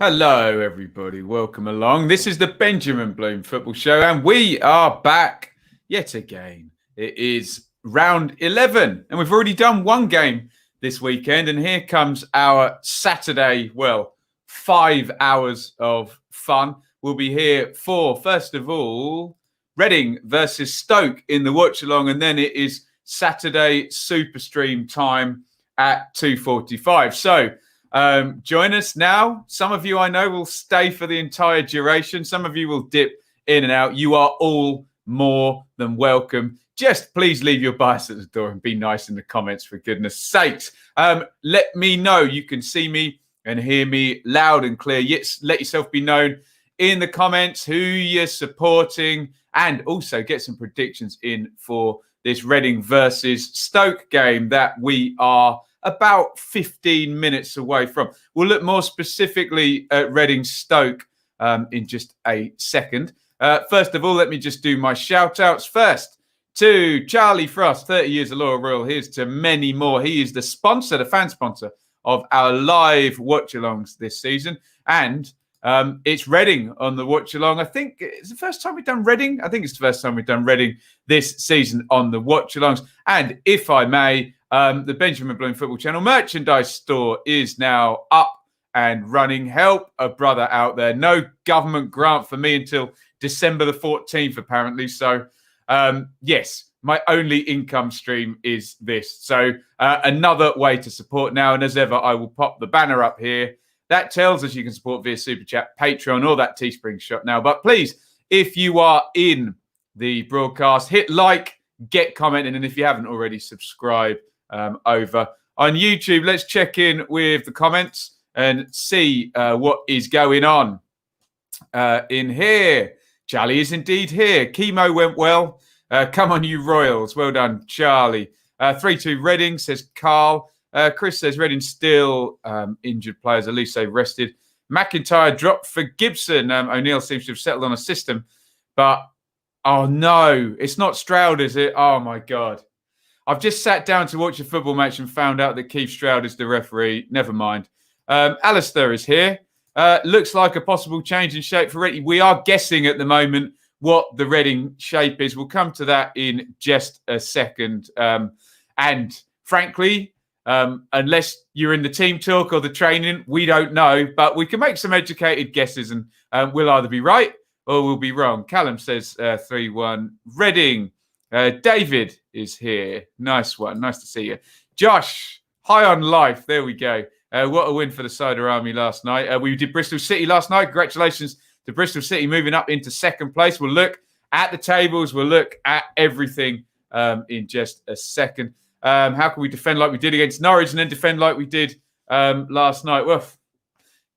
Hello, everybody. Welcome along. This is the Benjamin Bloom Football Show, and we are back yet again. It is round 11, and we've already done one game this weekend, and here comes our Saturday, 5 hours of fun. We'll be here for, first of all, Reading versus Stoke in the watch-along, and then it is Saturday Super Stream time at 2:45. So, join us now. Some of you I know will stay for the entire duration. Some of you will dip in and out. You are all more than welcome. Just please leave your bias at the door and be nice in the comments, for goodness sakes. Let me know. You can see me and hear me loud and clear. Yes, let yourself be known in the comments who you're supporting, and also get some predictions in for this Reading versus Stoke game that we are about 15 minutes away from. We'll look more specifically at Reading Stoke in just a second. First of all, let me just do my shout outs. First to Charlie Frost, 30 years of loyal royal. Here's to many more. He is the sponsor, the fan sponsor of our live watch-alongs this season. And it's Reading on the watch-along. I think it's the first time we've done Reading. I think it's the first time we've done Reading this season on the watch-alongs. And if I may, the Benjamin Bloom Football Channel merchandise store is now up and running. Help a brother out there. No government grant for me until December the 14th, apparently. So, yes, my only income stream is this. So, another way to support now. And as ever, I will pop the banner up here. That tells us you can support via Super Chat, Patreon, or that Teespring shop now. But please, if you are in the broadcast, hit like, get commenting, and if you haven't already, subscribe over on YouTube. Let's check in with the comments and see what is going on in here. Charlie is indeed here. Chemo went well. Come on, you Royals. Well done, Charlie. 3-2 Reading, says Carl. Chris says Reading still injured players. At least they've rested. McIntyre dropped for Gibson. O'Neill seems to have settled on a system. But, oh no, it's not Stroud, is it? Oh my God. I've just sat down to watch a football match and found out that Keith Stroud is the referee. Never mind. Alistair is here. Looks like a possible change in shape for Reading. We are guessing at the moment what the Reading shape is. We'll come to that in just a second. And frankly, unless you're in the team talk or the training, we don't know. But we can make some educated guesses, and we'll either be right or we'll be wrong. Callum says 3-1 Reading. David is here. Nice one. Nice to see you. Josh, high on life. There we go. What a win for the Cider Army last night. We did Bristol City last night. Congratulations to Bristol City moving up into second place. We'll look at the tables. We'll look at everything in just a second. How can we defend like we did against Norwich and then defend like we did last night? Well,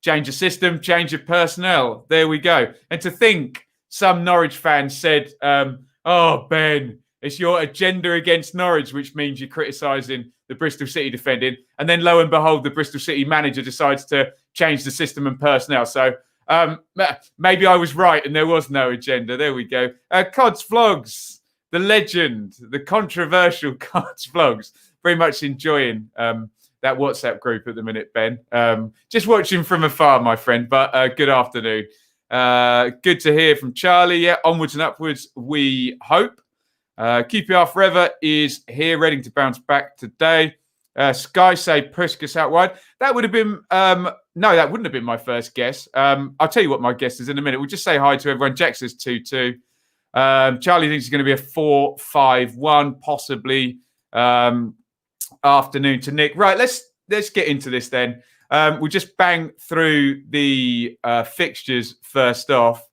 change of system, change of personnel. There we go. And to think some Norwich fans said, oh, Ben, it's your agenda against Norwich, which means you're criticising the Bristol City defending. And then lo and behold, the Bristol City manager decides to change the system and personnel. So maybe I was right and there was no agenda. There we go. Cods Vlogs, the legend, the controversial Cods Vlogs. Very much enjoying that WhatsApp group at the minute, Ben. Just watching from afar, my friend, but good afternoon. Good to hear from Charlie. Yeah, onwards and upwards, we hope. QPR Forever is here, ready to bounce back today. Sky say Priscus out wide. That would have been, no, that wouldn't have been my first guess. I'll tell you what my guess is in a minute. We'll just say hi to everyone. Jack says 2-2. Charlie thinks it's going to be a 4-5-1, possibly afternoon to Nick. Right, let's get into this then. We'll just bang through the fixtures first off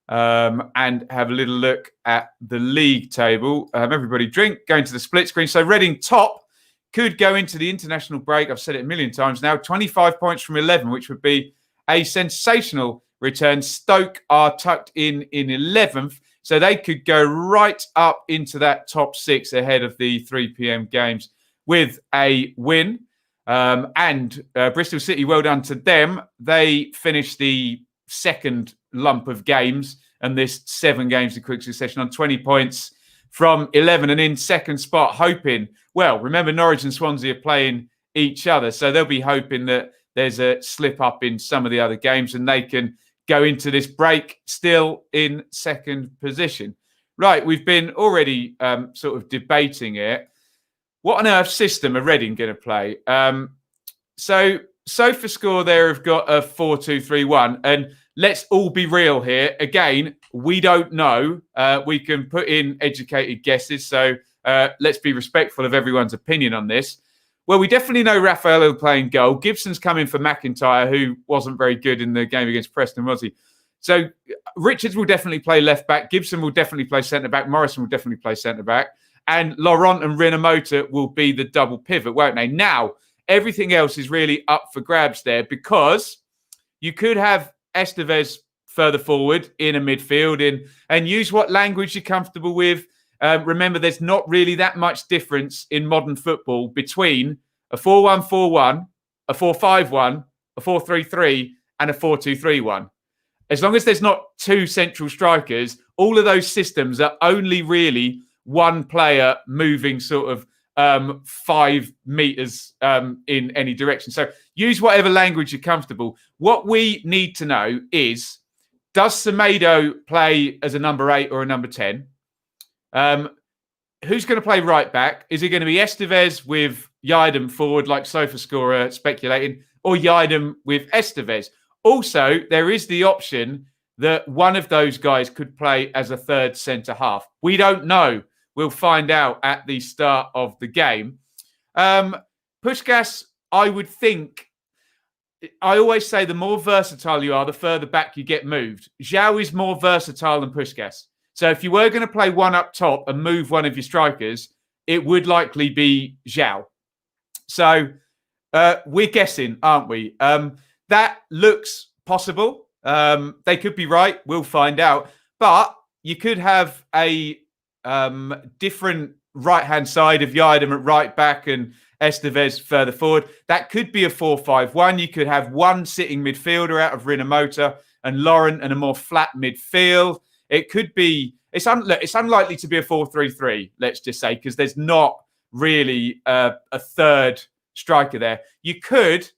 and have a little look at the league table. Everybody drink, going to the split screen. So Reading top could go into the international break. I've said it a million times now. 25 points from 11, which would be a sensational return. Stoke are tucked in 11th. So they could go right up into that top six ahead of the 3 p.m. games with a win. And Bristol City, well done to them. They finished the second lump of games and this 7 games in quick succession on 20 points from 11 and in second spot, hoping, well, remember Norwich and Swansea are playing each other. So they'll be hoping that there's a slip up in some of the other games and they can go into this break still in second position. Right, we've been already sort of debating it. What on earth system are Reading going to play? So SofaScore there have got a 4-2-3-1. And let's all be real here. Again, we don't know. We can put in educated guesses. So let's be respectful of everyone's opinion on this. Well, we definitely know Raphael will play in goal. Gibson's coming for McIntyre, who wasn't very good in the game against Preston, was he? So Richards will definitely play left back. Gibson will definitely play centre back. Morrison will definitely play centre back. And Laurent and Rinomota will be the double pivot, won't they? Now, everything else is really up for grabs there because you could have Estevez further forward in a midfield and use what language you're comfortable with. Remember, there's not really that much difference in modern football between a 4-1-4-1, a 4-5-1, a 4-3-3, and a 4-2-3-1. As long as there's not two central strikers, all of those systems are only really one player moving sort of 5 meters in any direction. So use whatever language you're comfortable. What we need to know is, does Semedo play as a number 8 or a number 10? Who's going to play right back? Is it going to be Estevez with Iain forward, like SofaScore speculating, or Iain with Estevez? Also, there is the option that one of those guys could play as a third centre half. We don't know. We'll find out at the start of the game. Puskás, I would think, I always say the more versatile you are, the further back you get moved. João is more versatile than Puskás. So if you were going to play one up top and move one of your strikers, it would likely be João. So we're guessing, aren't we? That looks possible. They could be right. We'll find out. But you could have a different right-hand side of Iain at right back and Estevez further forward. That could be a 4-5-1. You could have one sitting midfielder out of Rinomota and Laurent and a more flat midfield. It could be, it's unlikely to be a 4-3-3, let's just say, because there's not really a third striker there. You could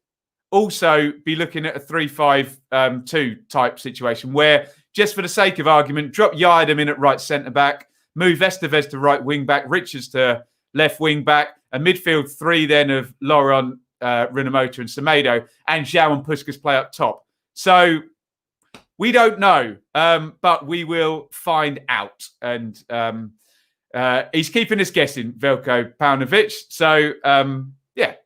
also be looking at a 3-5-2 type situation where, just for the sake of argument, drop Iain in at right centre-back, move Estevez to right wing-back, Richards to left wing-back, a midfield 3 then of Laurent, Rinomota and Semedo, and João and Puskás play up top. So we don't know, but we will find out. And he's keeping us guessing, Veljko Paunovic. So,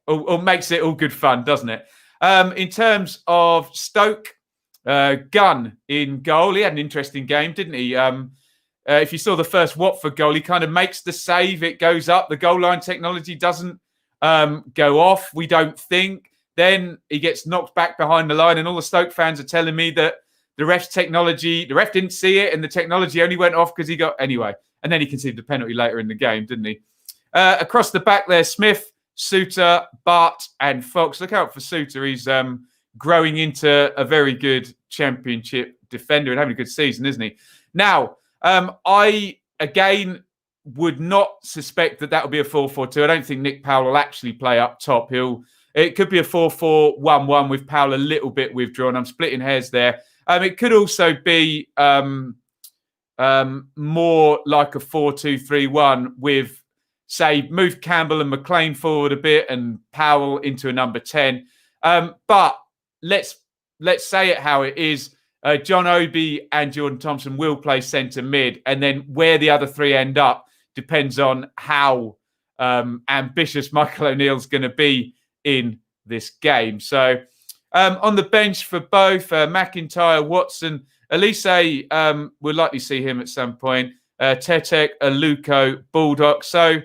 all makes it all good fun, doesn't it? In terms of Stoke, Gunn in goal. He had an interesting game, didn't he? If you saw the first Watford goal, he kind of makes the save. It goes up. The goal line technology doesn't go off, we don't think. Then he gets knocked back behind the line, and all the Stoke fans are telling me that the ref didn't see it, and the technology only went off because he got anyway. And then he conceded a penalty later in the game, didn't he? Across the back there, Smith, Suter, Bart, and Fox. Look out for Suter. He's growing into a very good championship defender and having a good season, isn't he? Now, I again would not suspect that would be a 4-4-2. I don't think Nick Powell will actually play up top. It could be a 4-4-1-1 with Powell a little bit withdrawn. I'm splitting hairs there. It could also be more like a 4-2-3-1 with, say, move Campbell and McLean forward a bit and Powell into a number 10. But let's say it how it is. John Obi and Jordan Thompson will play centre mid, and then where the other three end up depends on how ambitious Michael O'Neill's going to be in this game. So on the bench for both McIntyre, Watson, Elise, we'll likely see him at some point. Tetek, Aluko, Baldock. So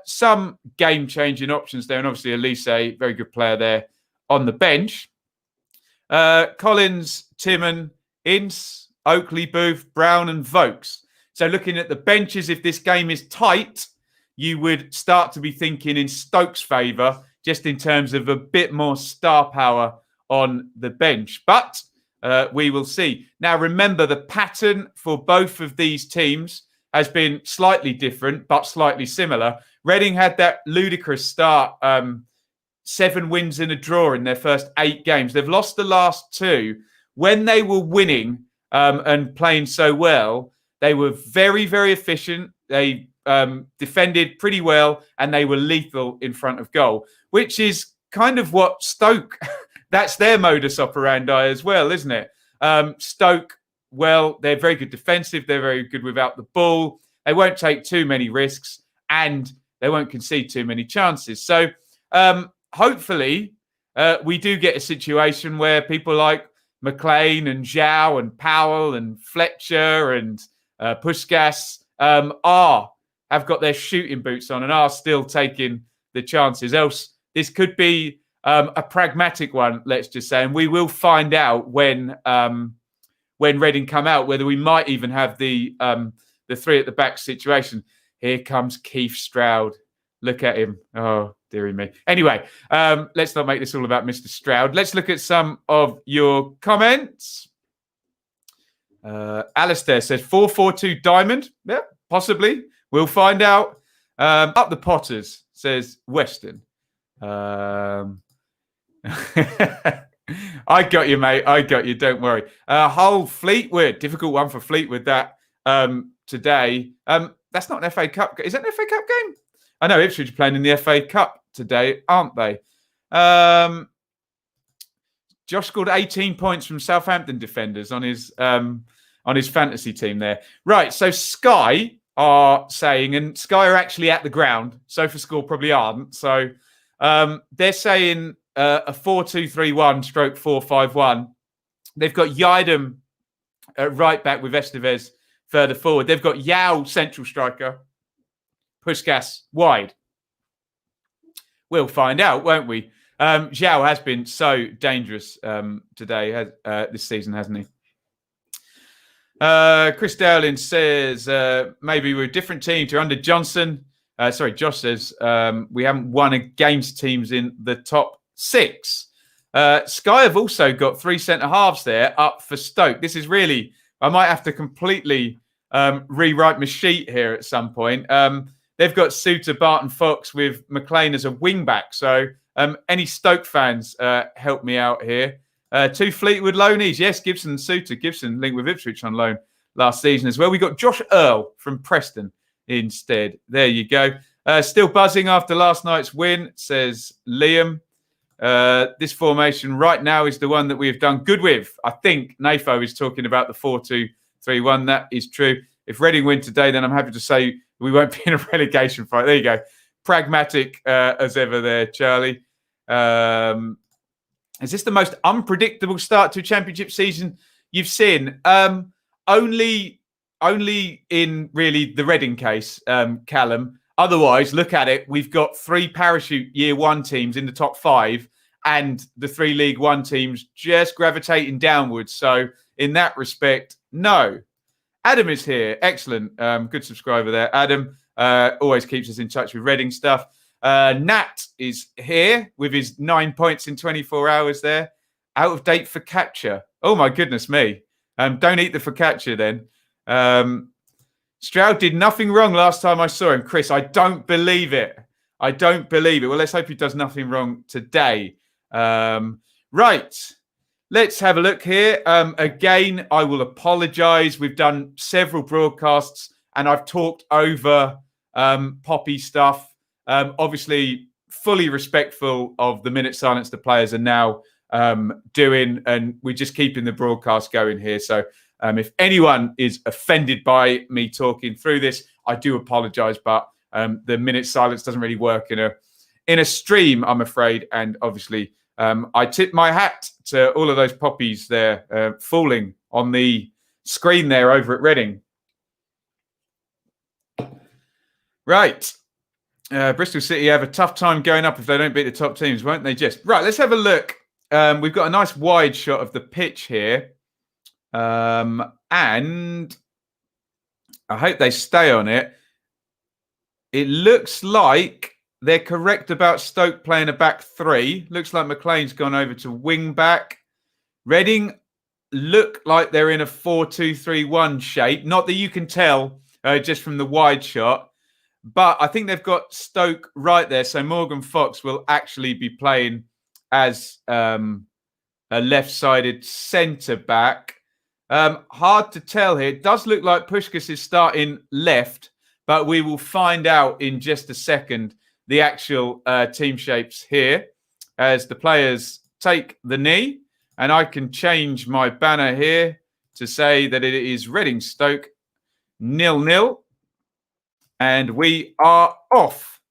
some game-changing options there. And obviously Elise, very good player there on the bench. Collins, Timon, Ince, Oakley, Booth, Brown and Vokes. So looking at the benches, if this game is tight, you would start to be thinking in Stoke's favour, just in terms of a bit more star power on the bench. But we will see. Now, remember, the pattern for both of these teams has been slightly different, but slightly similar. Reading had that ludicrous start 7 wins and a draw in their first 8 games. They've lost the last 2. When they were winning and playing so well, they were very, very efficient. They defended pretty well, and they were lethal in front of goal, which is kind of what Stoke, that's their modus operandi as well, isn't it? Stoke, well, they're very good defensive. They're very good without the ball. They won't take too many risks, and they won't concede too many chances. So hopefully we do get a situation where people like McLean and Zhao and Powell and Fletcher and Puskas have got their shooting boots on and are still taking the chances. Else, this could be a pragmatic one, let's just say, and we will find out when Reading come out whether we might even have the 3 at the back situation. Here comes Keith Stroud. Look at him. Oh, dearie me. Anyway, let's not make this all about Mr. Stroud. Let's look at some of your comments. Alistair says 4-4-2 diamond. Yeah, possibly. We'll find out. Up the Potters, says Weston. I got you, mate. I got you. Don't worry. Hull Fleetwood. Difficult one for Fleetwood that today. That's not an FA Cup. Is that an FA Cup game? I know Ipswich are playing in the FA Cup today, aren't they? Josh scored 18 points from Southampton defenders on his fantasy team there. Right, so Sky are saying, and Sky are actually at the ground. SofaScore probably aren't. So they're saying a 4-2-3-1 stroke 4-5-1. They've got Yidam right back with Estevez further forward. They've got Yao central striker. Puskas wide. We'll find out, won't we? Zhao has been so dangerous today, this season, hasn't he? Chris Dowling says, maybe we're a different team to under Johnson. Josh says, we haven't won against teams in the top 6. Sky have also got 3 centre-halves there up for Stoke. This is really, I might have to completely rewrite my sheet here at some point. They've got Suter, Barton, Fox with McLean as a wing-back. So any Stoke fans help me out here. 2 Fleetwood loanees. Yes, Gibson and Suter. Gibson linked with Ipswich on loan last season as well. We got Josh Earl from Preston instead. There you go. Still buzzing after last night's win, says Liam. This formation right now is the one that we have done good with. I think Nafo is talking about the 4-2-3-1. That is true. If Reading win today, then I'm happy to say we won't be in a relegation fight. There you go. Pragmatic as ever there, Charlie. Is this the most unpredictable start to a championship season you've seen? Only in really the Reading case, Callum. Otherwise, look at it. We've got 3 parachute year 1 teams in the top 5 and the 3 League 1 teams just gravitating downwards. So in that respect, no. Adam is here. Excellent. Good subscriber there. Adam always keeps us in touch with Reading stuff. Nat is here with his 9 points in 24 hours there. Out of date for capture. Oh, my goodness me. Don't eat the focaccia then. Stroud did nothing wrong last time I saw him. Chris, I don't believe it. I don't believe it. Well, let's hope he does nothing wrong today. Right. Let's have a look here. Again, I will apologise. We've done several broadcasts and I've talked over Poppy stuff. Obviously, fully respectful of the minute silence the players are now doing, and we're just keeping the broadcast going here. So if anyone is offended by me talking through this, I do apologise, but the minute silence doesn't really work in a stream, I'm afraid. And obviously, I tip my hat to all of those poppies there falling on the screen there over at Reading. Right. Bristol City have a tough time going up if they don't beat the top teams, won't they? Just right. Let's have a look. We've got a nice wide shot of the pitch here, and I hope they stay on it. It looks like they're correct about Stoke playing a back 3. Looks like McLean's gone over to wing back. Reading look like they're in a 4-2-3-1 shape. Not that you can tell just from the wide shot. But I think they've got Stoke right there. So Morgan Fox will actually be playing as a left-sided centre-back. Hard to tell here. It does look like Puskás is starting left, but we will find out in just a second the actual team shapes here as the players take the knee. And I can change my banner here to say that it is Reading Stoke 0-0. And we are off.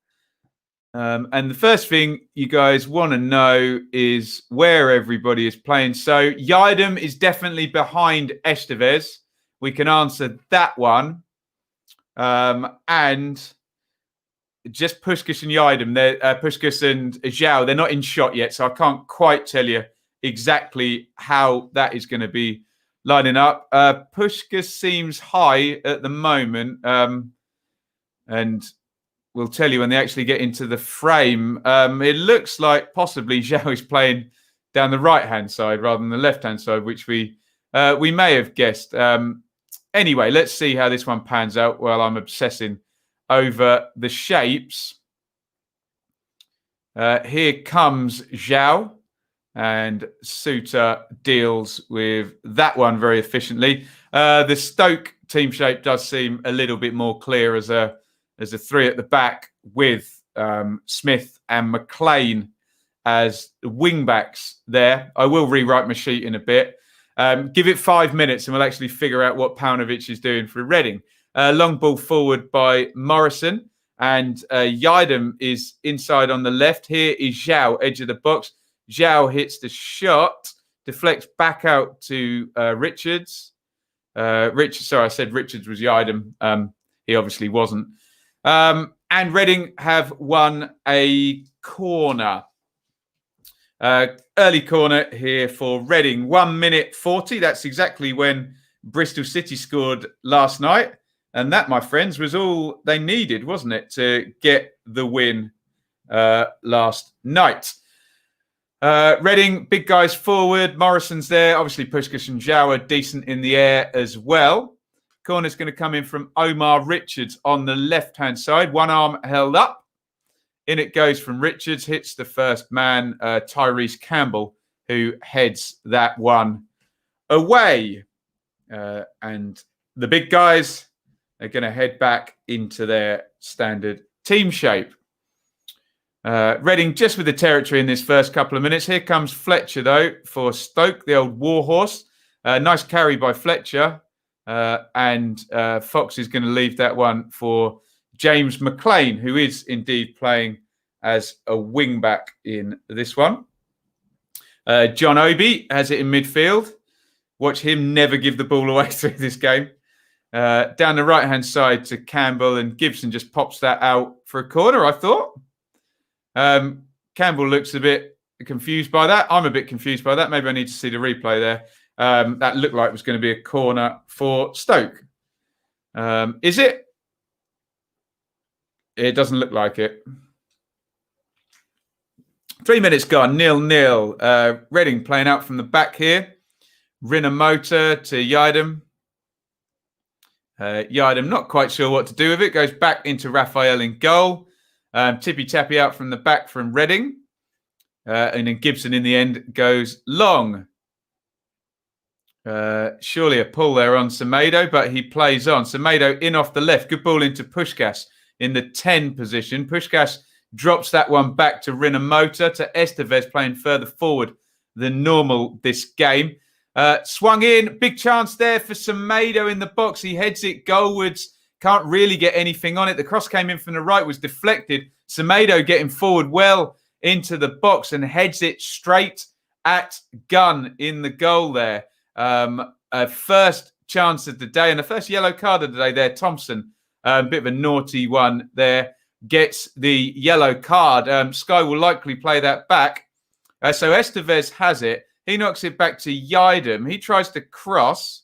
And the first thing you guys want to know is where everybody is playing. So Iain is definitely behind Estevez. We can answer that one. And just Puskás and Iain, Puskás and Zhao, they're not in shot yet. So I can't quite tell you exactly how that is going to be lining up. Puskás seems high at the moment. And we'll tell you when they actually get into the frame. It looks like possibly Zhao is playing down the right-hand side rather than the left-hand side, which we may have guessed. Anyway, let's see how this one pans out while I'm obsessing over the shapes. Here comes Zhao, and Suter deals with that one very efficiently. The Stoke team shape does seem a little bit more clear as a three at the back with Smith and McLean as wing backs there. I will rewrite my sheet in a bit. Give it 5 minutes and we'll actually figure out what Paunovic is doing for Reading. Long ball forward by Morrison, and Iain is inside on the left. Here is Zhao, edge of the box. Zhao hits the shot, deflects back out to Richards. Sorry, I said Richards was Iain. He obviously wasn't. And Reading have won a corner. Early corner here for Reading. 1 minute 40. That's exactly when Bristol City scored last night. And that, my friends, was all they needed, wasn't it, to get the win last night. Reading, big guys forward. Morrison's there. Obviously, Puskás and Zhao are decent in the air as well. Corner's going to come in from Omar Richards on the left-hand side. One arm held up. In it goes from Richards. Hits the first man, Tyrese Campbell, who heads that one away. And the big guys are going to head back into their standard team shape. Reading just with the territory in this first couple of minutes. Here comes Fletcher, though, for Stoke, the old warhorse. Nice carry by Fletcher. And Fox is going to leave that one for James McLean, who is indeed playing as a wing-back in this one. John Obi has it in midfield. Watch him never give the ball away through this game. Down the right-hand side to Campbell, and Gibson just pops that out for a corner, I thought. Campbell looks a bit confused by that. I'm a bit confused by that. Maybe I need to see the replay there. That looked like it was going to be a corner for Stoke. Is it? It doesn't look like it. 3 minutes gone, 0-0. Reading playing out from the back here. Rinomota to Iain. Iain, not quite sure what to do with it. Goes back into Raphael in goal. Tippy-tappy out from the back from Reading. And then Gibson in the end goes long. Surely a pull there on Semedo, but he plays on. Semedo in off the left. Good ball into Puskás in the 10 position. Puskás drops that one back to Rinomota, to Estevez playing further forward than normal this game. Swung in. Big chance there for Semedo in the box. He heads it goalwards. Can't really get anything on it. The cross came in from the right, was deflected. Semedo getting forward well into the box and heads it straight at Gunn in the goal there. First chance of the day and the first yellow card of the day there. Thompson, a bit of a naughty one there, gets the yellow card. Sky will likely play that back. So Estevez has it. He knocks it back to Iain. He tries to cross.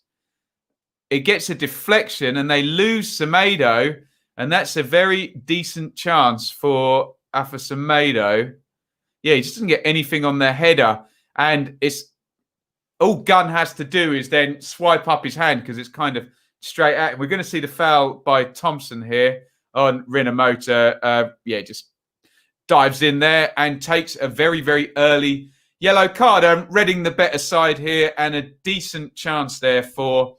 It gets a deflection and they lose Semedo. And that's a very decent chance for Afa Semedo. Yeah, he just doesn't get anything on the header. And it's all Gunn has to do is then swipe up his hand because it's kind of straight at him. We're going to see the foul by Thompson here. on Rinamoto. Just dives in there and takes a very, very early yellow card. Reading the better side here, and a decent chance there for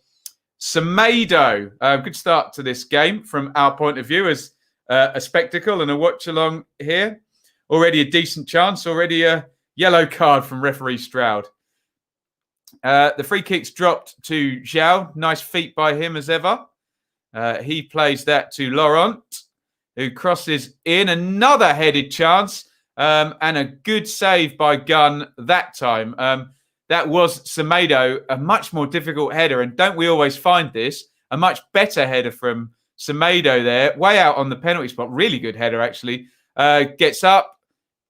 Semedo. Good start to this game from our point of view as a spectacle and a watch-along here. Already a decent chance, already a yellow card from referee Stroud. The free kick's dropped to Zhao. Nice feet by him as ever. He plays that to Laurent, who crosses in. Another headed chance and a good save by Gunn that time. That was Semedo, a much more difficult header. And don't we always find this? A much better header from Semedo there. Way out on the penalty spot. Really good header, actually. Gets up.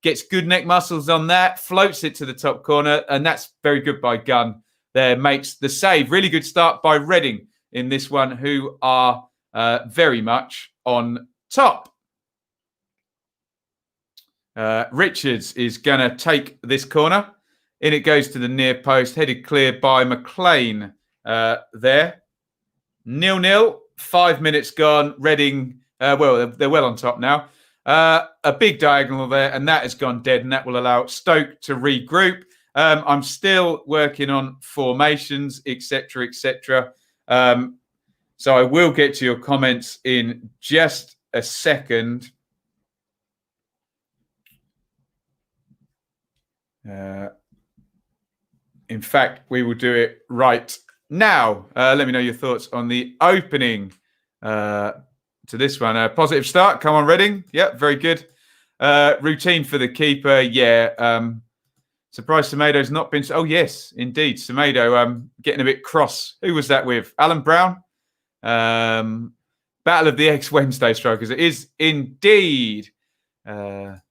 Gets good neck muscles on that, floats it to the top corner, and that's very good by Gunn there, makes the save. Really good start by Reading in this one, who are very much on top. Richards is going to take this corner. In it goes to the near post, headed clear by McLean there. 0-0, 5 minutes gone. Reading, they're well on top now. A big diagonal there, and that has gone dead, and that will allow Stoke to regroup. I'm still working on formations, etc., etc. So I will get to your comments in just a second. In fact, we will do it right now. Let me know your thoughts on the opening to this one. A positive start. Come on, Reading. Yep, very good. Routine for the keeper. Yeah. Surprised Semedo's not been... Oh, yes, indeed. Semedo getting a bit cross. Who was that with? Alan Brown? Battle of the ex-Wednesday strikers. It is indeed. Ben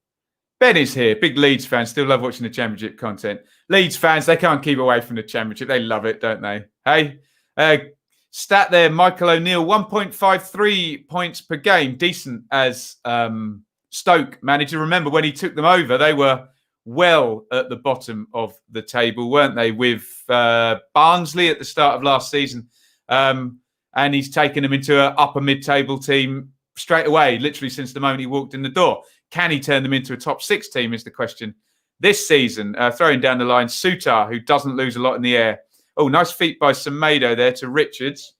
is here. Big Leeds fan. Still love watching the Championship content. Leeds fans, they can't keep away from the Championship. They love it, don't they? Hey? Stat there, Michael O'Neill, 1.53 points per game. Decent as Stoke manager. Remember, when he took them over, they were well at the bottom of the table, weren't they? With Barnsley at the start of last season. And he's taken them into an upper mid-table team straight away, literally since the moment he walked in the door. Can he turn them into a top 6 team is the question this season. Throwing down the line, Sutar, who doesn't lose a lot in the air. Oh, nice feet by Semedo there to Richards.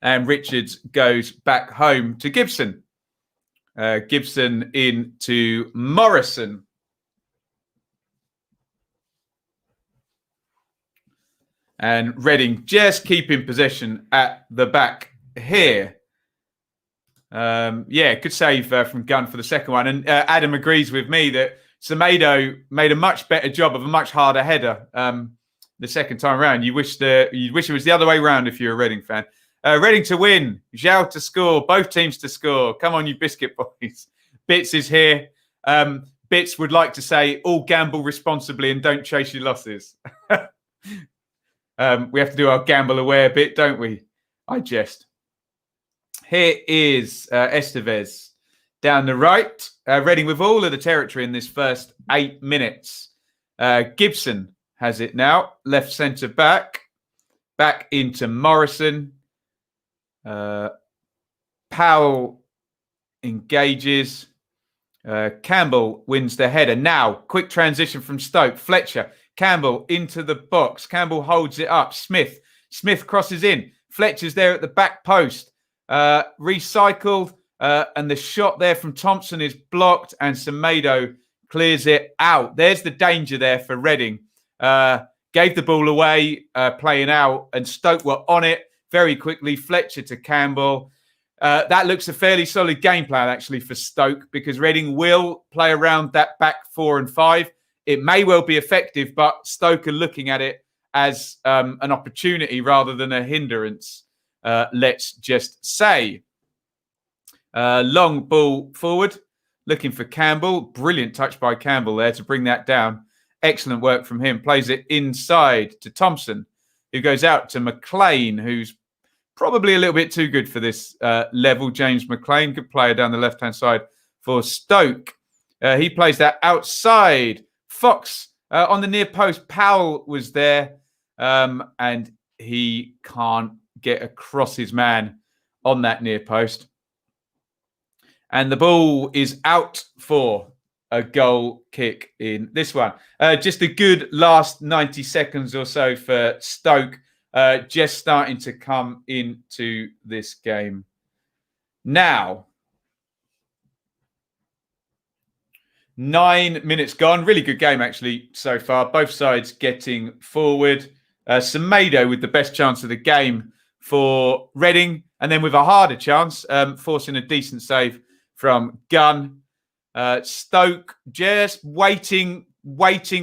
And Richards goes back home to Gibson. Gibson in to Morrison. And Reading just keeping possession at the back here. Good save from Gunn for the second one. And Adam agrees with me that Semedo made a much better job of a much harder header the second time around. You wish it was the other way around if you're a Reading fan. Reading to win. Zhao to score. Both teams to score. Come on, you biscuit boys. Bits is here. Bits would like to say, all gamble responsibly and don't chase your losses. We have to do our gamble aware bit, don't we? I jest. Here is Estevez down the right. Reading with all of the territory in this first 8 minutes. Gibson has it now. Left centre back. Back into Morrison. Powell engages. Campbell wins the header. Now, quick transition from Stoke. Fletcher. Campbell into the box. Campbell holds it up. Smith crosses in. Fletcher's there at the back post. Recycled. And the shot there from Thompson is blocked. And Semedo clears it out. There's the danger there for Reading. Gave the ball away, playing out. And Stoke were on it very quickly. Fletcher to Campbell. That looks a fairly solid game plan, actually, for Stoke, because Reading will play around that back 4 and 5. It may well be effective, but Stoke are looking at it as an opportunity rather than a hindrance, let's just say. Long ball forward, looking for Campbell. Brilliant touch by Campbell there to bring that down. Excellent work from him. Plays it inside to Thompson, who goes out to McLean, who's probably a little bit too good for this level. James McLean, good player down the left-hand side for Stoke. He plays that outside. Fox on the near post. Powell was there, and he can't get across his man on that near post. And the ball is out for a goal kick in this one. Just a good last 90 seconds or so for Stoke, just starting to come into this game. Now, 9 minutes gone. Really good game, actually, so far. Both sides getting forward. Semedo with the best chance of the game for Reading. And then with a harder chance, forcing a decent save from Gunn. Stoke just waiting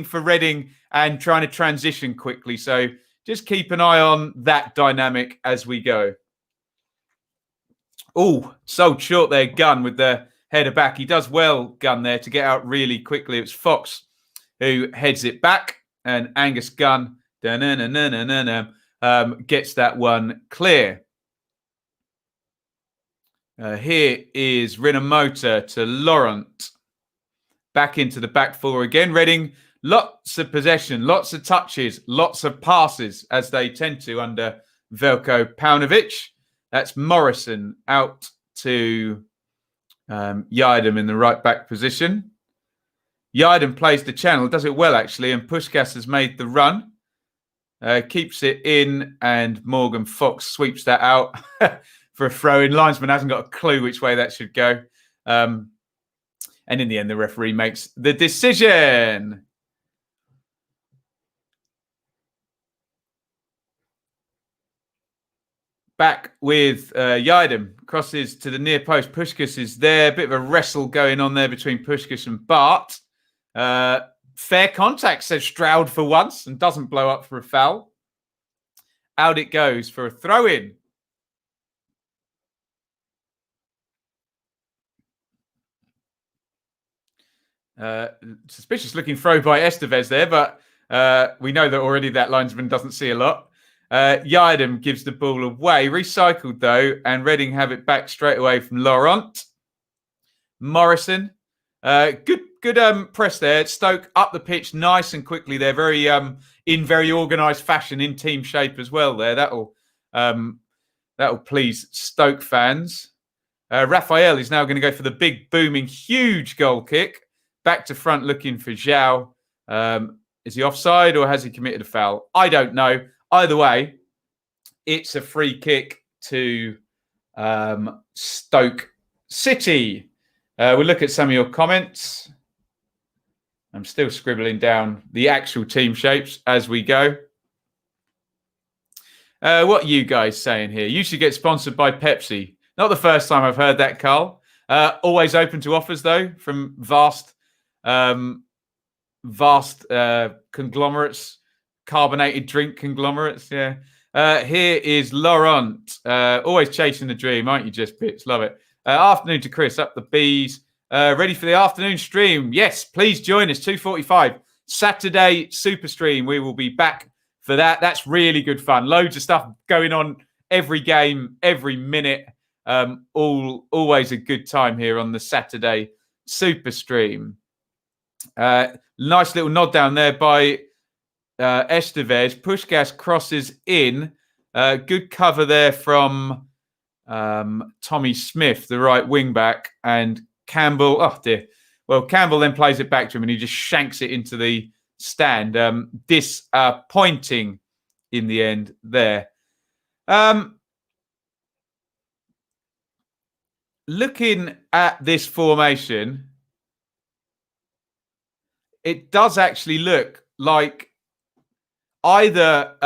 for Reading and trying to transition quickly. So just keep an eye on that dynamic as we go. Oh, sold short there, Gunn with the header back. He does well, Gunn, there to get out really quickly. It's Fox who heads it back, and Angus Gunn gets that one clear. Here is Rinamoto to Laurent. Back into the back four again. Reading, lots of possession, lots of touches, lots of passes, as they tend to under Veljko Paunovic. That's Morrison out to Iain in the right back position. Iain plays the channel, does it well actually, and Puskás has made the run. Keeps it in, and Morgan Fox sweeps that out for a throw-in. Linesman hasn't got a clue which way that should go. And in the end, the referee makes the decision. Back with Iain. Crosses to the near post. Puskás is there. A bit of a wrestle going on there between Puskás and Bart. Fair contact, says Stroud for once, and doesn't blow up for a foul. Out it goes for a throw-in. Suspicious looking throw by Estevez there, but we know that already that linesman doesn't see a lot. Iain gives the ball away. Recycled though, and Reading have it back straight away from Laurent. Morrison. Good press there. Stoke up the pitch nice and quickly. They're very in very organised fashion, in team shape as well there. That'll please Stoke fans. Raphael is now going to go for the big, booming, huge goal kick. Back to front looking for Zhao. Is he offside or has he committed a foul? I don't know. Either way, it's a free kick to Stoke City. We'll look at some of your comments. I'm still scribbling down the actual team shapes as we go. What are you guys saying here? You should get sponsored by Pepsi. Not the first time I've heard that, Carl. Always open to offers, though, from vast conglomerates, carbonated drink conglomerates. Yeah. Here is Laurent. Always chasing the dream, aren't you, just bits? Love it. Afternoon to Chris, up the bees. Ready for the afternoon stream? Yes, please join us. 2:45 Saturday super stream. We will be back for that. That's really good fun. Loads of stuff going on every game, every minute. Always a good time here on the Saturday super stream. Nice little nod down there by Estevez. Puskás crosses in. Good cover there from Tommy Smith, the right wing back, and Campbell. Oh dear. Well, Campbell then plays it back to him, and he just shanks it into the stand. Disappointing in the end there. Looking at this formation, it does actually look like either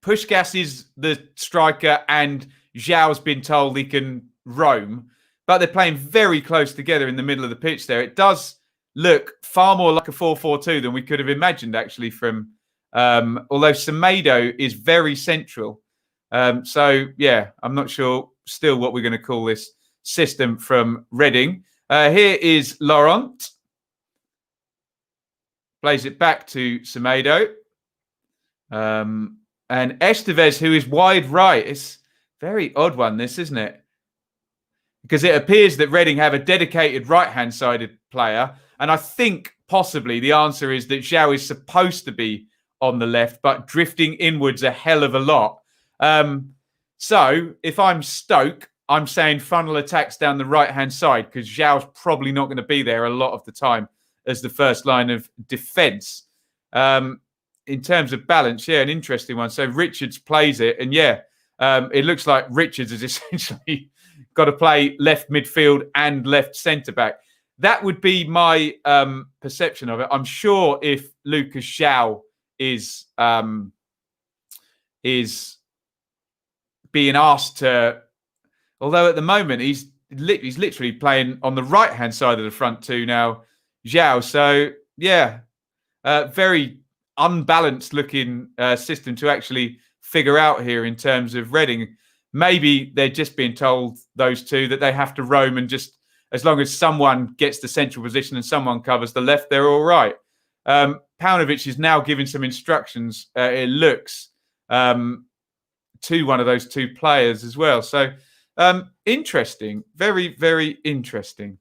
Puskás is the striker and Zhao's been told he can roam, but they're playing very close together in the middle of the pitch there. It does look far more like a 4-4-2 than we could have imagined, actually, from although Semedo is very central. So, yeah, I'm not sure still what we're going to call this system from Reading. Here is Laurent. Plays it back to Semedo. And Estevez, who is wide right. It's a very odd one, this, isn't it? Because it appears that Reading have a dedicated right-hand-sided player. And I think possibly the answer is that Zhao is supposed to be on the left, but drifting inwards a hell of a lot. So if I'm Stoke, I'm saying funnel attacks down the right-hand side because Zhao's probably not going to be there a lot of the time as the first line of defence. In terms of balance, an interesting one. So Richards plays it, and it looks like Richards has essentially got to play left midfield and left centre-back. That would be my perception of it. I'm sure if Lucas Zhao is being asked to, although at the moment he's literally playing on the right-hand side of the front two now, Zhao. So, very unbalanced looking system to actually figure out here in terms of Reading. Maybe they're just being told, those two, that they have to roam and just, as long as someone gets the central position and someone covers the left, they're all right. Paunovic is now giving some instructions, it looks, to one of those two players as well. So interesting, very, very interesting.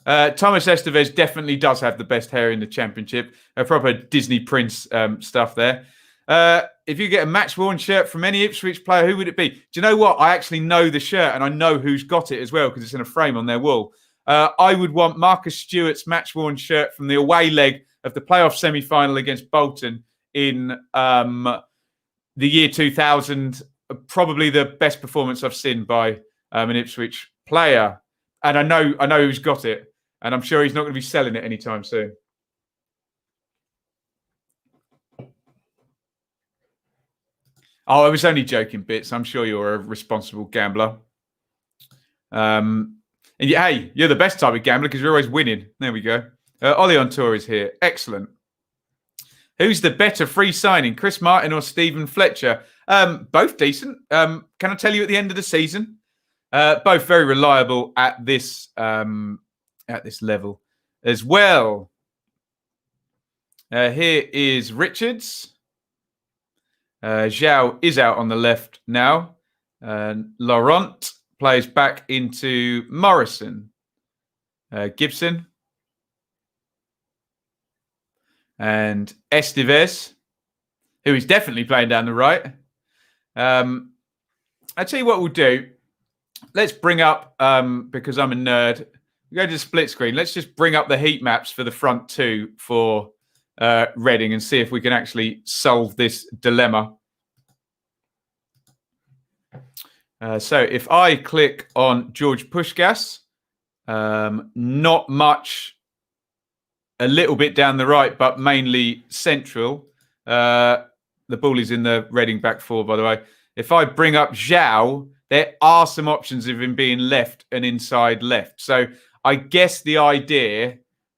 Thomas Estevez definitely does have the best hair in the championship. A proper Disney Prince stuff there. If you get a match-worn shirt from any Ipswich player, who would it be? Do you know what? I actually know the shirt and I know who's got it as well because it's in a frame on their wall. I would want Marcus Stewart's match-worn shirt from the away leg of the playoff semi-final against Bolton in the year 2000. Probably the best performance I've seen by an Ipswich player. And I know who's got it. And I'm sure he's not going to be selling it anytime soon. Oh, I was only joking, Bits. I'm sure you're a responsible gambler. And hey, you're the best type of gambler because you're always winning. There we go. Ollie on tour is here. Excellent. Who's the better free signing, Chris Martin or Stephen Fletcher? Both decent. Can I tell you at the end of the season? Both very reliable at this level as well. Here is Richards. Zhao is out on the left now. Laurent plays back into Morrison. Gibson. And Estevez, who is definitely playing down the right. I'll tell you what we'll do. Let's bring up, because I'm a nerd, we go to the split screen. Let's just bring up the heat maps for the front two for Reading and see if we can actually solve this dilemma. So if I click on George Pushgas, not much, a little bit down the right, but mainly central. The ball is in the Reading back four, by the way. If I bring up Zhao, there are some options of him being left and inside left. So I guess the idea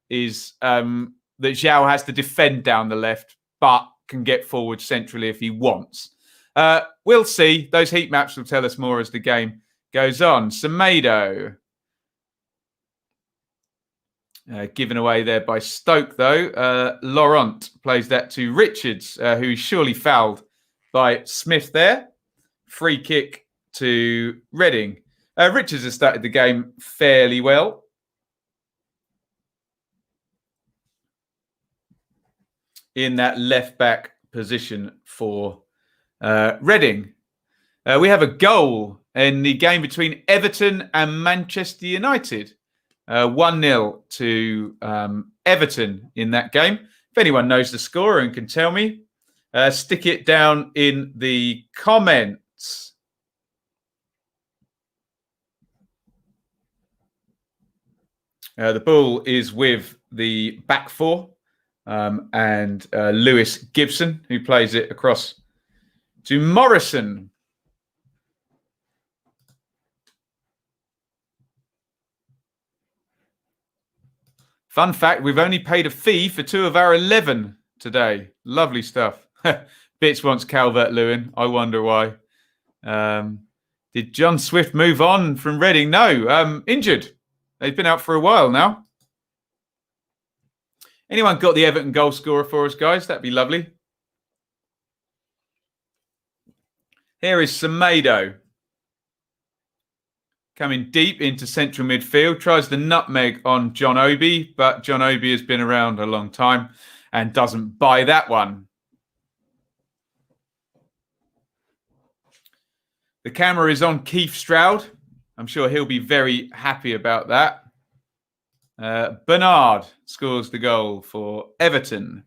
is that Zhao has to defend down the left, but can get forward centrally if he wants. We'll see. Those heat maps will tell us more as the game goes on. Semedo. Given away there by Stoke, though. Laurent plays that to Richards, who is surely fouled by Smith there. Free kick to Reading. Richards has started the game fairly well. In that left-back position for Reading. We have a goal in the game between Everton and Manchester United. 1-0 to Everton in that game. If anyone knows the score and can tell me, stick it down in the comments. The ball is with the back four and Lewis Gibson, who plays it across to Morrison. Fun fact, we've only paid a fee for 2 of our 11 today. Lovely stuff. Bits wants Calvert-Lewin. I wonder why. Did John Swift move on from Reading? No, injured. They've been out for a while now. Anyone got the Everton goal scorer for us, guys? That'd be lovely. Here is Semedo. Coming deep into central midfield. Tries the nutmeg on John Obi, but John Obi has been around a long time and doesn't buy that one. The camera is on Keith Stroud. I'm sure he'll be very happy about that. Bernard scores the goal for Everton.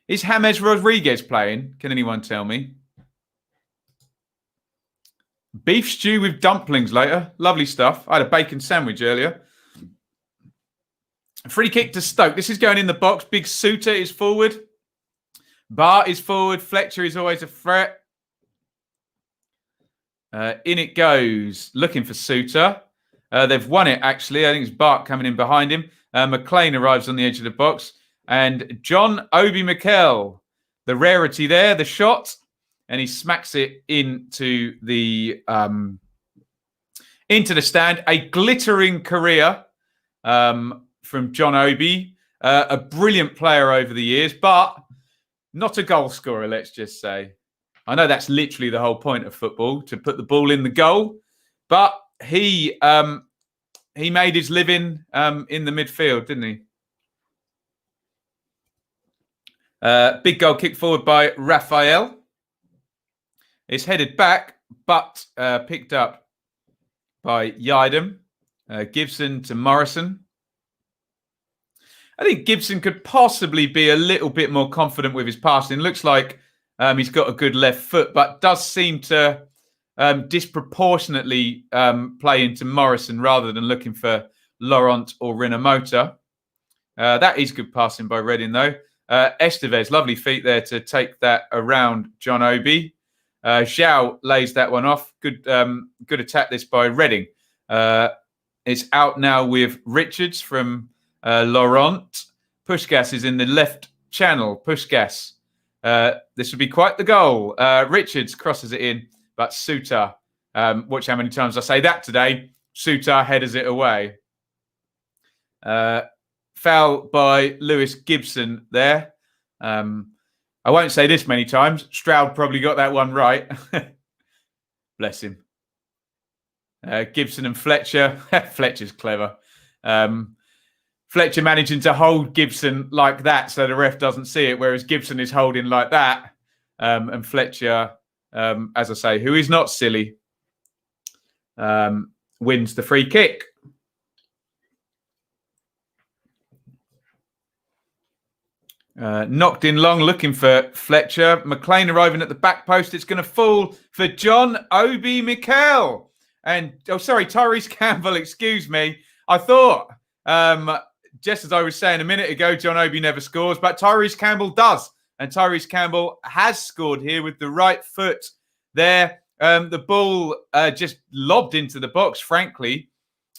Is James Rodriguez playing? Can anyone tell me? Beef stew with dumplings later. Lovely stuff. I had a bacon sandwich earlier. Free kick to Stoke. This is going in the box. Big Suter is forward. Bart is forward. Fletcher is always a threat. In it goes. Looking for Suter. They've won it, actually. I think it's Bart coming in behind him. McLean arrives on the edge of the box. And John Obi Mikel, the rarity there, the shot. And he smacks it into the stand. A glittering career from John Obi. A brilliant player over the years, but not a goal scorer, let's just say. I know that's literally the whole point of football, to put the ball in the goal. But he made his living in the midfield, didn't he? Big goal kick forward by Raphael. It's headed back, but picked up by Yidem. Gibson to Morrison. I think Gibson could possibly be a little bit more confident with his passing. Looks like he's got a good left foot, but does seem to disproportionately play into Morrison rather than looking for Laurent or Rinomota. That is good passing by Reading, though. Estevez, lovely feet there to take that around John Obi. Zhao lays that one off. Good attack this by Reading. It's out now with Richards from Laurent. Pushgas is in the left channel. Pushgas. This would be quite the goal. Richards crosses it in, but Suter, watch how many times I say that today. Suter headers it away. Foul by Lewis Gibson there. I won't say this many times. Stroud probably got that one right. Bless him. Gibson and Fletcher. Fletcher's clever. Fletcher managing to hold Gibson like that so the ref doesn't see it, whereas Gibson is holding like that. And Fletcher, as I say, who is not silly, wins the free kick. Knocked in long, looking for Fletcher. McLean arriving at the back post. It's going to fall for John Obi Mikel. And, Tyrese Campbell, excuse me. I thought, just as I was saying a minute ago, John Obi never scores, but Tyrese Campbell does. And Tyrese Campbell has scored here with the right foot there. The ball just lobbed into the box, frankly.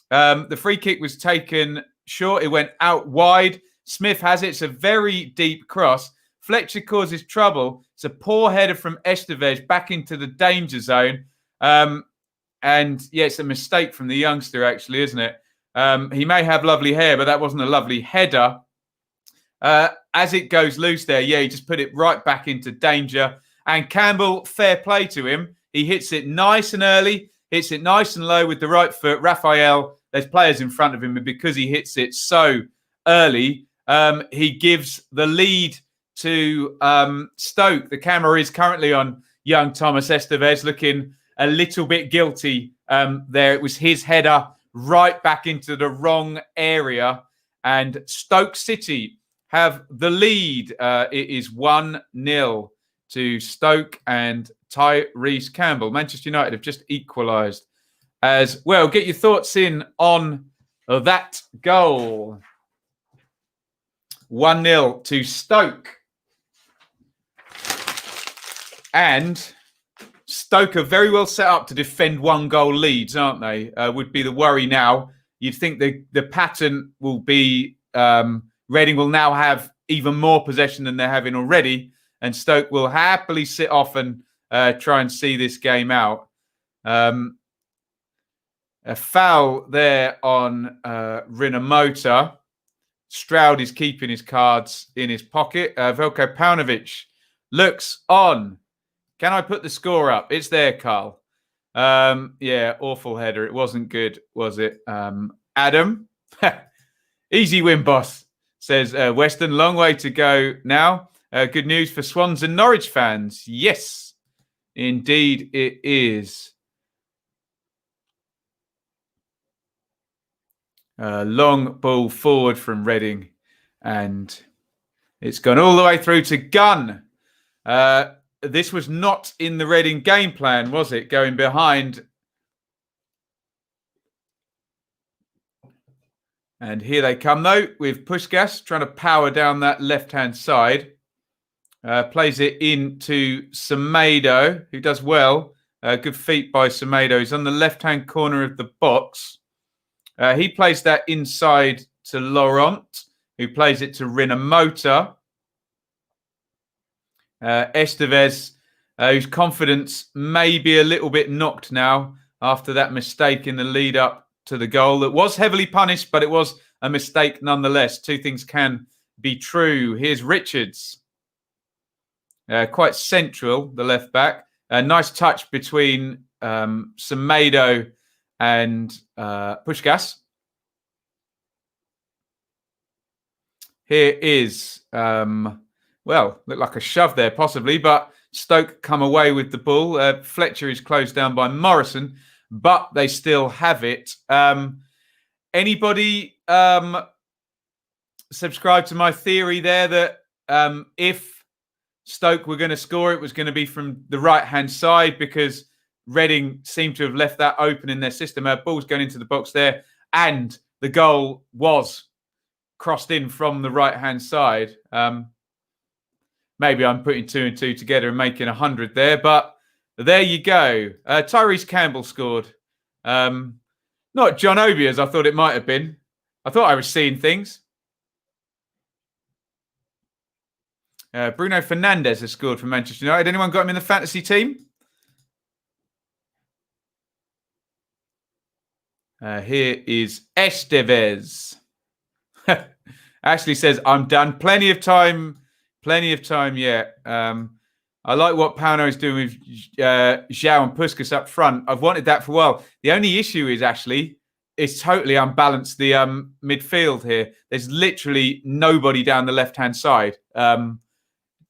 The free kick was taken short. It went out wide. Smith has it. It's a very deep cross. Fletcher causes trouble. It's a poor header from Estevez back into the danger zone. And, yeah, it's a mistake from the youngster, actually, isn't it? He may have lovely hair, but that wasn't a lovely header. As it goes loose there, yeah, he just put it right back into danger. And Campbell, fair play to him. He hits it nice and early, hits it nice and low with the right foot. Raphael, there's players in front of him, and because he hits it so early, he gives the lead to Stoke. The camera is currently on young Thomas Estevez, looking a little bit guilty there. It was his header right back into the wrong area. And Stoke City have the lead. It is 1-0 to Stoke and Tyrese Campbell. Manchester United have just equalised as well. Get your thoughts in on that goal. 1-0 to Stoke. And Stoke are very well set up to defend one-goal leads, aren't they? Would be the worry now. You'd think the pattern will be Reading will now have even more possession than they're having already, and Stoke will happily sit off and try and see this game out. A foul there on Rinomota. Stroud is keeping his cards in his pocket. Veljko Paunovic looks on. Can I put the score up? It's there, Carl. Yeah, awful header. It wasn't good, was it? Adam? Easy win, boss, says Weston. Long way to go now. Good news for Swans and Norwich fans. Yes. Indeed, it is. Long ball forward from Reading, and it's gone all the way through to Gunn. This was not in the Reading game plan, was it? Going behind. And here they come, though, with Pushkas trying to power down that left-hand side. Plays it into Semedo, who does well. Good feet by Semedo. He's on the left-hand corner of the box. He plays that inside to Laurent, who plays it to Rinomota. Estevez, whose confidence may be a little bit knocked now after that mistake in the lead-up to the goal. That was heavily punished, but it was a mistake nonetheless. Two things can be true. Here's Richards. Quite central, the left back. A nice touch between Semedo and Pushkas. Here is, looked like a shove there possibly, but Stoke come away with the ball. Fletcher is closed down by Morrison, but they still have it. Anybody subscribe to my theory there that if Stoke were going to score, it was going to be from the right-hand side, because Reading seemed to have left that open in their system. Ball's going into the box there, and the goal was crossed in from the right-hand side. Maybe I'm putting 2 and 2 together and making 100 there, but there you go. Tyrese Campbell scored. Not John Obi, as I thought it might have been. I thought I was seeing things. Bruno Fernandes has scored for Manchester United. Anyone got him in the fantasy team? Here is Estevez. Ashley says, I'm done. Plenty of time yet. I like what Pauno is doing with João and Puskás up front. I've wanted that for a while. The only issue is, Ashley, it's totally unbalanced, the midfield here. There's literally nobody down the left-hand side.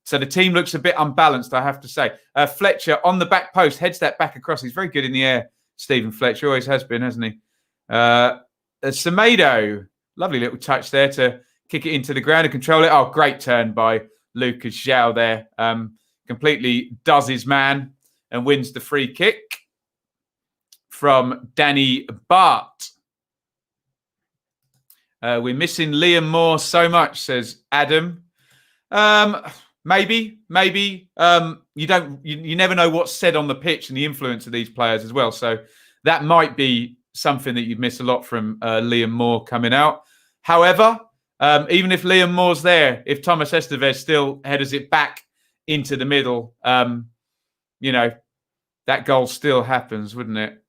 So the team looks a bit unbalanced, I have to say. Fletcher on the back post, heads that back across. He's very good in the air, Stephen Fletcher. Always has been, hasn't he? Semedo, lovely little touch there to kick it into the ground and control it. Oh, great turn by Lucas João there. Completely does his man and wins the free kick from Danny Bart. We're missing Liam Moore so much, says Adam. Maybe. You never know what's said on the pitch and the influence of these players as well. So that might be something that you'd miss a lot from Liam Moore coming out. However, even if Liam Moore's there, if Thomas Estevez still headers it back into the middle, that goal still happens, wouldn't it?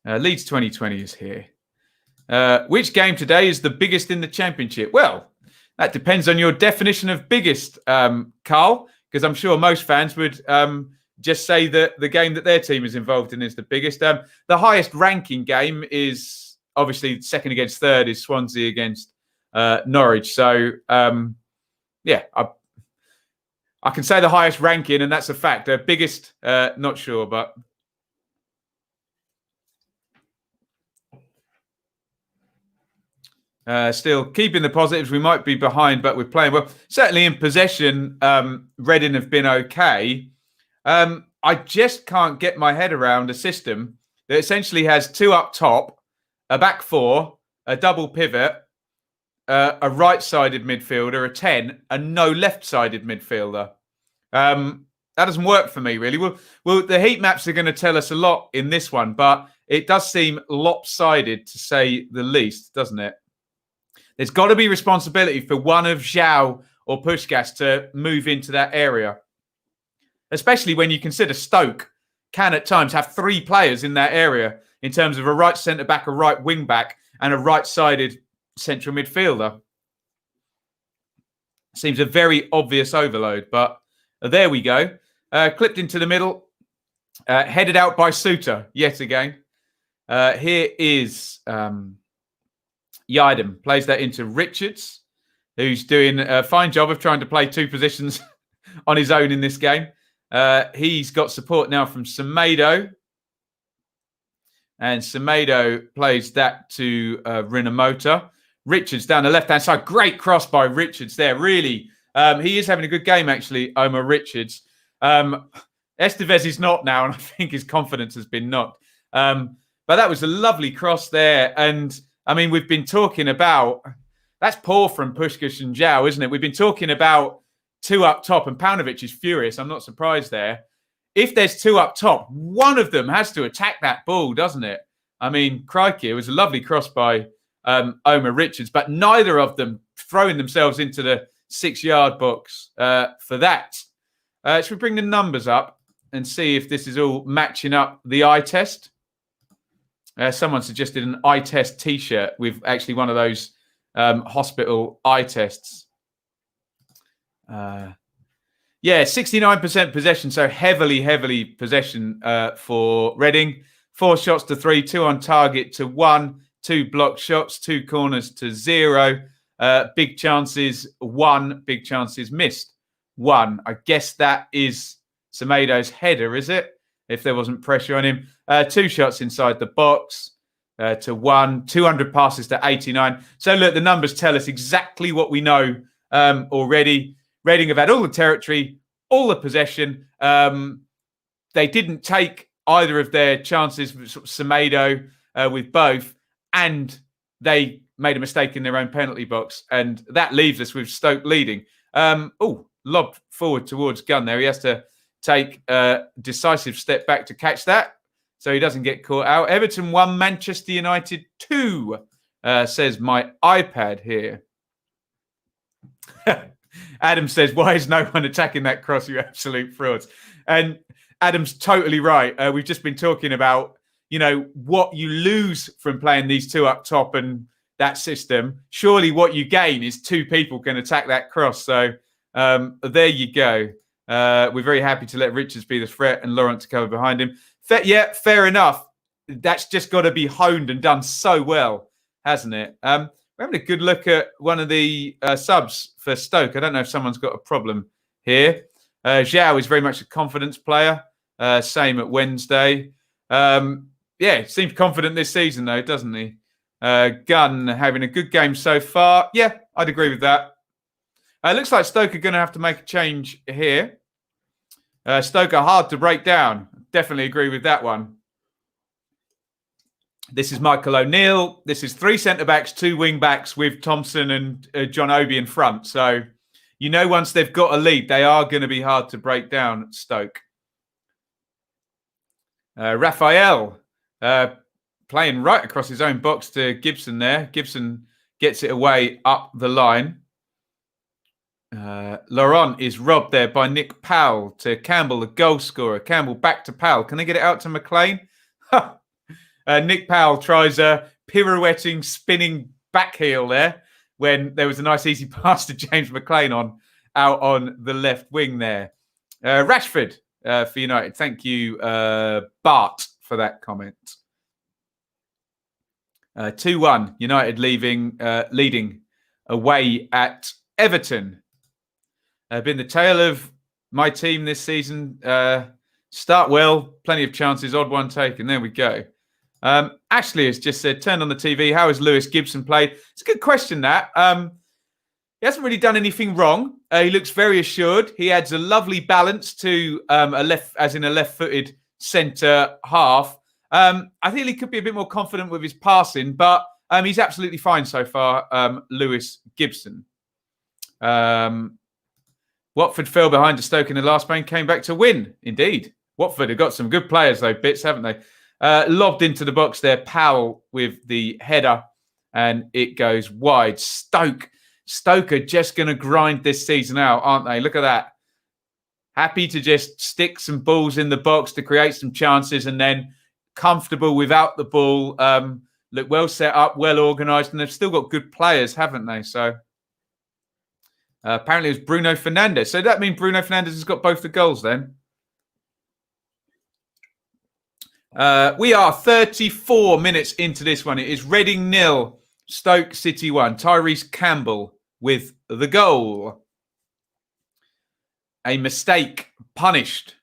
Leeds 2020 is here. Which game today is the biggest in the Championship? Well, that depends on your definition of biggest, Carl, because I'm sure most fans would just say that the game that their team is involved in is the biggest. The highest ranking game is obviously second against third is Swansea against Norwich. So, I can say the highest ranking, and that's a fact. The biggest, not sure, but... still keeping the positives. We might be behind, but we're playing well. Certainly in possession, Reading have been okay. I just can't get my head around a system that essentially has 2 up top, a back 4, a double pivot, a right-sided midfielder, a 10, and no left-sided midfielder. That doesn't work for me, really. Well, the heat maps are going to tell us a lot in this one, but it does seem lopsided, to say the least, doesn't it? There's got to be responsibility for one of João or Puskás to move into that area, especially when you consider Stoke can at times have 3 players in that area in terms of a right centre-back, a right wing-back, and a right-sided central midfielder. Seems a very obvious overload, but there we go. Clipped into the middle, headed out by Suter yet again. Here is... Iain plays that into Richards, who's doing a fine job of trying to play 2 positions on his own in this game. He's got support now from Semedo. And Semedo plays that to Rinomota. Richards down the left-hand side. Great cross by Richards there. Really, he is having a good game, actually, Omar Richards. Estevez is not now, and I think his confidence has been knocked. But that was a lovely cross there. And, I mean, we've been talking about... That's poor from Puskás and Zhao, isn't it? We've been talking about two up top, and Paunovic is furious. I'm not surprised there. If there's two up top, one of them has to attack that ball, doesn't it? I mean, crikey, it was a lovely cross by Omar Richards, but neither of them throwing themselves into the 6-yard box for that. Should we bring the numbers up and see if this is all matching up the eye test? Someone suggested an eye test T-shirt with actually one of those hospital eye tests. Yeah, 69% possession, so heavily possession for Reading. 4 shots to 3, 2 on target to 1, 2 blocked shots, 2 corners to 0. Big chances, 1. Big chances missed, 1. I guess that is Semedo's header, is it? If there wasn't pressure on him. 2 shots inside the box to 1. 200 passes to 89. So look, the numbers tell us exactly what we know already. Reading have had all the territory, all the possession. They didn't take either of their chances, sort of Semedo with both, and they made a mistake in their own penalty box. And that leaves us with Stoke leading. Lobbed forward towards Gunn there. He has to take a decisive step back to catch that, so he doesn't get caught out. Everton 1, Manchester United 2, says my iPad here. Adam says, why is no one attacking that cross, you absolute frauds? And Adam's totally right. We've just been talking about, what you lose from playing these two up top and that system. Surely what you gain is 2 people can attack that cross. So there you go. We're very happy to let Richards be the threat and Laurent to cover behind him. Fair enough. That's just got to be honed and done so well, hasn't it? We're having a good look at one of the subs for Stoke. I don't know if someone's got a problem here. Zhao is very much a confidence player. Same at Wednesday. Seems confident this season, though, doesn't he? Gunn having a good game so far. Yeah, I'd agree with that. It looks like Stoke are going to have to make a change here. Stoke are hard to break down. Definitely agree with that one. This is Michael O'Neill. This is 3 centre-backs, 2 wing-backs with Thompson and John Obi in front. So, once they've got a lead, they are going to be hard to break down, Stoke. Raphael playing right across his own box to Gibson there. Gibson gets it away up the line. Laurent is robbed there by Nick Powell to Campbell, the goal scorer. Campbell back to Powell. Can they get it out to McLean? Nick Powell tries a pirouetting, spinning back heel there when there was a nice easy pass to James McLean out on the left wing there. Rashford for United. Thank you, Bart, for that comment. 2-1, United leading away at Everton. Been the tale of my team this season. Start well, plenty of chances, odd one taken. There we go. Ashley has just said, turned on the TV. How has Lewis Gibson played? It's a good question, that. He hasn't really done anything wrong. He looks very assured. He adds a lovely balance to a left-footed centre half. I think he could be a bit more confident with his passing, but he's absolutely fine so far, Lewis Gibson. Watford fell behind to Stoke in the last game, came back to win. Indeed. Watford have got some good players, though, Bits, haven't they? Lobbed into the box there, Powell with the header, and it goes wide. Stoke are just going to grind this season out, aren't they? Look at that. Happy to just stick some balls in the box to create some chances, and then comfortable without the ball. Look well set up, well organised, and they've still got good players, haven't they? So apparently it was Bruno Fernandes. So that means Bruno Fernandes has got both the goals then? We are 34 minutes into this one. It is Reading 0, Stoke City 1. Tyrese Campbell with the goal. a mistake punished.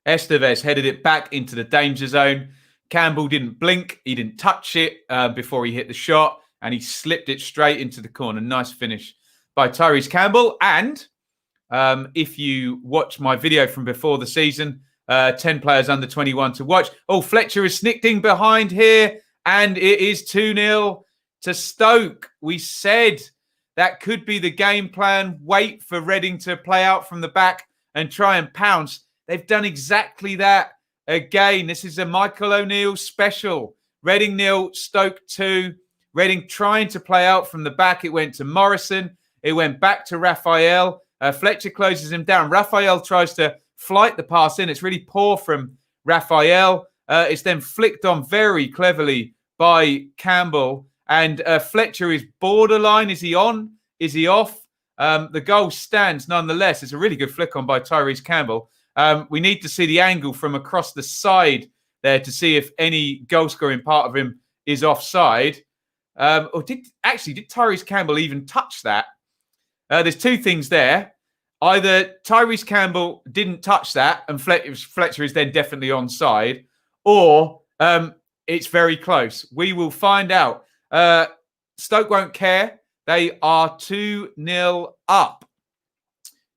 Estevez headed it back into the danger zone. Campbell didn't blink. He didn't touch it before he hit the shot, and he slipped it straight into the corner. Nice finish by Tyrese Campbell. And if you watch my video from before the season, 10 players under 21 to watch. Oh, Fletcher is snicked behind here, and it is 2-0 to Stoke. We said that could be the game plan. Wait for Reading to play out from the back and try and pounce. They've done exactly that again. This is a Michael O'Neill special. Reading 0, Stoke 2. Reading trying to play out from the back. It went to Morrison. It went back to Raphael. Fletcher closes him down. Raphael tries to flight the pass in. It's really poor from Raphael. It's then flicked on very cleverly by Campbell. And Fletcher is borderline. Is he on? Is he off? The goal stands nonetheless. It's a really good flick on by Tyrese Campbell. We need to see the angle from across the side there to see if any goal-scoring part of him is offside. Or did Tyrese Campbell even touch that? There's two things there. Either Tyrese Campbell didn't touch that and Fletcher is then definitely onside, or it's very close. We will find out. Stoke won't care. They are 2-0 up.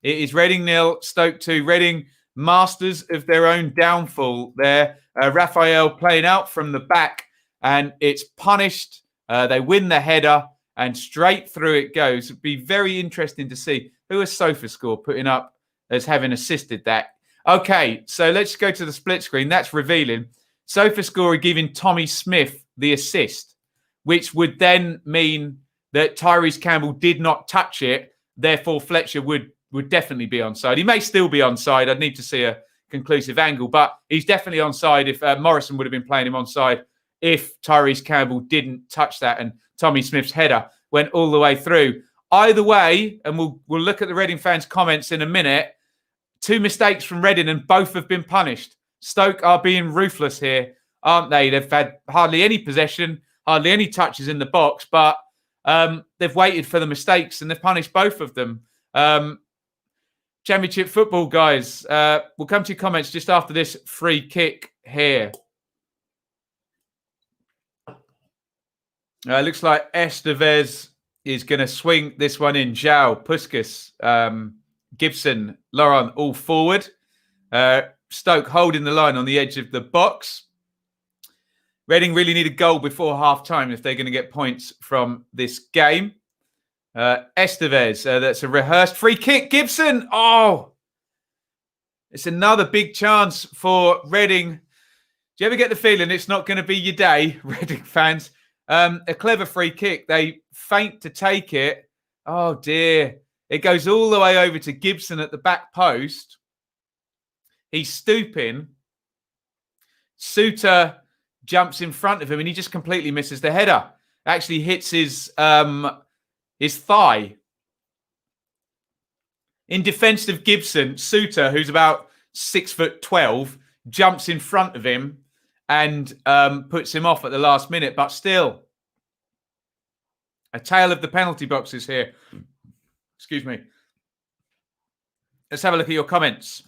It is Reading 0, Stoke 2. Reading masters of their own downfall there. Raphael playing out from the back, and it's punished. They win the header, and straight through it goes. It'd be very interesting to see who has SofaScore putting up as having assisted that. Okay, so let's go to the split screen. That's revealing. SofaScore are giving Tommy Smith the assist, which would then mean that Tyrese Campbell did not touch it. Therefore, Fletcher would definitely be onside. He may still be onside. I'd need to see a conclusive angle, but he's definitely onside if Morrison would have been playing him onside if Tyrese Campbell didn't touch that and Tommy Smith's header went all the way through. Either way, and we'll look at the Reading fans' comments in a minute, two mistakes from Reading and both have been punished. Stoke are being ruthless here, aren't they? They've had hardly any possession, hardly any touches in the box, but they've waited for the mistakes and they've punished both of them. Championship football, guys. We'll come to your comments just after this free kick here. Looks like Estevez is going to swing this one in. Zhao, Puskas, Gibson, Laurent all forward. Stoke holding the line on the edge of the box. Reading really need a goal before half-time if they're going to get points from this game. Estevez, that's a rehearsed free kick. Gibson, oh! It's another big chance for Reading. Do you ever get the feeling it's not going to be your day, Reading fans? A clever free kick. They feint to take it. Oh, dear. It goes all the way over to Gibson at the back post. He's stooping. Suter jumps in front of him and he just completely misses the header. Actually hits his thigh. In defence of Gibson, Suter, who's about 6'12", jumps in front of him and puts him off at the last minute. But still, a tale of the penalty boxes here. Excuse me. Let's have a look at your comments.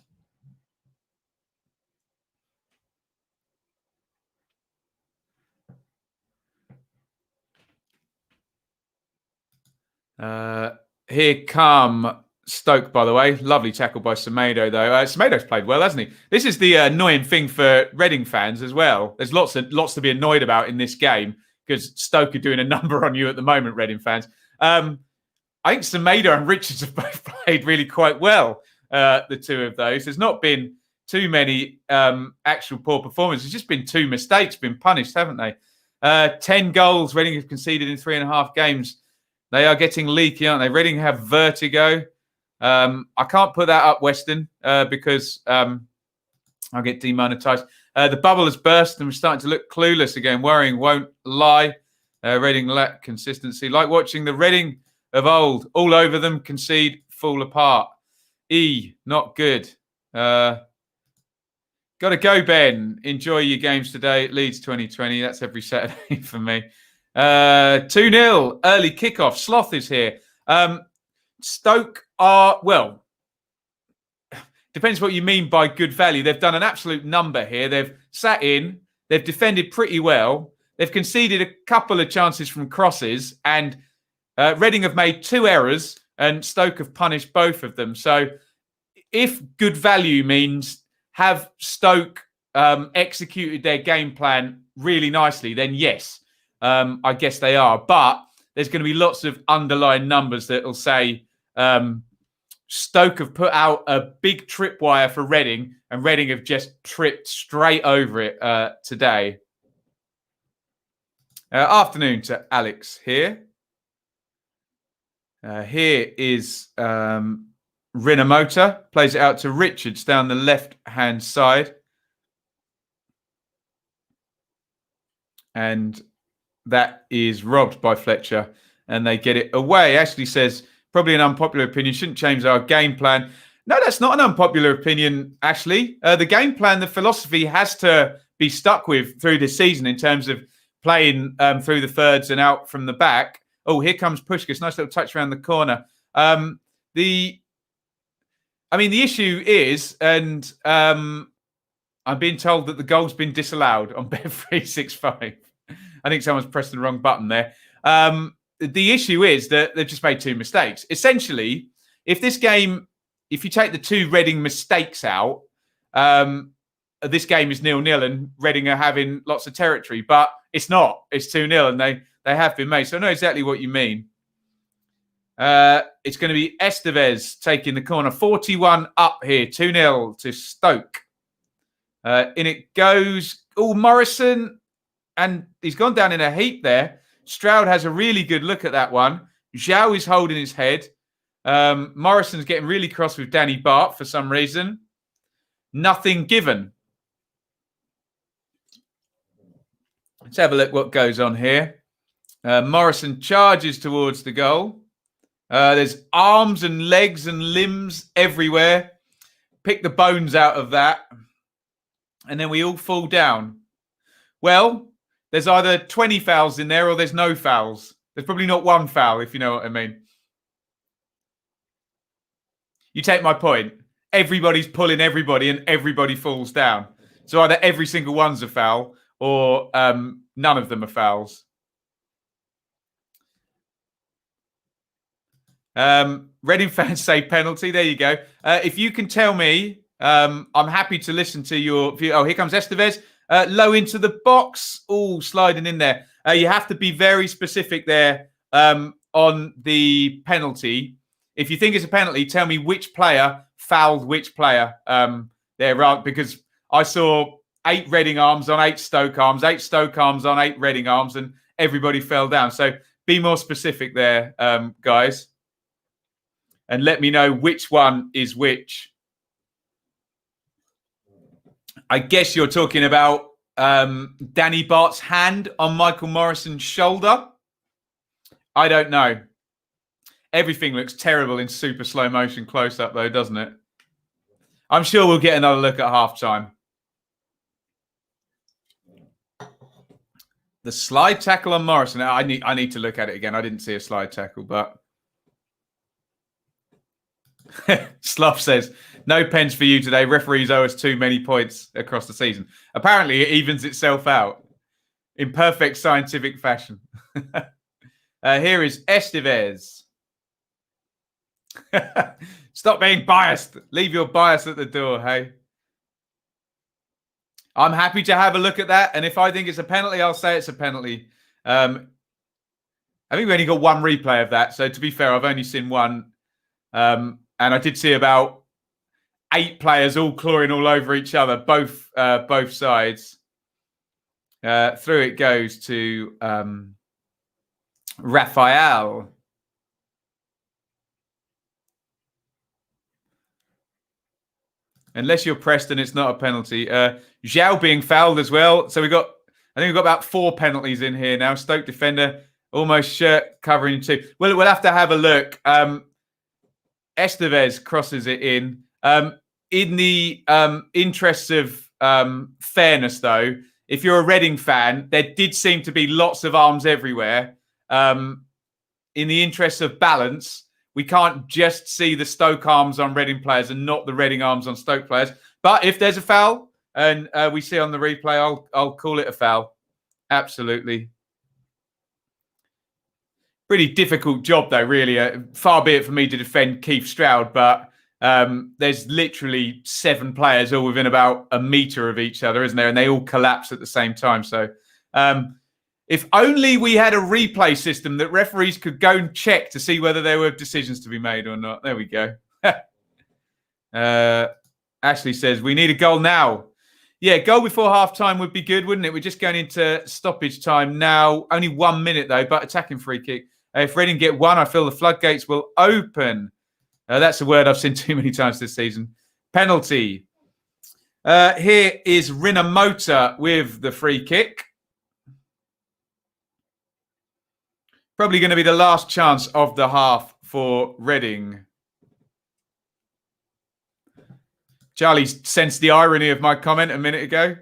Here come Stoke, by the way. Lovely tackle by Semedo, though. Semedo's played well, hasn't he? This is the annoying thing for Reading fans as well. There's lots to be annoyed about in this game because Stoke are doing a number on you at the moment, Reading fans. I think Semedo and Richards have both played really quite well, the two of those. There's not been too many actual poor performances. There's just been two mistakes, been punished, haven't they? 10 goals Reading have conceded in 3.5 games. They are getting leaky, aren't they? Reading have vertigo. I can't put that up, Weston, because I'll get demonetised. The bubble has burst and we're starting to look clueless again. Worrying won't lie. Reading lack consistency. Like watching the Reading of old. All over them, concede, fall apart. Not good. Got to go, Ben. Enjoy your games today. Leeds 2020. That's every Saturday for me. 2-0, early kickoff. Sloth is here. Stoke are, well, depends what you mean by good value. They've done an absolute number here. They've sat in. They've defended pretty well. They've conceded a couple of chances from crosses, and Reading have made 2 errors, and Stoke have punished both of them. So if good value means have Stoke executed their game plan really nicely, then yes, I guess they are. But there's going to be lots of underlying numbers that will say Stoke have put out a big tripwire for Reading, and Reading have just tripped straight over it today. Afternoon to Alex here. Here is Rinamota. Plays it out to Richards down the left-hand side. And that is robbed by Fletcher. And they get it away. Ashley says, probably an unpopular opinion. Shouldn't change our game plan. No, that's not an unpopular opinion, Ashley. The game plan, the philosophy has to be stuck with through this season in terms of playing through the thirds and out from the back. Oh, here comes Pushkas. Nice little touch around the corner. The issue is, and I'm being told that the goal's been disallowed on Bet365. I think someone's pressed the wrong button there. The issue is that they've just made 2 mistakes. Essentially, if you take the 2 Reading mistakes out, this game is 0-0 and Reading are having lots of territory. But it's not. It's 2-0 and they have been made. So I know exactly what you mean. It's going to be Estevez taking the corner. 41 up here. 2-0 to Stoke. In it goes. Oh, Morrison. And he's gone down in a heap there. Stroud has a really good look at that one. Zhao is holding his head. Morrison's getting really cross with Danny Bart for some reason. Nothing given. Let's have a look what goes on here. Morrison charges towards the goal. There's arms and legs and limbs everywhere. Pick the bones out of that. And then we all fall down. Well, there's either 20 fouls in there or there's no fouls. There's probably not one foul, if you know what I mean. You take my point. Everybody's pulling everybody and everybody falls down. So either every single one's a foul or none of them are fouls. Reading fans say penalty. There you go. If you can tell me, I'm happy to listen to your view. Oh, here comes Estevez. Low into the box. Oh, sliding in there. You have to be very specific there on the penalty. If you think it's a penalty, tell me which player fouled which player there, right? Because I saw 8 Reading arms on 8 Stoke arms, 8 Stoke arms on 8 Reading arms, and everybody fell down. So be more specific there, guys. And let me know which one is which. I guess you're talking about Danny Bart's hand on Michael Morrison's shoulder. I don't know. Everything looks terrible in super slow motion close up, though, doesn't it? I'm sure we'll get another look at halftime. The slide tackle on Morrison. I need to look at it again. I didn't see a slide tackle, but Sloth says, no pens for you today. Referees owe us too many points across the season. Apparently, it evens itself out in perfect scientific fashion. Here is Estevez. Stop being biased. Leave your bias at the door, hey? I'm happy to have a look at that. And if I think it's a penalty, I'll say it's a penalty. I think we only got one replay of that. So to be fair, I've only seen one. And I did see about 8 players all clawing all over each other, both sides. Through it goes to Raphael. Unless you're Preston, it's not a penalty. Zhao being fouled as well. So I think we've got about 4 penalties in here now. Stoke defender almost shirt covering 2. We'll have to have a look. Estevez crosses it in. In the interests of fairness, though, if you're a Reading fan, there did seem to be lots of arms everywhere. In the interests of balance, we can't just see the Stoke arms on Reading players and not the Reading arms on Stoke players. But if there's a foul and we see on the replay, I'll call it a foul. Absolutely. Pretty difficult job, though, really. Far be it for me to defend Keith Stroud, but there's literally 7 players all within about a metre of each other, isn't there? And they all collapse at the same time. So if only we had a replay system that referees could go and check to see whether there were decisions to be made or not. There we go. Ashley says, we need a goal now. Yeah, goal before half-time would be good, wouldn't it? We're just going into stoppage time now. Only 1 minute, though, but attacking free kick. If Reading get one, I feel the floodgates will open. That's a word I've seen too many times this season. Penalty. Here is Rinamota with the free kick. Probably going to be the last chance of the half for Reading. Charlie sensed the irony of my comment a minute ago.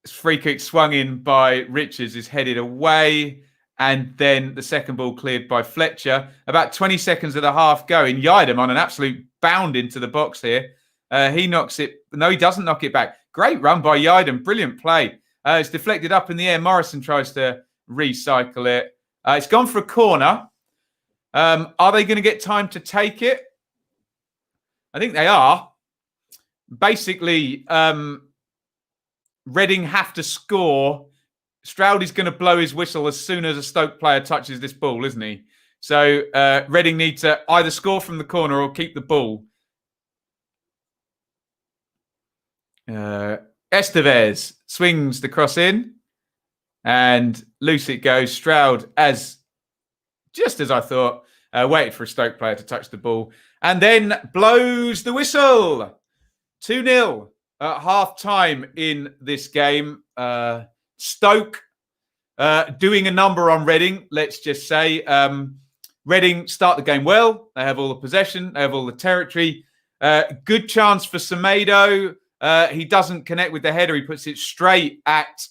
Free kick swung in by Richards is headed away. And then the second ball cleared by Fletcher. About 20 seconds of the half going. Iain on an absolute bound into the box here. He knocks it. No, he doesn't knock it back. Great run by Iain. Brilliant play. It's deflected up in the air. Morrison tries to recycle it. It's gone for a corner. Are they going to get time to take it? I think they are. Basically, Reading have to score. Stroud is going to blow his whistle as soon as a Stoke player touches this ball, isn't he? So Reading need to either score from the corner or keep the ball. Estevez swings the cross in and loose it goes. Stroud, just as I thought, waited for a Stoke player to touch the ball and then blows the whistle. 2-0 at half-time in this game. Stoke doing a number on Reading, let's just say. Reading start the game well. They have all the possession. They have all the territory. Good chance for Semedo. He doesn't connect with the header. He puts it straight at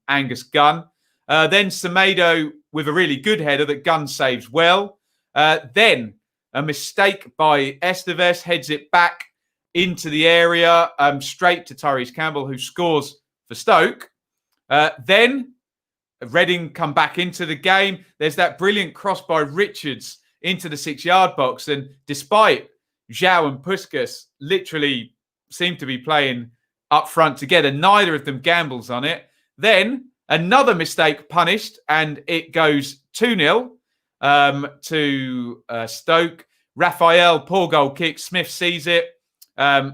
Angus Gunn. Then Semedo with a really good header that Gunn saves well. Then a mistake by Estevez heads it back into the area, straight to Tyrese Campbell, who scores for Stoke. Then Reading come back into the game. There's that brilliant cross by Richards into the 6-yard box. And despite João and Puskas literally seem to be playing up front together, neither of them gambles on it. Then another mistake punished, and it goes 2-0 to Stoke. Raphael, poor goal kick. Smith sees it.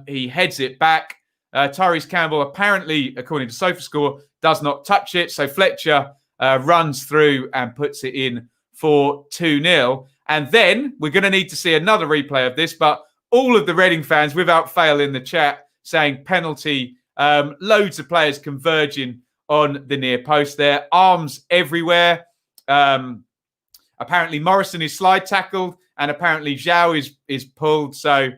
He heads it back. Tyrese Campbell, apparently, according to SofaScore, does not touch it. So Fletcher runs through and puts it in for 2-0. And then we're going to need to see another replay of this. But all of the Reading fans, without fail, in the chat saying penalty. Loads of players converging on the near post there. Arms everywhere. Apparently Morrison is slide tackled and apparently João is pulled. So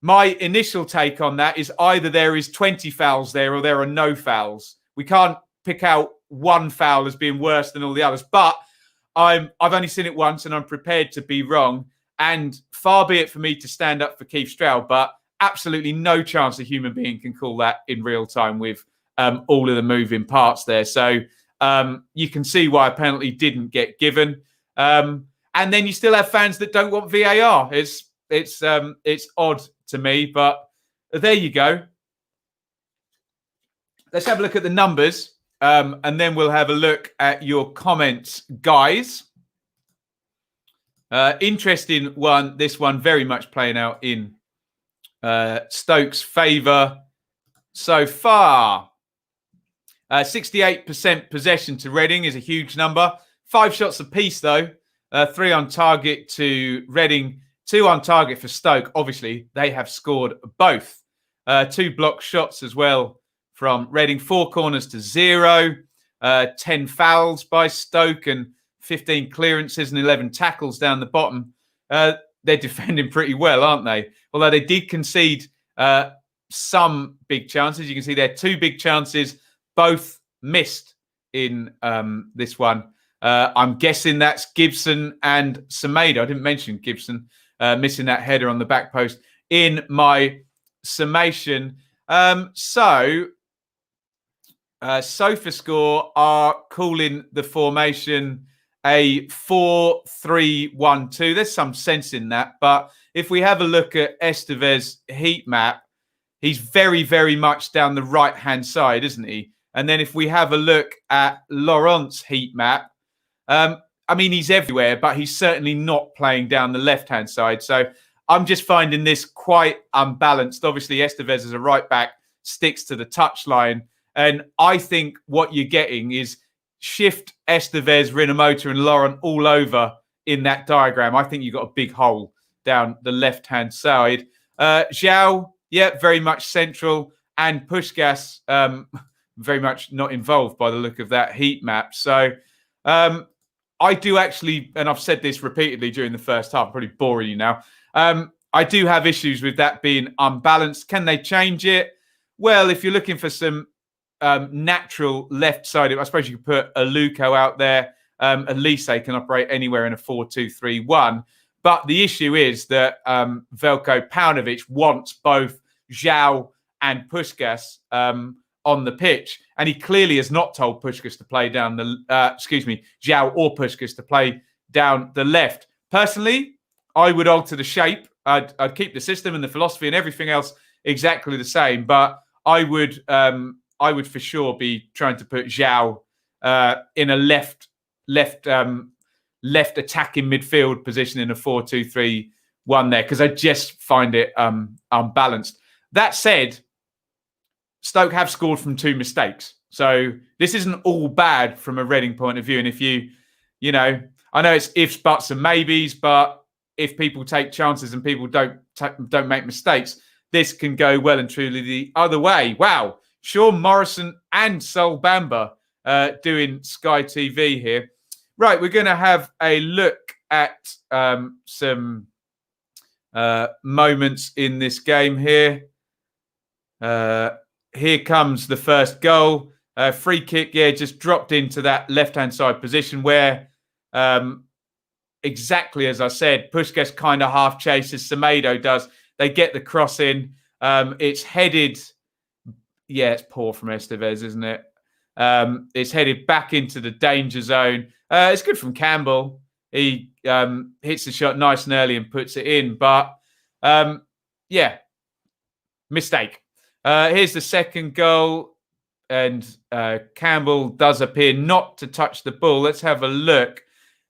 my initial take on that is either there is 20 fouls there or there are no fouls. We can't pick out one foul as being worse than all the others. But I've only seen it once and I'm prepared to be wrong. And far be it for me to stand up for Keith Stroud, but absolutely no chance a human being can call that in real time with all of the moving parts there. So you can see why a penalty didn't get given. And then you still have fans that don't want VAR. It's odd to me, but there you go. Let's have a look at the numbers, and then we'll have a look at your comments, guys. Interesting one. This one very much playing out in Stoke's favour so far. 68% possession to Reading is a huge number. 5 shots apiece, though. 3 on target to Reading, 2 on target for Stoke. Obviously, they have scored both. 2 block shots as well from Reading. 4 corners to 0. 10 fouls by Stoke and 15 clearances and 11 tackles down the bottom. They're defending pretty well, aren't they? Although they did concede some big chances. You can see there 2 big chances, both missed in this one. I'm guessing that's Gibson and Semedo. I didn't mention Gibson missing that header on the back post in my summation. SofaScore are calling the formation a 4-3-1-2. There's some sense in that. But if we have a look at Estevez's heat map, he's very, very much down the right-hand side, isn't he? And then if we have a look at Laurent's heat map, I mean, he's everywhere, but he's certainly not playing down the left-hand side. So I'm just finding this quite unbalanced. Obviously, Estevez as a right-back sticks to the touchline. And I think what you're getting is shift Estevez, Rinomota and Laurent all over in that diagram. I think you've got a big hole down the left-hand side. João, yeah, very much central. And Puskás, very much not involved by the look of that heat map. So I do actually, and I've said this repeatedly during the first half, I'm probably boring you now. I do have issues with that being unbalanced. Can they change it? Well, if you're looking for some natural left side, I suppose you could put a Luco out there. Elise can operate anywhere in a 4-2-3-1. But the issue is that Veljko Paunovic wants both João and Puskás on the pitch. And he clearly has not told Puskás to play down the, João or Puskás to play down the left. Personally, I would alter the shape. I'd keep the system and the philosophy and everything else exactly the same. But I would for sure be trying to put João in a left attacking midfield position in a 4-2-3-1 there, because I just find it unbalanced. That said, Stoke have scored from 2 mistakes. So this isn't all bad from a Reading point of view. And if you know, I know it's ifs, buts and maybes, but if people take chances and people don't make mistakes, this can go well and truly the other way. Wow. Sean Morrison and Sol Bamba doing Sky TV here. Right, we're going to have a look at some moments in this game here. Here comes the first goal. Free kick, just dropped into that left-hand side position where, exactly as I said, Puskás kind of half chases, Semedo does. They get the cross in. It's headed... Yeah, it's poor from Estevez, isn't it? It's headed back into the danger zone. It's good from Campbell. He hits the shot nice and early and puts it in. But, mistake. Here's the second goal. And Campbell does appear not to touch the ball. Let's have a look.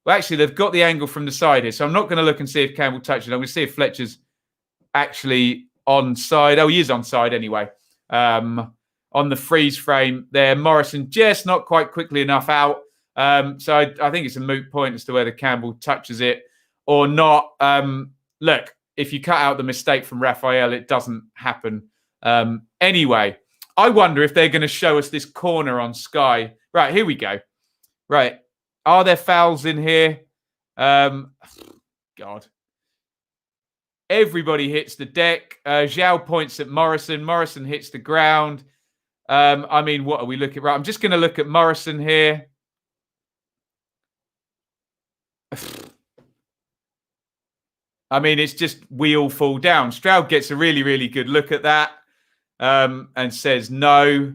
Well, actually, they've got the angle from the side here. So I'm not going to look and see if Campbell touched it. I'm going to see if Fletcher's actually onside. Oh, he is onside anyway. On the freeze frame there. Morrison just not quite quickly enough out. So I think it's a moot point as to whether Campbell touches it or not. Look, if you cut out the mistake from Raphael, it doesn't happen. Anyway, I wonder if they're going to show us this corner on Sky. Right, here we go. Right. Are there fouls in here? God. Everybody hits the deck. João points at Morrison. Morrison hits the ground. I mean, what are we looking at? Right, I'm just going to look at Morrison here. I mean, it's just we all fall down. Stroud gets a really, really good look at that and says no.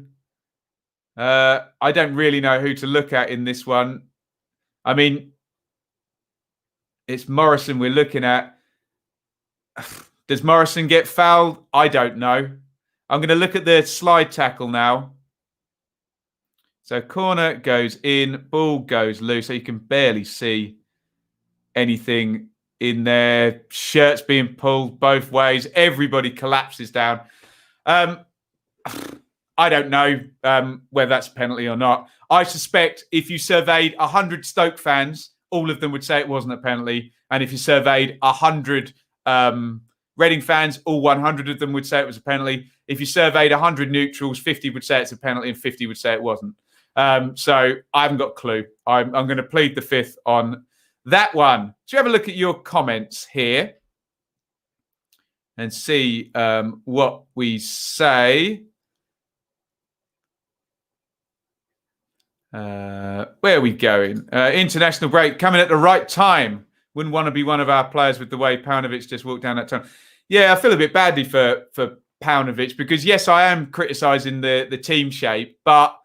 I don't really know who to look at in this one. I mean, it's Morrison we're looking at. Does Morrison get fouled? I don't know. I'm going to look at the slide tackle now. So corner goes in, ball goes loose. So you can barely see anything in there. Shirts being pulled both ways. Everybody collapses down. I don't know whether that's a penalty or not. I suspect if you surveyed 100 Stoke fans, all of them would say it wasn't a penalty. And if you surveyed 100 Reading fans, all 100 of them would say it was a penalty. If you surveyed 100 neutrals, 50 would say it's a penalty and 50 would say it wasn't. So I haven't got a clue. I'm going to plead the fifth on that one. So you have a look at your comments here and see what we say. Where are we going? International break coming at the right time. Wouldn't want to be one of our players with the way Paunovic just walked down that tunnel. Yeah, I feel a bit badly for Paunovic because, yes, I am criticising the team shape, but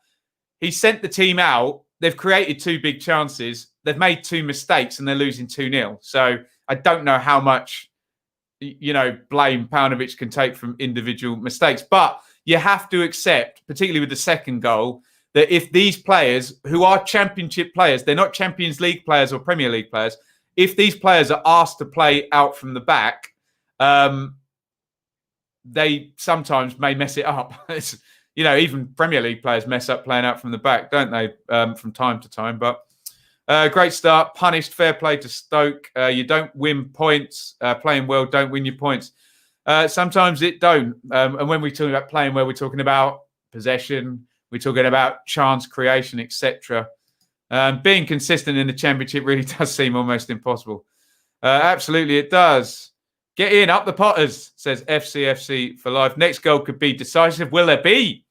he sent the team out. They've created 2 big chances. They've made 2 mistakes and they're losing 2-0. So I don't know how much, blame Paunovic can take from individual mistakes. But you have to accept, particularly with the second goal, that if these players who are championship players, they're not Champions League players or Premier League players, if these players are asked to play out from the back, they sometimes may mess it up. Even Premier League players mess up playing out from the back, don't they, from time to time? But great start, punished, fair play to Stoke. You don't win points. Playing well don't win your points. Sometimes it don't. And when we're talking about playing well, we're talking about possession, we're talking about chance creation, etc. Being consistent in the Championship really does seem almost impossible. Absolutely, it does. Get in, up the Potters, says FCFC for life. Next goal could be decisive. Will there be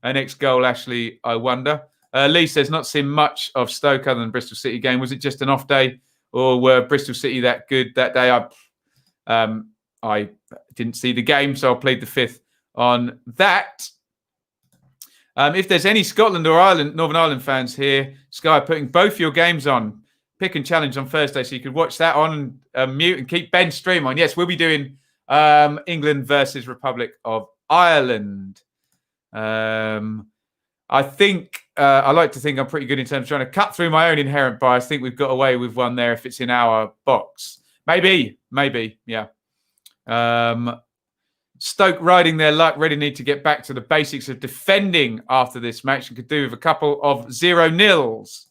a next goal, Ashley? I wonder. Lee says, not seen much of Stoke other than the Bristol City game. Was it just an off day or were Bristol City that good that day? I didn't see the game, so I'll plead the fifth on that. If there's any Scotland or Northern Ireland fans here, Sky putting both your games on. Pick and challenge on Thursday, so you could watch that on mute and keep Ben's stream on. Yes, we'll be doing England versus Republic of Ireland. I think I like to think I'm pretty good in terms of trying to cut through my own inherent bias. I think we've got away with one there if it's in our box. Maybe, yeah. Stoke riding their luck, really need to get back to the basics of defending after this match and could do with a couple of 0-0s.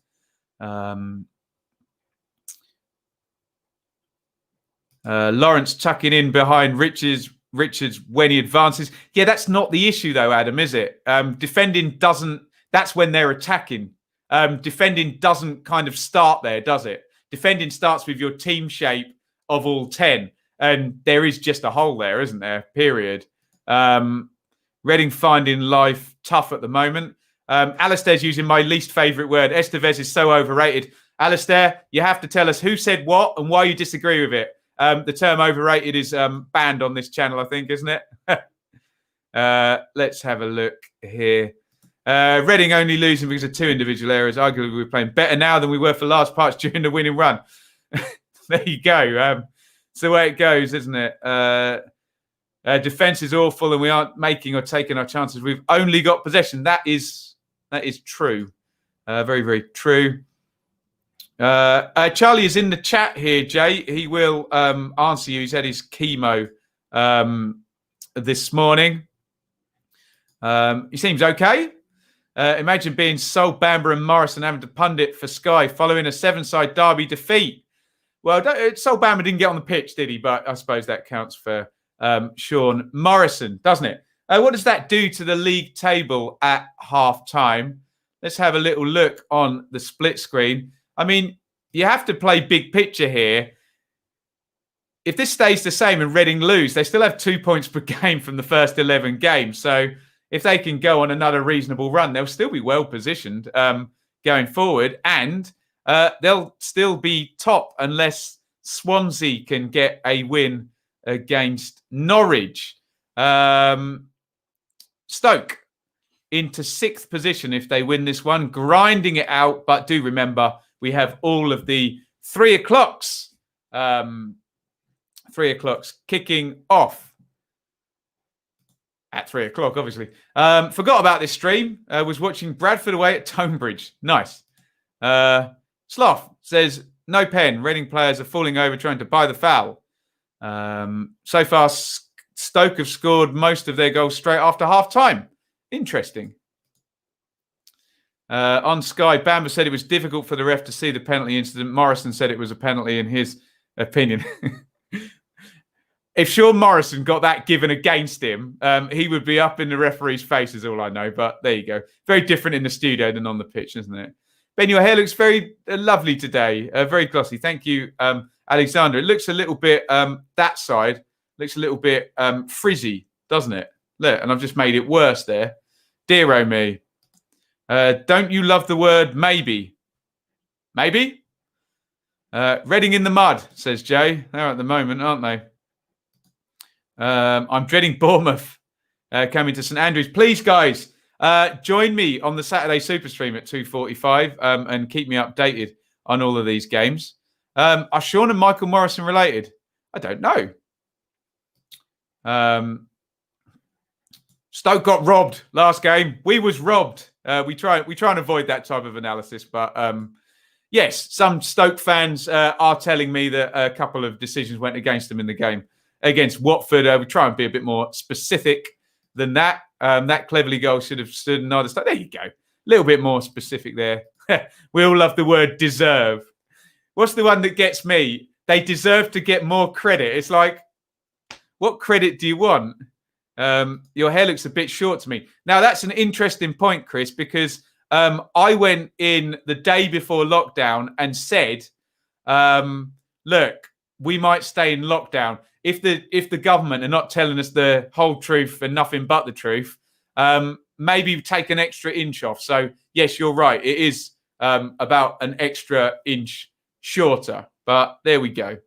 Lawrence tucking in behind Richards when he advances. Yeah, that's not the issue though, Adam, is it? Defending doesn't, that's when they're attacking. Defending doesn't kind of start there, does it? Defending starts with your team shape of all 10. And there is just a hole there, isn't there? Period. Reading finding life tough at the moment. Alistair's using my least favourite word. Estevez is so overrated. Alistair, you have to tell us who said what and why you disagree with it. The term overrated is banned on this channel, I think, isn't it? Let's have a look here. Reading only losing because of 2 individual errors. Arguably, we're playing better now than we were for large parts during the winning run. There you go. It's the way it goes, isn't it? Defence is awful and we aren't making or taking our chances. We've only got possession. That is true. Very, very true. Charlie is in the chat here, Jay. He will answer you. He's had his chemo this morning. He seems okay. Imagine being Sol, Bamber and Morrison having to pundit for Sky following a 7-side derby defeat. Well, Sol Bamber didn't get on the pitch, did he? But I suppose that counts for Sean Morrison, doesn't it? What does that do to the league table at half-time? Let's have a little look on the split screen. I mean, you have to play big picture here. If this stays the same and Reading lose, they still have 2 points per game from the first 11 games. So if they can go on another reasonable run, they'll still be well positioned going forward. And they'll still be top unless Swansea can get a win against Norwich. Stoke into 6th position if they win this one, grinding it out. But do remember, we have all of the 3 o'clocks. 3 o'clocks kicking off at 3 o'clock, obviously. Forgot about this stream. Was watching Bradford away at Tonebridge. Nice. Sloth says, no pen. Reading players are falling over trying to buy the foul. So far, Stoke have scored most of their goals straight after half-time. Interesting. On Sky, Bamber said it was difficult for the ref to see the penalty incident. Morrison said it was a penalty in his opinion. If Sean Morrison got that given against him, he would be up in the referee's face, is all I know. But there you go. Very different in the studio than on the pitch, isn't it? Ben, your hair looks very lovely today. Very glossy. Thank you, Alexander. It looks a little bit, that side looks a little bit frizzy, doesn't it? Look, and I've just made it worse there. Dear oh me. Don't you love the word maybe? Maybe? Reading in the mud, says Jay. They're at the moment, aren't they? I'm dreading Bournemouth coming to St Andrews. Please, guys, join me on the Saturday Super Stream at 2:45 and keep me updated on all of these games. Are Sean and Michael Morrison related? I don't know. Stoke got robbed last game. We was robbed. We try and avoid that type of analysis, but yes, some Stoke fans are telling me that a couple of decisions went against them in the game against Watford. We try and be a bit more specific than that. That Cleverly goal should have stood another start. There you go. A little bit more specific there. We all love the word deserve. What's the one that gets me? They deserve to get more credit. It's like, what credit do you want? Your hair looks a bit short to me. Now, that's an interesting point, Chris, because I went in the day before lockdown and said, look, we might stay in lockdown. If the government are not telling us the whole truth and nothing but the truth, maybe take an extra inch off. So, yes, you're right. It is about an extra inch shorter. But there we go.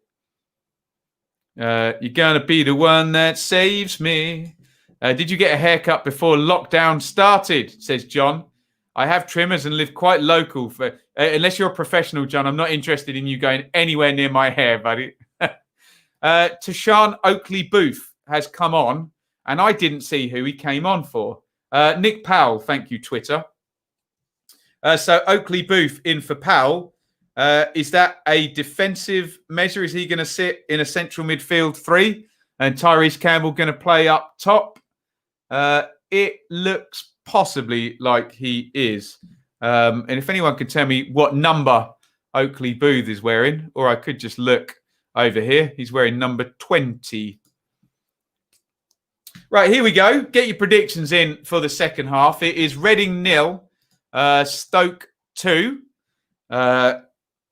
You're going to be the one that saves me. Did you get a haircut before lockdown started, says John. I have trimmers and live quite local. For unless you're a professional, John, I'm not interested in you going anywhere near my hair, buddy. Tashan Oakley Booth has come on, and I didn't see who he came on for. Nick Powell, thank you, Twitter. So Oakley Booth in for Powell. Is that a defensive measure? Is he going to sit in a central midfield 3 and Tyrese Campbell going to play up top? It looks possibly like he is. And if anyone could tell me what number Oakley Booth is wearing, or I could just look over here. He's wearing number 20. Right, here we go. Get your predictions in for the second half. It is Reading 0, Stoke 2.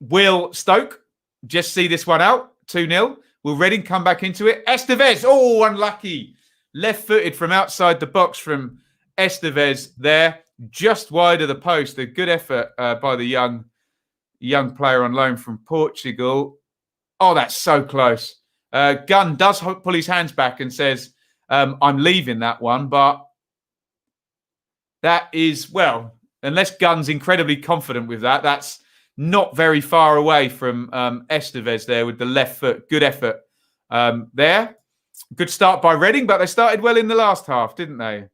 Will Stoke just see this one out? 2-0. Will Reading come back into it? Estevez. Oh, unlucky. Left-footed from outside the box from Estevez there. Just wide of the post. A good effort by the young player on loan from Portugal. Oh, that's so close. Gunn does pull his hands back and says, I'm leaving that one. But that is, well, unless Gunn's incredibly confident with that, that's not very far away from Estevez there with the left foot. Good effort there. Good start by Reading, but they started well in the last half, didn't they?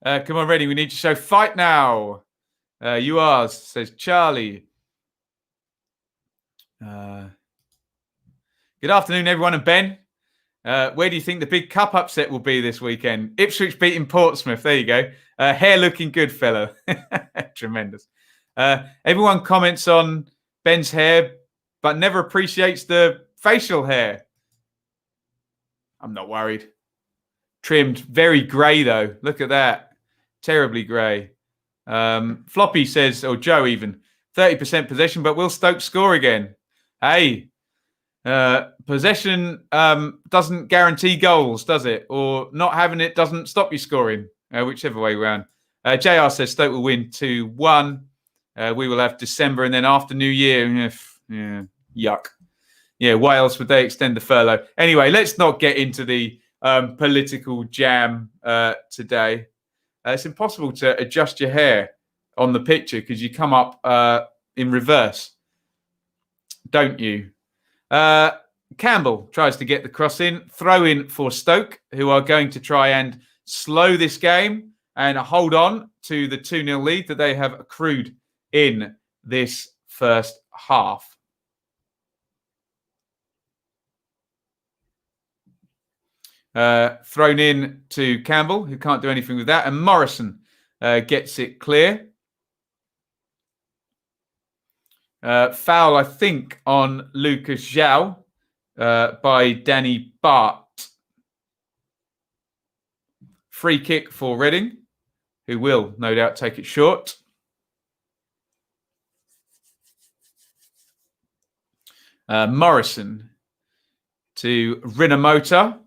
Come on, Reading, we need to show fight now. You are, says Charlie. Good afternoon, everyone, and Ben. Where do you think the big cup upset will be this weekend? Ipswich beating Portsmouth. There you go. Hair looking good, fella. Tremendous. Everyone comments on Ben's hair, but never appreciates the facial hair. I'm not worried. Trimmed. Very grey, though. Look at that. Terribly grey. Floppy says, or Joe even, 30% possession, but will Stoke score again? Hey, possession doesn't guarantee goals, does it? Or not having it doesn't stop you scoring, whichever way around. JR says Stoke will win 2-1. We will have December, and then after New Year, yuck. Yeah, why else would they extend the furlough? Anyway, let's not get into the political jam today. It's impossible to adjust your hair on the picture because you come up in reverse, don't you? Campbell tries to get the cross in. Throw in for Stoke, who are going to try and slow this game and hold on to the 2-0 lead that they have accrued in this first half. Thrown in to Campbell, who can't do anything with that. And Morrison gets it clear. Foul, I think, on Lucas Zhao by Danny Bart. Free kick for Reading, who will no doubt take it short. Morrison to Rinomota.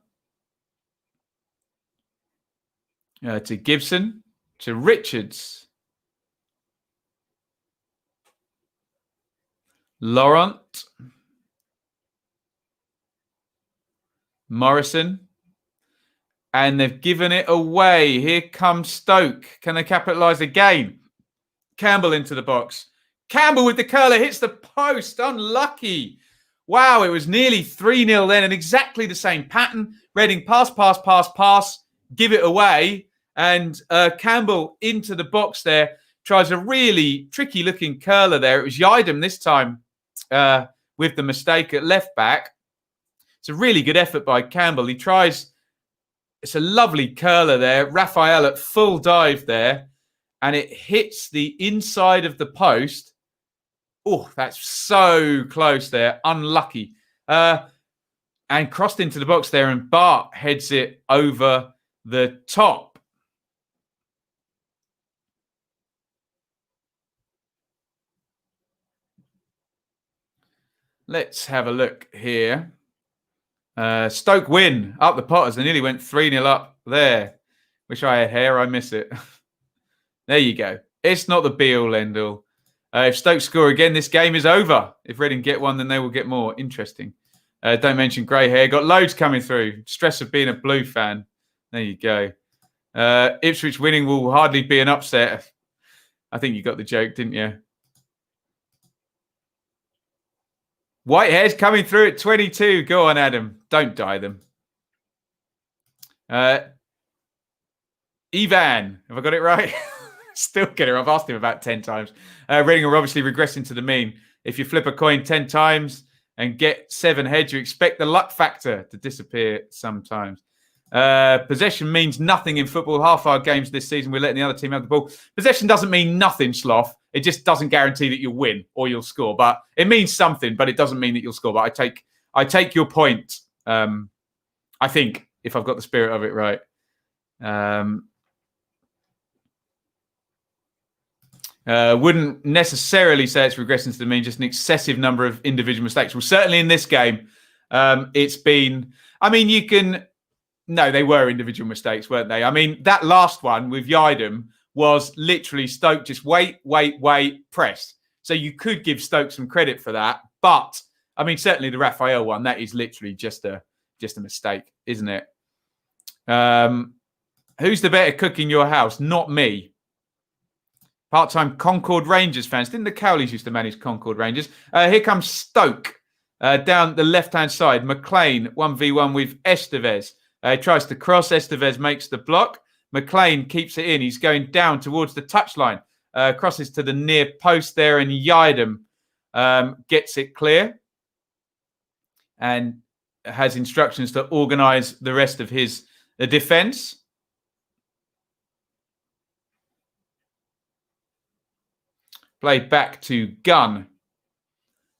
To Gibson. to Richards. Laurent. Morrison. And they've given it away. Here comes Stoke. Can they capitalise again? Campbell into the box. Campbell with the curler hits the post. Unlucky. Wow, it was nearly 3-0 then, and exactly the same pattern. Reading pass, give it away. And Campbell into the box there. Tries a really tricky-looking curler there. It was Iain this time with the mistake at left back. It's a really good effort by Campbell. He tries... It's a lovely curler there. Raphael at full dive there. And it hits the inside of the post. Oh, that's so close there. Unlucky. And crossed into the box there. And Bart heads it over the top. Let's have a look here. Stoke win up the Potters. They nearly went 3-0 up there. Wish I had hair. I miss it. There you go. It's not the be-all, end-all. If Stoke score again, this game is over. If Reading get one, then they will get more. Interesting. Don't mention grey hair. Got loads coming through. Stress of being a Blue fan. There you go. Ipswich winning will hardly be an upset. I think you got the joke, didn't you? White hairs coming through at 22. Go on, Adam. Don't dye them. Ivan. Have I got it right? Still get it. I've asked him about 10 times. Reading are obviously regressing to the mean. If you flip a coin 10 times and get 7 heads, you expect the luck factor to disappear sometimes. Possession means nothing in football. Half our games this season, we're letting the other team have the ball. Possession doesn't mean nothing, Sloth. It just doesn't guarantee that you'll win or you'll score. But it means something, but it doesn't mean that you'll score. But I take your point. I think, if I've got the spirit of it right. Wouldn't necessarily say it's regressing to the mean, just an excessive number of individual mistakes. Well, certainly in this game, it's been... I mean, you can... No, they were individual mistakes, weren't they? I mean, that last one with Iain was literally Stoke just wait, press. So you could give Stoke some credit for that. But, I mean, certainly the Raphael one, that is literally just a mistake, isn't it? Who's the better cook in your house? Not me. Part-time Concord Rangers fans. Didn't the Cowleys used to manage Concord Rangers? Here comes Stoke down the left-hand side. McLean 1v1 with Estevez. Tries to cross. Estevez makes the block. McLean keeps it in. He's going down towards the touchline. Crosses to the near post there, and Iain gets it clear and has instructions to organise the rest of his defence. Played back to Gunn,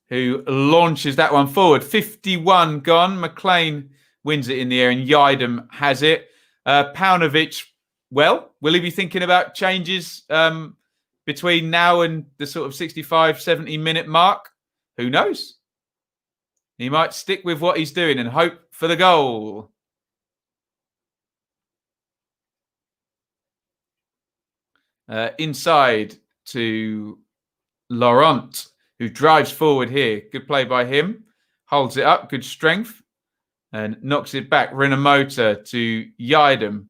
who launches that one forward. 51 gone. McLean wins it in the air, and Iain has it. Paunovic, well, will he be thinking about changes between now and the sort of 65, 70-minute mark? Who knows? He might stick with what he's doing and hope for the goal. Inside to Laurent, who drives forward here. Good play by him. Holds it up. Good strength. And knocks it back. Rinomota to Iain.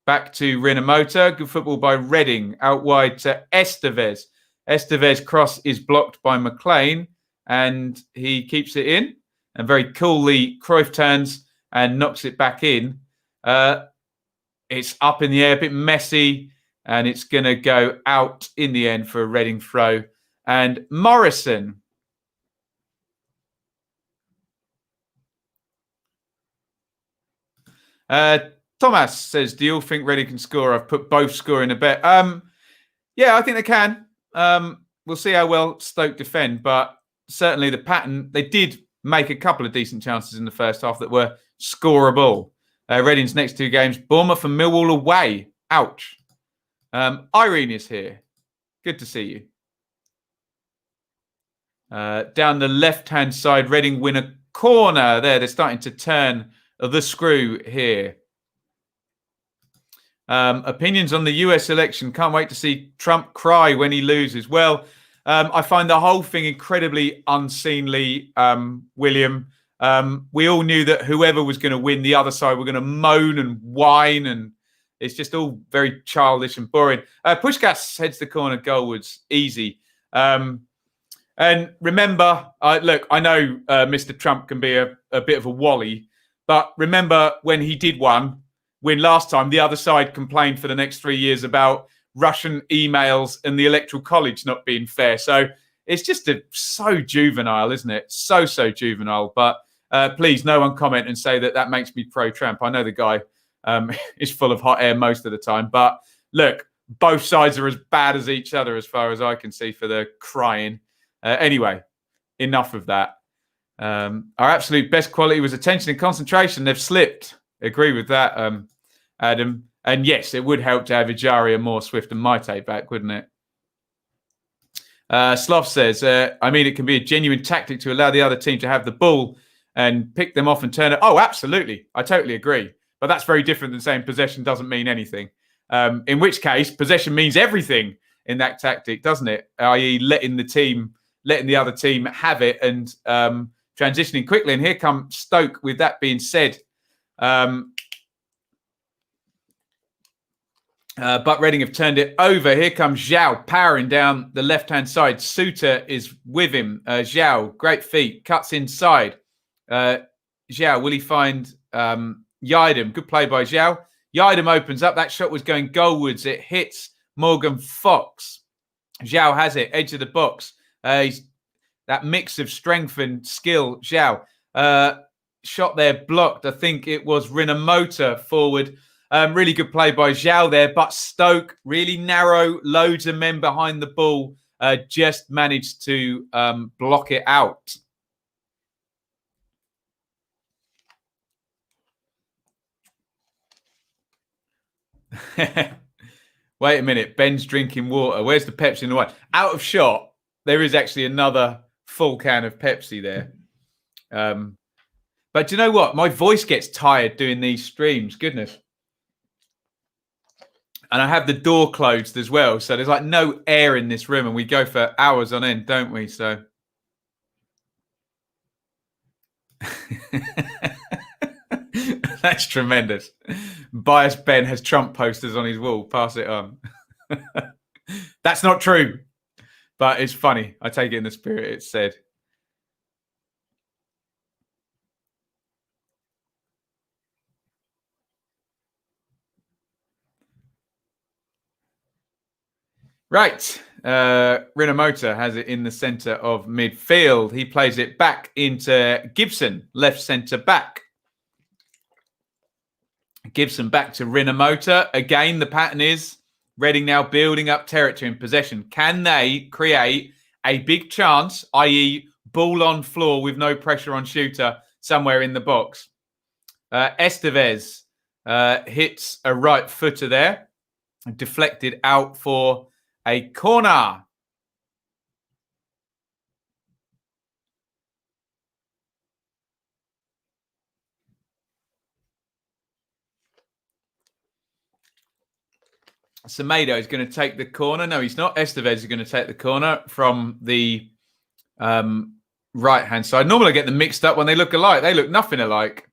Back to Rinomota. Good football by Reading. Out wide to Estevez. Estevez cross is blocked by McLean. And he keeps it in. And very coolly, Cruyff turns and knocks it back in. It's up in the air. A bit messy. And it's going to go out in the end for a Reading throw. And Morrison. Thomas says, do you all think Reading can score? I've put both score in a bet. Yeah, I think they can. We'll see how well Stoke defend. But certainly the pattern, they did make a couple of decent chances in the first half that were scoreable. Reading's next 2 games, Bournemouth and Millwall away. Ouch. Irene is here. Good to see you. Down the left-hand side, Reading win a corner. There, they're starting to turn the screw here. Opinions on the US election. Can't wait to see Trump cry when he loses. Well, I find the whole thing incredibly unseemly, William. We all knew that whoever was going to win, the other side were going to moan and whine, and it's just all very childish and boring. Pushkas heads the corner goalwards, easy. And remember, look, I know Mr. Trump can be a bit of a wally, but remember when he did win last time, the other side complained for the next 3 years about Russian emails and the Electoral College not being fair. So it's just so juvenile, isn't it? So juvenile. But please, no one comment and say that makes me pro-Trump. I know the guy is full of hot air most of the time. But look, both sides are as bad as each other as far as I can see for the crying. Anyway, enough of that. Our absolute best quality was attention and concentration. They've slipped. Agree with that, Adam. And yes, it would help to have Ejaria, Moore, Swift and Maite back, wouldn't it? Sloth says, I mean, it can be a genuine tactic to allow the other team to have the ball and pick them off and turn it. Oh, absolutely. I totally agree. But that's very different than saying possession doesn't mean anything. In which case, possession means everything in that tactic, doesn't it? I.e. letting the other team have it and transitioning quickly. And here comes Stoke with that being said. But Reading have turned it over. Here comes Zhao powering down the left-hand side. Suter is with him. Zhao, great feet, cuts inside. Zhao, will he find Yidem? Good play by Zhao. Yidem opens up. That shot was going goalwards. It hits Morgan Fox. Zhao has it, edge of the box. He's that mix of strength and skill. Zhao. Shot there blocked. I think it was Rinamoto forward. Really good play by Zhao there, but Stoke really narrow, loads of men behind the ball, just managed to block it out. Wait a minute, Ben's drinking water. Where's the Pepsi in the wine? Out of shot, there is actually another full can of Pepsi there. But do you know what? My voice gets tired doing these streams. Goodness. And I have the door closed as well. So there's like no air in this room. And we go for hours on end, don't we? So. That's tremendous. Bias Ben has Trump posters on his wall. Pass it on. That's not true. But it's funny. I take it in the spirit it's said. Right. Rinamoto has it in the centre of midfield. He plays it back into Gibson, left centre back. Gibson back to Rinamoto. Again, the pattern is Reading now building up territory in possession. Can they create a big chance, i.e. ball on floor with no pressure on shooter somewhere in the box? Estevez hits a right footer there. Deflected out for a corner. Semedo is going to take the corner. No, he's not. Estevez is going to take the corner from the right-hand side. Normally I get them mixed up when they look alike. They look nothing alike.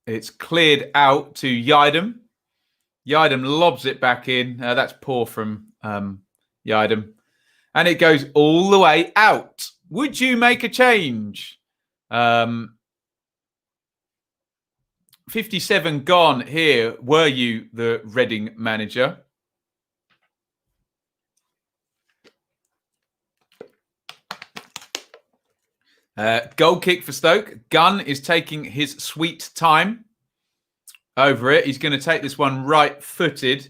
It's cleared out to Yidem. Yidem lobs it back in. That's poor from Yidem. And it goes all the way out. Would you make a change? 57 gone here. Were you the Reading manager? Goal kick for Stoke. Gunn is taking his sweet time over it. He's going to take this one right-footed.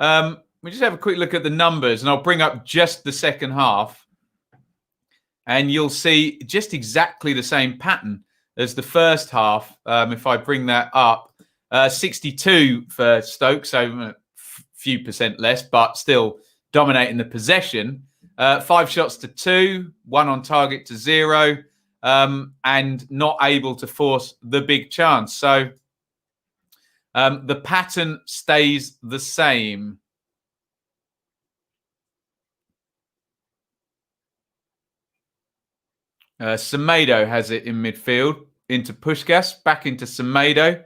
We just have a quick look at the numbers, and I'll bring up just the second half. And you'll see just exactly the same pattern as the first half. If I bring that up, 62 for Stoke, so a few percent less, but still dominating the possession. 5 shots to 2, 1 on target to 0. and not able to force the big chance. So the pattern stays the same. Semedo has it in midfield, into Puskás, back into Semedo.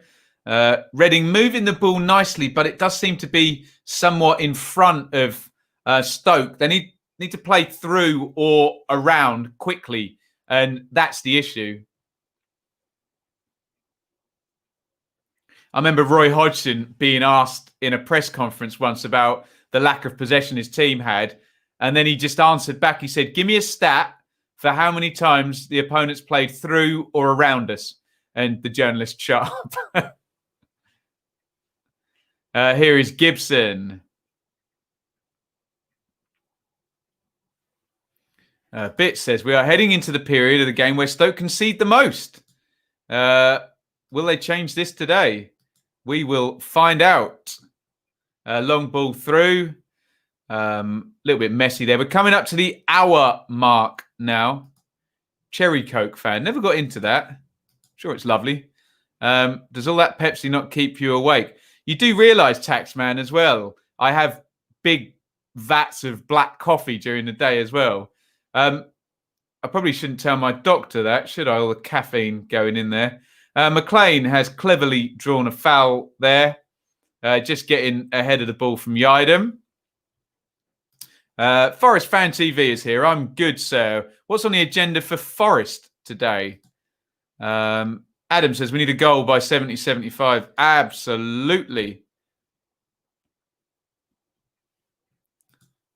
Reading moving the ball nicely, but it does seem to be somewhat in front of Stoke. They need to play through or around quickly, and that's the issue. I remember Roy Hodgson being asked in a press conference once about the lack of possession his team had, and then he just answered back. He said, "Give me a stat for how many times the opponents played through or around us." And the journalist shut up. Here is Gibson. Bit says, we are heading into the period of the game where Stoke concede the most. Will they change this today? We will find out. Long ball through. A little bit messy there. We're coming up to the hour mark now. Cherry Coke fan. Never got into that. Sure, it's lovely. Does all that Pepsi not keep you awake? You do realise, Taxman, as well, I have big vats of black coffee during the day as well. I probably shouldn't tell my doctor that, should I? All the caffeine going in there. McLean has cleverly drawn a foul there. Just getting ahead of the ball from Iain. Forest Fan TV is here. I'm good, sir. What's on the agenda for Forest today? Adam says we need a goal by 70-75. Absolutely.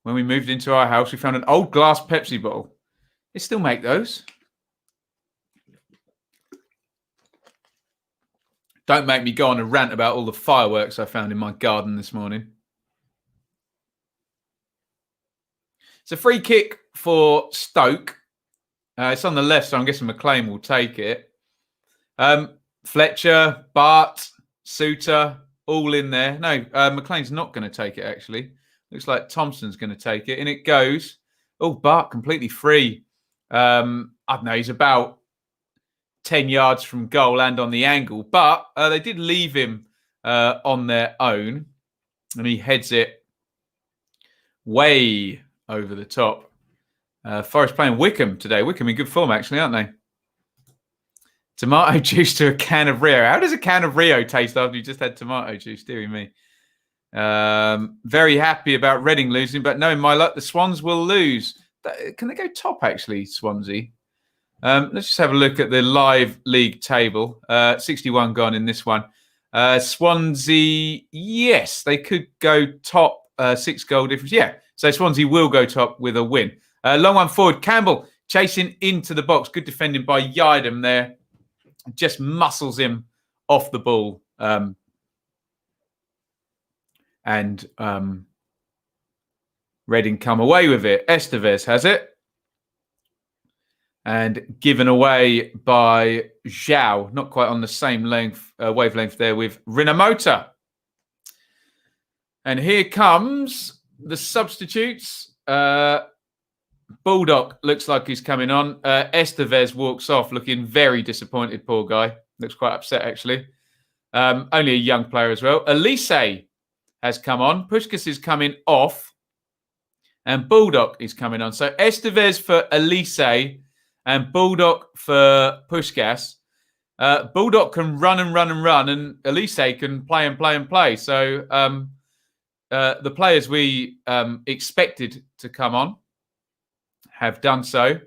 When we moved into our house, we found an old glass Pepsi bottle. They still make those. Don't make me go on a rant about all the fireworks I found in my garden this morning. It's a free kick for Stoke. It's on the left, so I'm guessing McLean will take it. Fletcher, Bart, Suter, all in there. No, McLean's not going to take it, actually. Looks like Thompson's going to take it. And it goes. Oh, Bart completely free. I don't know, he's about 10 yards from goal and on the angle. But they did leave him on their own. And he heads it way over the top. Forest playing Wickham today. Wickham in good form, actually, aren't they? Tomato juice to a can of Rio. How does a can of Rio taste after you just had tomato juice? Dear me. Very happy about Reading losing, but knowing my luck, the Swans will lose. Can they go top, actually, Swansea? Let's just have a look at the live league table. 61 gone in this one. Swansea, yes, they could go top. 6 goal difference. Yeah, so Swansea will go top with a win. Long one forward. Campbell chasing into the box. Good defending by Iain there. Just muscles him off the ball. And Reading come away with it. Estevez has it. And given away by Zhao. Not quite on the same wavelength there with Rinomota. And here comes the substitutes. Bulldog looks like he's coming on. Estevez walks off looking very disappointed, poor guy. Looks quite upset, actually. Only a young player as well. Elise has come on. Puskás is coming off. And Bulldog is coming on. So Estevez for Elise and Bulldog for Puskás. Bulldog can run and run and run. And Elise can play and play and play. So the players we expected to come on have done so.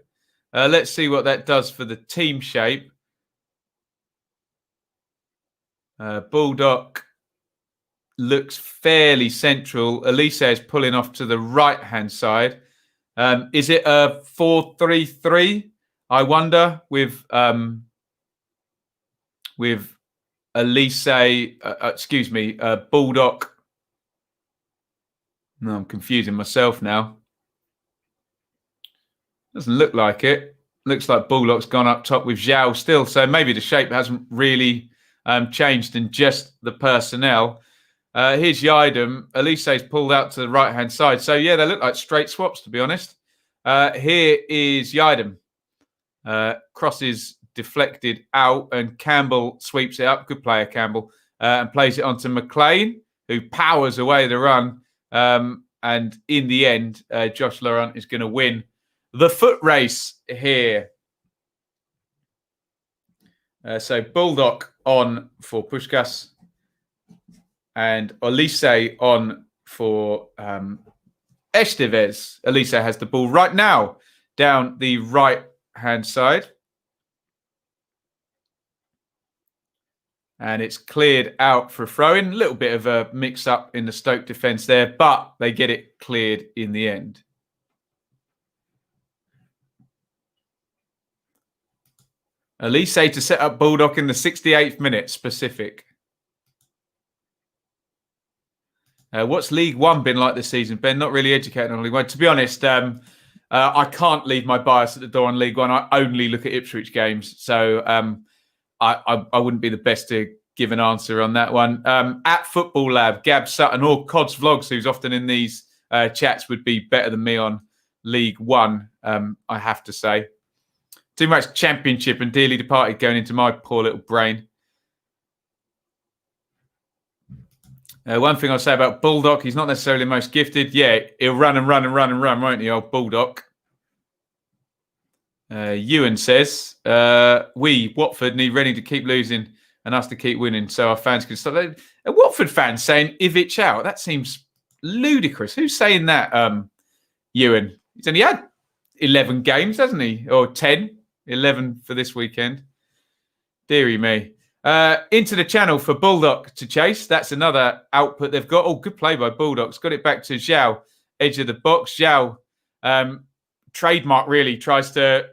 Let's see what that does for the team shape. Bulldog looks fairly central. Elise is pulling off to the right-hand side. Is it a 4-3-3? I wonder with Elise, Bulldog. No, I'm confusing myself now. Doesn't look like it. Looks like Bulldog's gone up top with Zhao still. So maybe the shape hasn't really changed in just the personnel. Here's Iain. Elise's pulled out to the right-hand side. So, yeah, they look like straight swaps, to be honest. Here is Iain. Crosses deflected out, and Campbell sweeps it up. Good player, Campbell, and plays it onto McLean, who powers away the run. And in the end, Josh Laurent is going to win the foot race here. So Bulldog on for Puskás and Olise on for Estevez. Olise has the ball right now down the right-hand side. And it's cleared out for a throw-in. A little bit of a mix-up in the Stoke defence there, but they get it cleared in the end. Olise to set up Bulldog in the 68th minute, specific. What's League One been like this season, Ben? Not really educated on League One. To be honest, I can't leave my bias at the door on League One. I only look at Ipswich games. So I wouldn't be the best to give an answer on that one. At Football Lab, Gab Sutton or Cod's Vlogs, who's often in these chats, would be better than me on League One, I have to say. Too much Championship and dearly departed going into my poor little brain. One thing I'll say about Bulldog, he's not necessarily the most gifted. Yeah, he'll run and run and run and run, won't he, old Bulldog? Ewan says, we, Watford, need Reading to keep losing and us to keep winning so our fans can stop. A Watford fan saying Ivic out. That seems ludicrous. Who's saying that, Ewan? He's only had 11 games, hasn't he? Or 10. 11 for this weekend. Deary me. Into the channel for Bulldog to chase. That's another output they've got. Oh, good play by Bulldogs. Got it back to Zhao. Edge of the box. Zhao, trademark really, tries to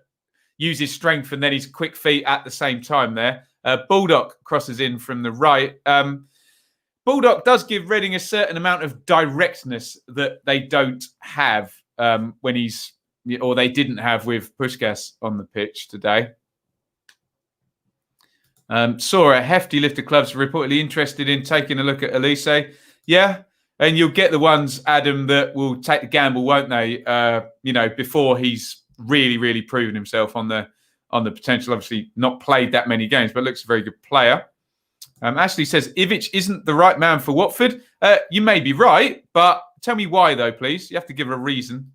use his strength and then his quick feet at the same time there. Bulldog crosses in from the right. Bulldog does give Reading a certain amount of directness that they don't have when he's, or they didn't have with Puskás on the pitch today. Saw a hefty lift of clubs reportedly interested in taking a look at Olise. Yeah, and you'll get the ones, Adam, that will take the gamble, won't they? Before he's really proven himself on the potential. Obviously, not played that many games, but looks a very good player. Ashley says Ivic isn't the right man for Watford. You may be right, but tell me why, though, please. You have to give a reason.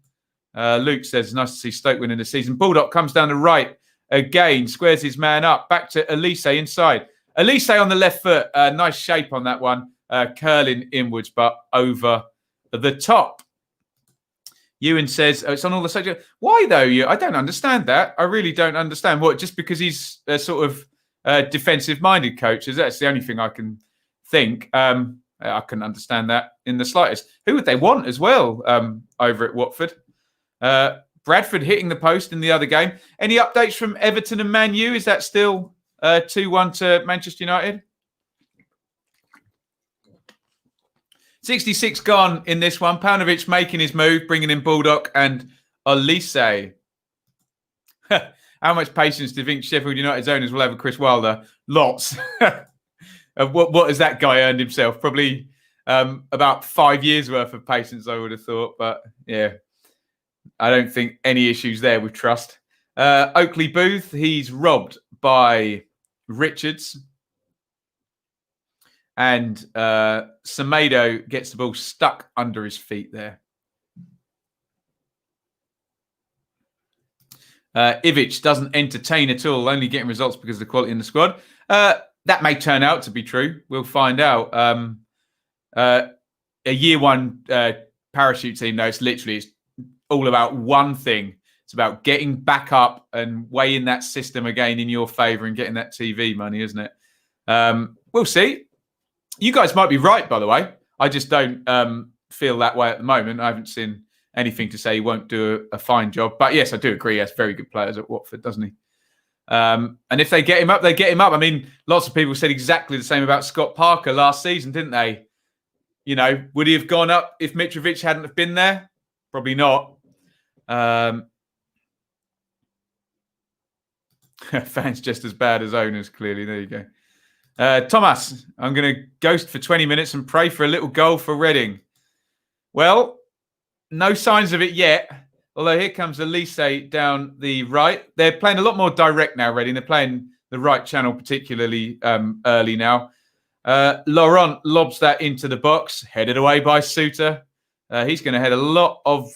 Luke says, nice to see Stoke winning the season. Bulldog comes down the right again, squares his man up. Back to Olise inside. Olise on the left foot. Nice shape on that one. Curling inwards, but over the top. Ewan says, it's on all the subject. Why, though? I don't understand that. I really don't understand. What, just because he's a sort of defensive-minded coach? That's the only thing I can think. I couldn't understand that in the slightest. Who would they want as well over at Watford? Bradford hitting the post in the other game. Any updates from Everton and Man U? Is that still 2-1 to Manchester United? 66 gone in this one. Paunovic making his move, bringing in Bulldog and Olise. How much patience do you think Sheffield United's owners will have with Chris Wilder? Lots. What has that guy earned himself? Probably about 5 years worth of patience, I would have thought. But yeah, I don't think any issues there with trust. Oakley Booth, he's robbed by Richards. And Semedo gets the ball stuck under his feet there. Ivic doesn't entertain at all, only getting results because of the quality in the squad. That may turn out to be true. We'll find out. A year one parachute team, though, it's all about one thing. It's about getting back up and weighing that system again in your favour and getting that TV money, isn't it? We'll see. You guys might be right, by the way. I just don't feel that way at the moment. I haven't seen anything to say he won't do a fine job. But yes, I do agree. He has very good players at Watford, doesn't he? And if they get him up, they get him up. I mean, lots of people said exactly the same about Scott Parker last season, didn't they? You know, would he have gone up if Mitrovic hadn't have been there? Probably not. Fans just as bad as owners, clearly. There you go. Thomas, I'm going to ghost for 20 minutes and pray for a little goal for Reading. Well, no signs of it yet. Although here comes Elise down the right. They're playing a lot more direct now, Reading. They're playing the right channel particularly early now. Laurent lobs that into the box, headed away by Suter. He's going to head a lot of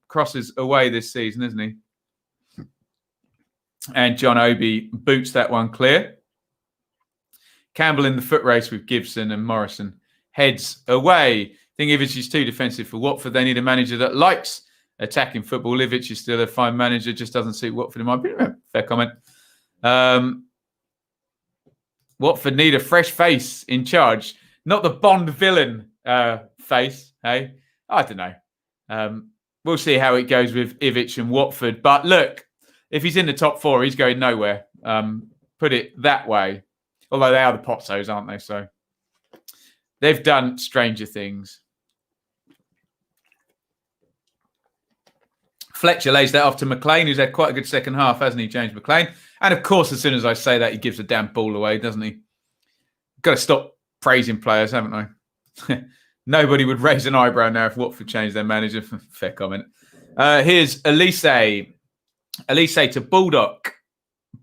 crosses away this season, isn't he? And John Obi boots that one clear. Campbell in the foot race with Gibson, and Morrison heads away. I think Ivic is too defensive for Watford. They need a manager that likes attacking football. Ivic is still a fine manager, just doesn't suit Watford in my opinion. Fair comment. Watford need a fresh face in charge, not the Bond villain face. Hey, I don't know. We'll see how it goes with Ivic and Watford. But look, if he's in the top four, he's going nowhere. Put it that way. Although they are the Potsos, aren't they? So they've done stranger things. Fletcher lays that off to McLean, who's had quite a good second half, hasn't he, James McLean? And of course, as soon as I say that, he gives the damn ball away, doesn't he? Got to stop praising players, haven't I? Nobody would raise an eyebrow now if Watford changed their manager. Fair comment. Here's Elise. Elise to Baldock.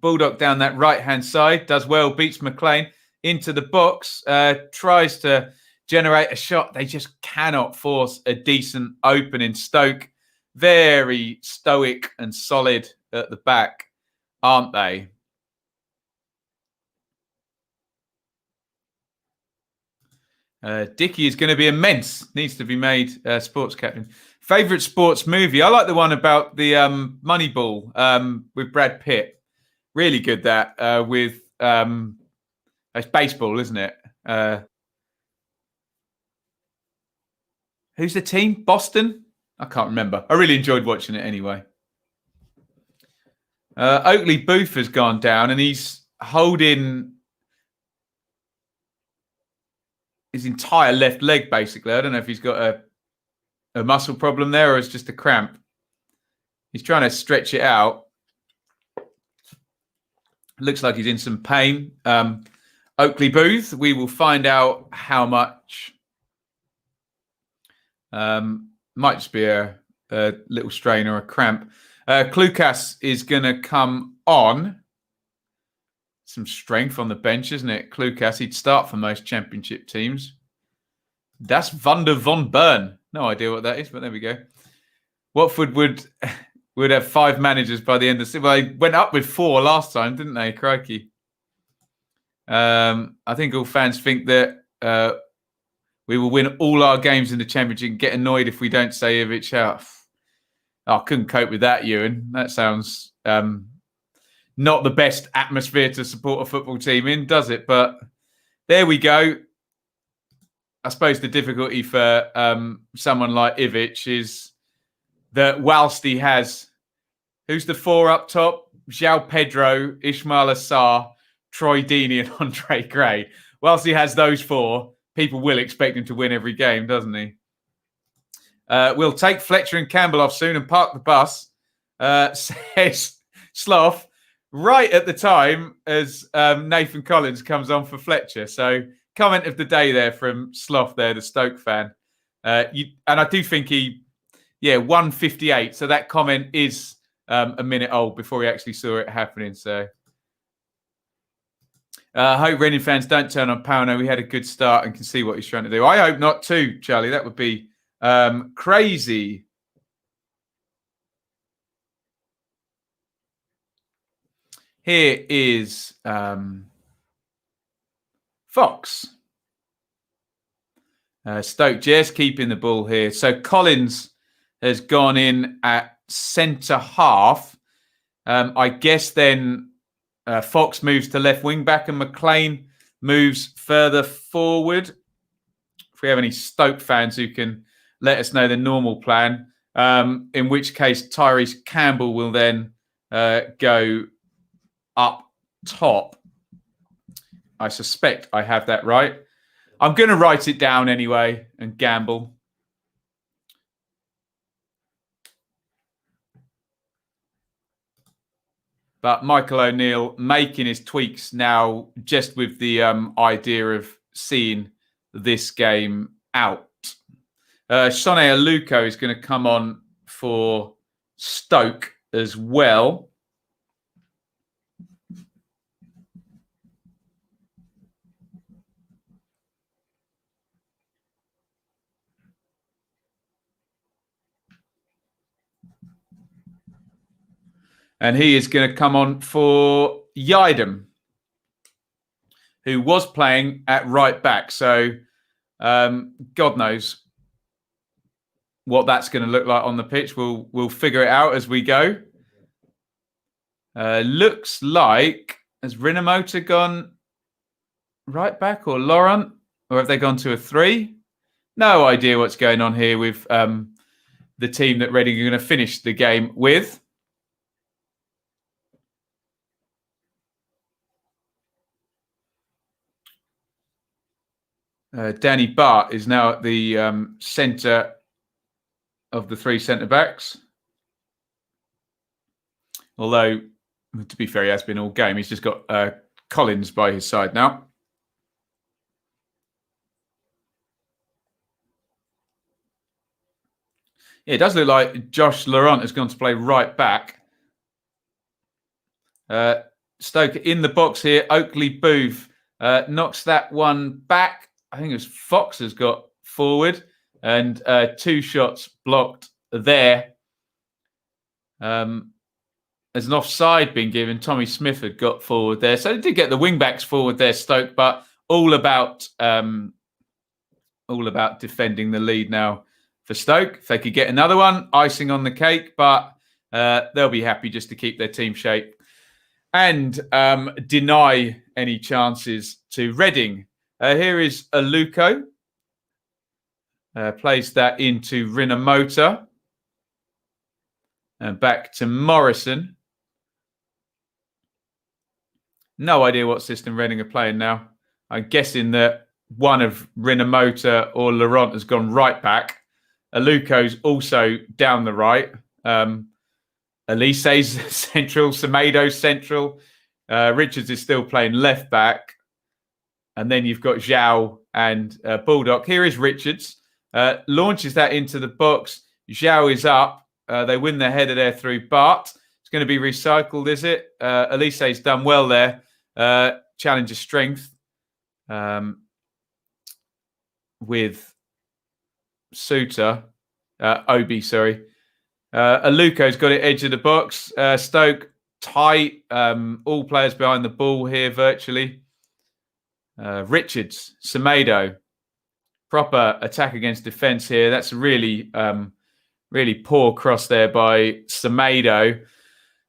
Baldock down that right-hand side. Does well, beats McLean into the box. Tries to generate a shot. They just cannot force a decent opening. Stoke, very stoic and solid at the back, aren't they? Dickie is going to be immense. Needs to be made sports captain. Favourite sports movie? I like the one about the Moneyball with Brad Pitt. Really good that with it's baseball, isn't it? Who's the team? Boston? I can't remember. I really enjoyed watching it anyway. Oakley Booth has gone down and he's holding his entire left leg, basically. I don't know if he's got a muscle problem there or it's just a cramp. He's trying to stretch it out. Looks like he's in some pain. Oakley Booth, we will find out how much. Might just be a little strain or a cramp. Klukas is going to come on. Some strength on the bench, isn't it? Klukas, he'd start for most championship teams. That's Vander von Bern. No idea what that is, but there we go. Watford would have 5 managers by the end of the season. Well, they went up with 4 last time, didn't they? Crikey. I think all fans think that we will win all our games in the championship and get annoyed if we don't say Ivic out. Oh, I couldn't cope with that, Iain. That sounds not the best atmosphere to support a football team in, does it? But there we go. I suppose the difficulty for someone like Ivic is that whilst he has, who's the 4 up top? João Pedro, Ismail Assar, Troy Deeney and Andre Gray. Whilst he has those 4, people will expect him to win every game, doesn't he? We'll take Fletcher and Campbell off soon and park the bus, says Sloth, right at the time as Nathan Collins comes on for Fletcher. So comment of the day there from Sloth there, the Stoke fan. And I do think 158. So that comment is a minute old before he actually saw it happening. So I hope Reading fans don't turn on Pauno. We had a good start and can see what he's trying to do. I hope not too, Charlie. That would be crazy. Here is Fox. Stoke just keeping the ball here. So Collins has gone in at centre half. I guess then Fox moves to left wing back and McLean moves further forward. If we have any Stoke fans who can let us know the normal plan, in which case Tyrese Campbell will then go up top. I suspect I have that right. I'm going to write it down anyway and gamble. But Michael O'Neill making his tweaks now just with the idea of seeing this game out. Shone Aluko is going to come on for Stoke as well. And he is going to come on for Iain, who was playing at right back. So God knows what that's going to look like on the pitch. We'll figure it out as we go. Looks like, has Rinomota gone right back or Laurent? Or have they gone to a 3? No idea what's going on here with the team that Reading are going to finish the game with. Danny Bart is now at the centre of the 3 centre-backs. Although, to be fair, he has been all game. He's just got Collins by his side now. Yeah, it does look like Josh Laurent has gone to play right back. Stoke in the box here. Oakley Booth knocks that one back. I think it was Fox has got forward and 2 shots blocked there. There's an offside being given. Tommy Smith had got forward there. So they did get the wing-backs forward there, Stoke, but all about defending the lead now for Stoke. If they could get another one, icing on the cake, but they'll be happy just to keep their team shape and deny any chances to Reading. Here is Aluko. Plays that into Rinomota. And back to Morrison. No idea what system Reading are playing now. I'm guessing that one of Rinomota or Laurent has gone right back. Aluko's also down the right. Elise's central. Semedo's central. Richards is still playing left back. And then you've got Zhao and Baldock. Here is Richards. Launches that into the box. Zhao is up. They win their header there through Bart. It's going to be recycled, is it? Elise's done well there. Challenger strength with Suter. Obi, sorry. Aluko's got it edge of the box. Stoke tight. All players behind the ball here virtually. Richards, Semedo, proper attack against defence here. That's a really, really poor cross there by Semedo.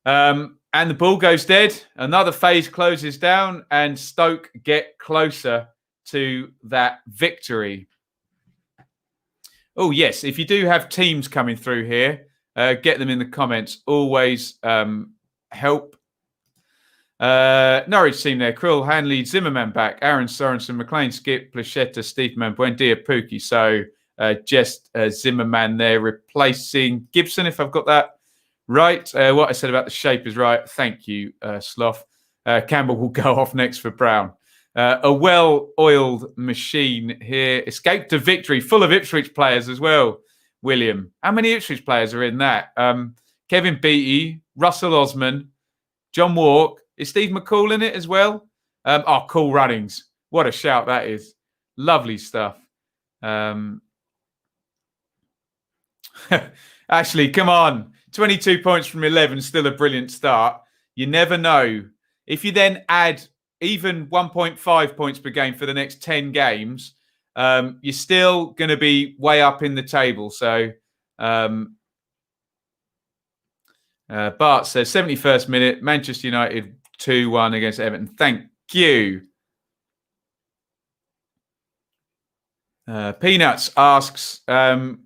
And the ball goes dead. Another phase closes down and Stoke get closer to that victory. Oh, yes. If you do have teams coming through here, get them in the comments. Always help. Norwich team there. Krill, Hanley, Zimmerman back. Aaron Sorensen, McLean, Skip, Plachetta, Steveman, Buendia, Pookie. So just Zimmerman there replacing Gibson, if I've got that right. What I said about the shape is right. Thank you, Sloth. Campbell will go off next for Brown. A well-oiled machine here. Escape to victory, full of Ipswich players as well, William. How many Ipswich players are in that? Kevin Beattie, Russell Osman, John Walk. Is Steve McCall in it as well? Cool runnings. What a shout that is. Lovely stuff. Ashley, come on. 22 points from 11, still a brilliant start. You never know. If you then add even 1.5 points per game for the next 10 games, you're still going to be way up in the table. So Bart says 71st minute, Manchester United 2-1 against Everton. Thank you. Peanuts asks, who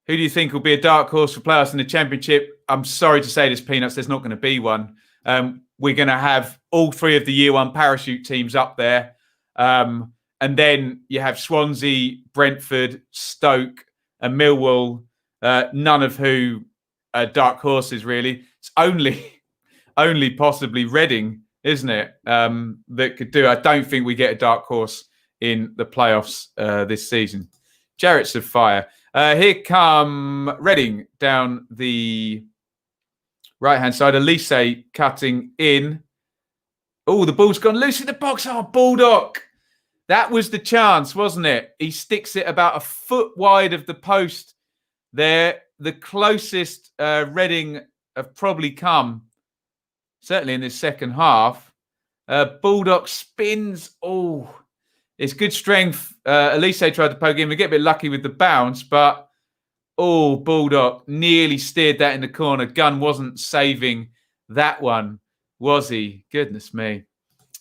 do you think will be a dark horse for playoffs in the Championship? I'm sorry to say this, Peanuts, there's not going to be one. We're going to have all 3 of the Year 1 parachute teams up there. And then you have Swansea, Brentford, Stoke and Millwall, none of who are dark horses, really. It's only possibly Reading, isn't it, that could do. I don't think we get a dark horse in the playoffs this season. Jarrett's of fire. Here come Reading down the Right-hand side, Elise cutting in. Oh, the ball's gone loose in the box. Oh, Baldock. That was the chance, wasn't it? He sticks it about a foot wide of the post there. The closest Reading have probably come, certainly in this second half. Baldock spins. Oh, it's good strength. Elise tried to poke in. We get a bit lucky with the bounce, but Baldock nearly steered that in the corner. Gunn wasn't saving that one, was he? Goodness me.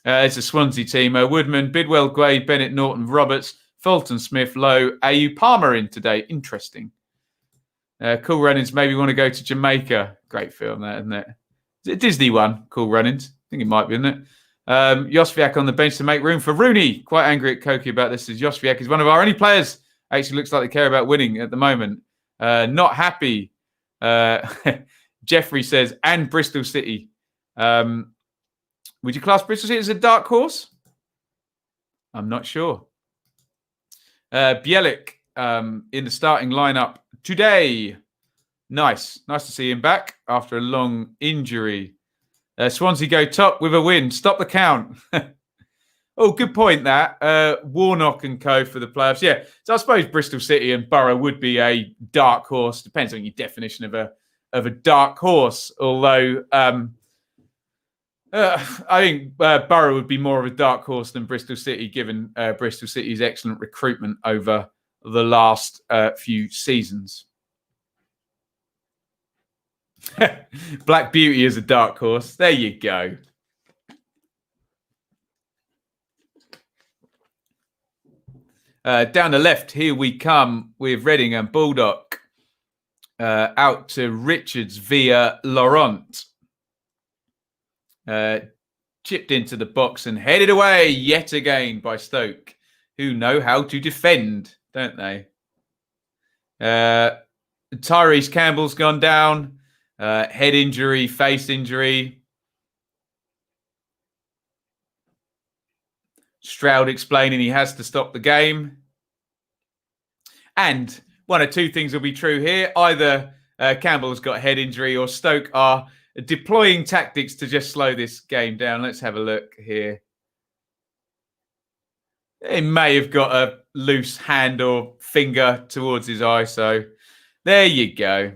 It's a Swansea team. Woodman, Bidwell, Gray, Bennett, Norton, Roberts, Fulton, Smith, Lowe, AU, Palmer in today. Interesting. Cool Runnings, maybe want to go to Jamaica. Great film, that, isn't it? Is it a Disney one, Cool Runnings? I think it might be, isn't it? Josviak on the bench to make room for Rooney. Quite angry at Koki about this, as Josviak is one of our only players. Actually looks like they care about winning at the moment. Not happy. Jeffrey says, and Bristol City. Would you class Bristol City as a dark horse? I'm not sure. Bielik in the starting lineup today. Nice to see him back after a long injury. Swansea go top with a win. Stop the count. Oh, good point that. Warnock and co for the playoffs. Yeah, so I suppose Bristol City and Borough would be a dark horse. Depends on your definition of a dark horse. Although I think Borough would be more of a dark horse than Bristol City, given Bristol City's excellent recruitment over the last few seasons. Black Beauty is a dark horse. There you go. Down the left, here we come with Reading and Baldock. Out to Richards via Laurent. Chipped into the box and headed away yet again by Stoke, who know how to defend, don't they? Tyrese Campbell's gone down. Head injury, face injury. Stroud explaining he has to stop the game. And one of two things will be true here. Either Campbell's got a head injury or Stoke are deploying tactics to just slow this game down. Let's have a look here. He may have got a loose hand or finger towards his eye. So there you go.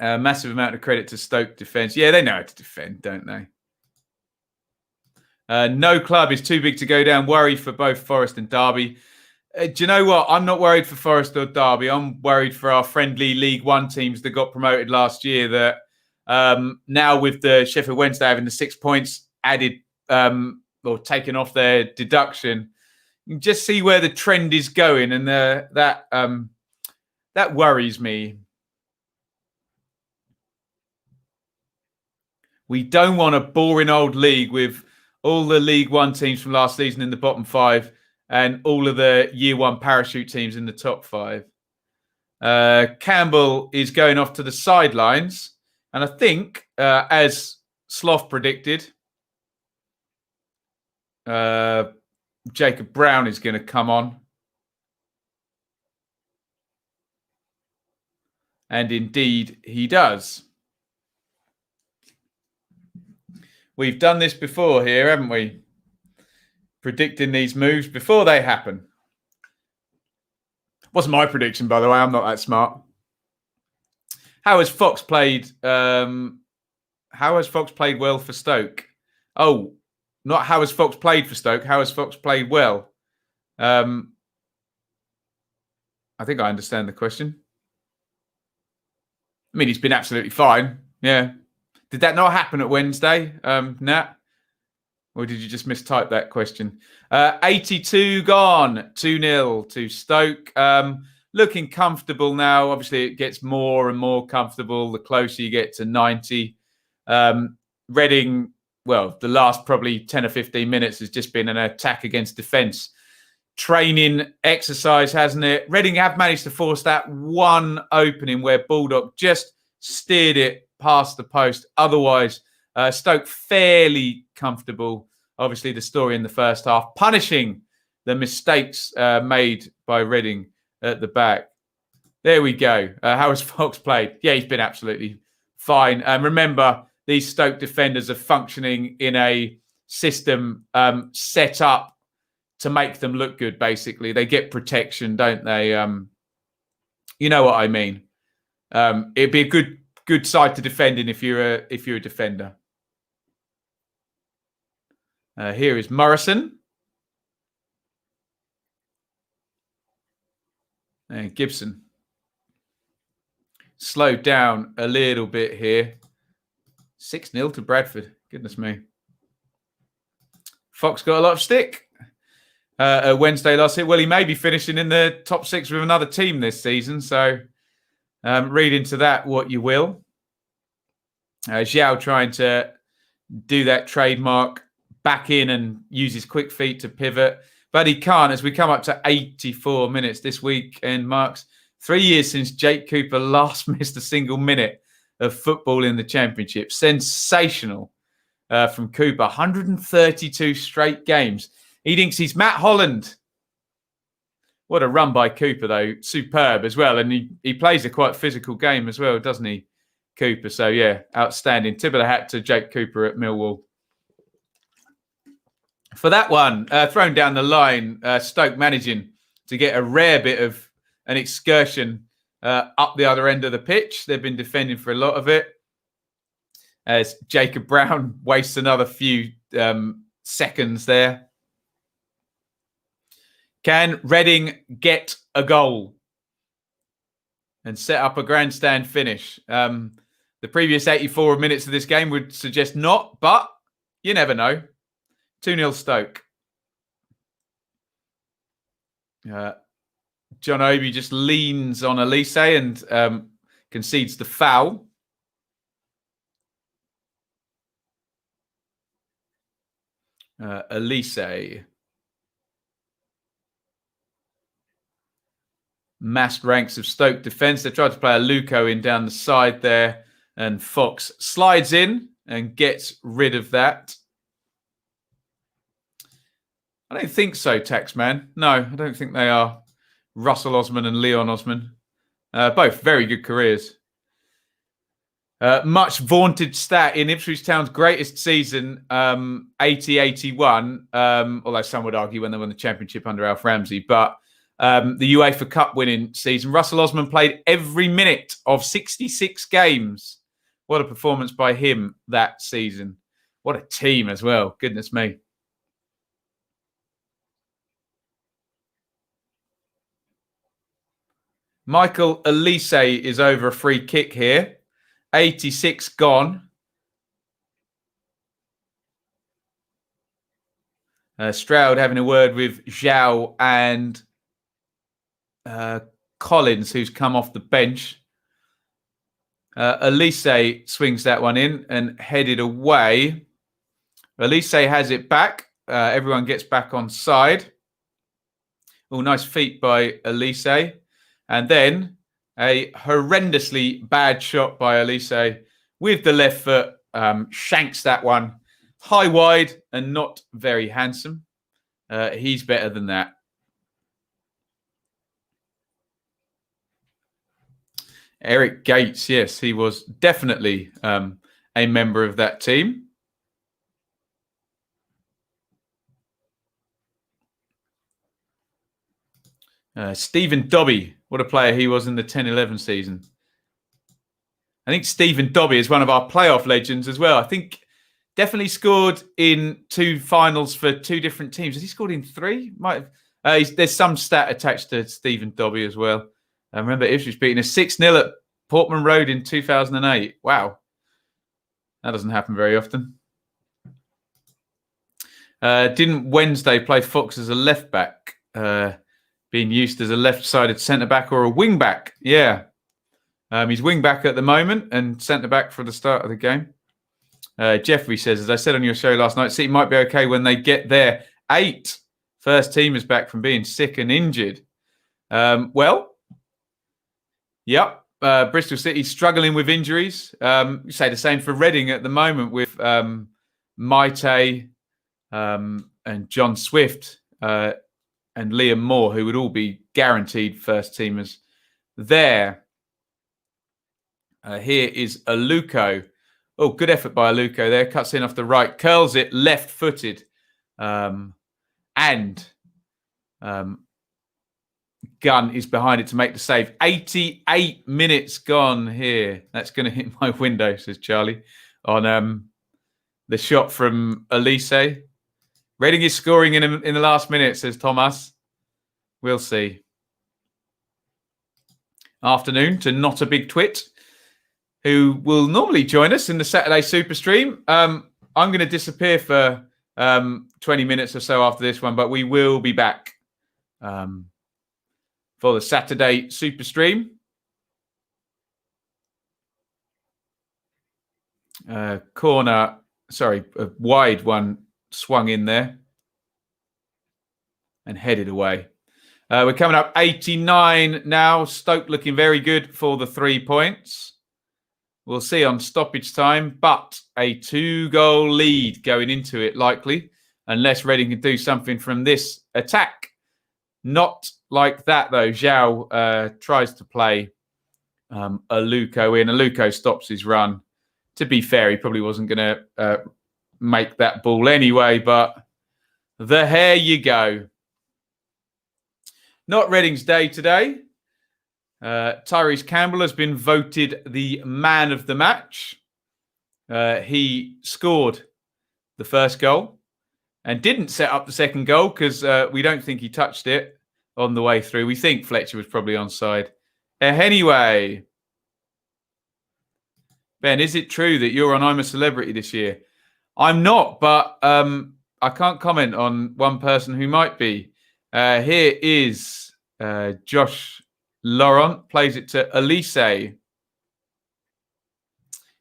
Massive amount of credit to Stoke defence. Yeah, they know how to defend, don't they? No club is too big to go down. Worry for both Forest and Derby. Do you know what? I'm not worried for Forest or Derby. I'm worried for our friendly League One teams that got promoted last year that now with the Sheffield Wednesday having the 6 points added or taken off their deduction, you can just see where the trend is going. And that worries me. We don't want a boring old league with all the League One teams from last season in the bottom five and all of the Year One parachute teams in the top five. Campbell is going off to the sidelines. And I think, as Sloth predicted, Jacob Brown is going to come on. And indeed, he does. We've done this before here, haven't we? Predicting these moves before they happen. Wasn't my prediction, by the way. I'm not that smart. How has Fox played? How has Fox played well for Stoke? Oh, not how has Fox played for Stoke. How has Fox played well? I think I understand the question. I mean, he's been absolutely fine. Yeah. Did that not happen at Wednesday, Nat? Or did you just mistype that question? 82 gone, 2-0 to Stoke. Looking comfortable now. Obviously, it gets more and more comfortable the closer you get to 90. Reading, well, the last probably 10 or 15 minutes has just been an attack against defence. Training exercise, hasn't it? Reading have managed to force that one opening where Baldock just steered it past the post. Otherwise, Stoke fairly comfortable. Obviously, the story in the first half, punishing the mistakes made by Reading at the back. There we go. How has Fox played? Yeah, he's been absolutely fine. And remember, these Stoke defenders are functioning in a system set up to make them look good, basically. They get protection, don't they? You know what I mean. It'd be a good side to defend in if you're a defender. Here is Morrison. And Gibson. Slowed down a little bit here. 6-0 to Bradford. Goodness me. Fox got a lot of stick Wednesday last year. Well, he may be finishing in the top 6 with another team this season. So read into that what you will. Xiao trying to do that trademark back in and use his quick feet to pivot. But he can't as we come up to 84 minutes this week and marks 3 years since Jake Cooper last missed a single minute of football in the Championship. Sensational from Cooper. 132 straight games. He thinks he's Matt Holland. What a run by Cooper, though. Superb as well. And he plays a quite physical game as well, doesn't he, Cooper? So, yeah, outstanding. Tip of the hat to Jake Cooper at Millwall. For that one, thrown down the line, Stoke managing to get a rare bit of an excursion up the other end of the pitch. They've been defending for a lot of it. As Jacob Brown wastes another few seconds there. Can Reading get a goal and set up a grandstand finish? The previous 84 minutes of this game would suggest not, but you never know. 2-0 Stoke. John Obi just leans on Elise and concedes the foul. Elise. Massed ranks of Stoke defence. They tried to play a Luco in down the side there, and Fox slides in and gets rid of that. I don't think so, Taxman. No, I don't think they are. Russell Osman and Leon Osman. Both very good careers. Much vaunted stat in Ipswich Town's greatest season, 80-81, although some would argue when they won the Championship under Alf Ramsey. But the UEFA Cup winning season, Russell Osman played every minute of 66 games. What a performance by him that season. What a team as well. Goodness me. Michael Elise is over a free kick here. 86 gone. Stroud having a word with Zhao and Collins, who's come off the bench. Elise swings that one in and headed away. Elise has it back. Everyone gets back on side. Oh, nice feet by Elise. And then a horrendously bad shot by Elise with the left foot. Shanks that one high wide and not very handsome. He's better than that. Eric Gates, yes, he was definitely a member of that team. Stephen Dobby, what a player he was in the 10-11 season. I think Stephen Dobby is one of our playoff legends as well. I think definitely scored in 2 finals for 2 different teams. Has he scored in 3? Might have. There's some stat attached to Stephen Dobby as well. I remember Ipswich beating a 6-0 at Portman Road in 2008. Wow. That doesn't happen very often. Didn't Wednesday play Fox as a left-back? Being used as a left-sided centre-back or a wing-back? Yeah. He's wing-back at the moment and centre-back for the start of the game. Jeffrey says, as I said on your show last night, City might be okay when they get there. 8 first teamers back from being sick and injured. Well, yep. Bristol City struggling with injuries. You say the same for Reading at the moment with Maite and John Swift and Liam Moore, who would all be guaranteed first teamers there. Here is Aluko. Oh, good effort by Aluko there. Cuts in off the right. Curls it left-footed. Gunn is behind it to make the save. 88 minutes gone here. That's going to hit my window, says Charlie, on the shot from Elise. Reading is scoring in the last minute, says Thomas. We'll see. Afternoon to Not a Big Twit, who will normally join us in the Saturday Super Stream. I'm going to disappear for 20 minutes or so after this one, but we will be back for the Saturday Super Stream. Corner, sorry, a wide one swung in there and headed away. We're coming up 89 now. Stoke looking very good for the 3 points. We'll see on stoppage time, but a 2-goal lead going into it likely, unless Reading can do something from this attack. Not like that, though. Zhao tries to play Aluko in. Aluko stops his run. To be fair, he probably wasn't going to make that ball anyway, but there you go. Not Reading's day today. Tyrese Campbell has been voted the man of the match. He scored the first goal and didn't set up the second goal because we don't think he touched it on the way through. We think Fletcher was probably onside. Anyway, Ben, is it true that you're on I'm a Celebrity this year? I'm not, but I can't comment on one person who might be. Here is Josh Laurent, plays it to Elise.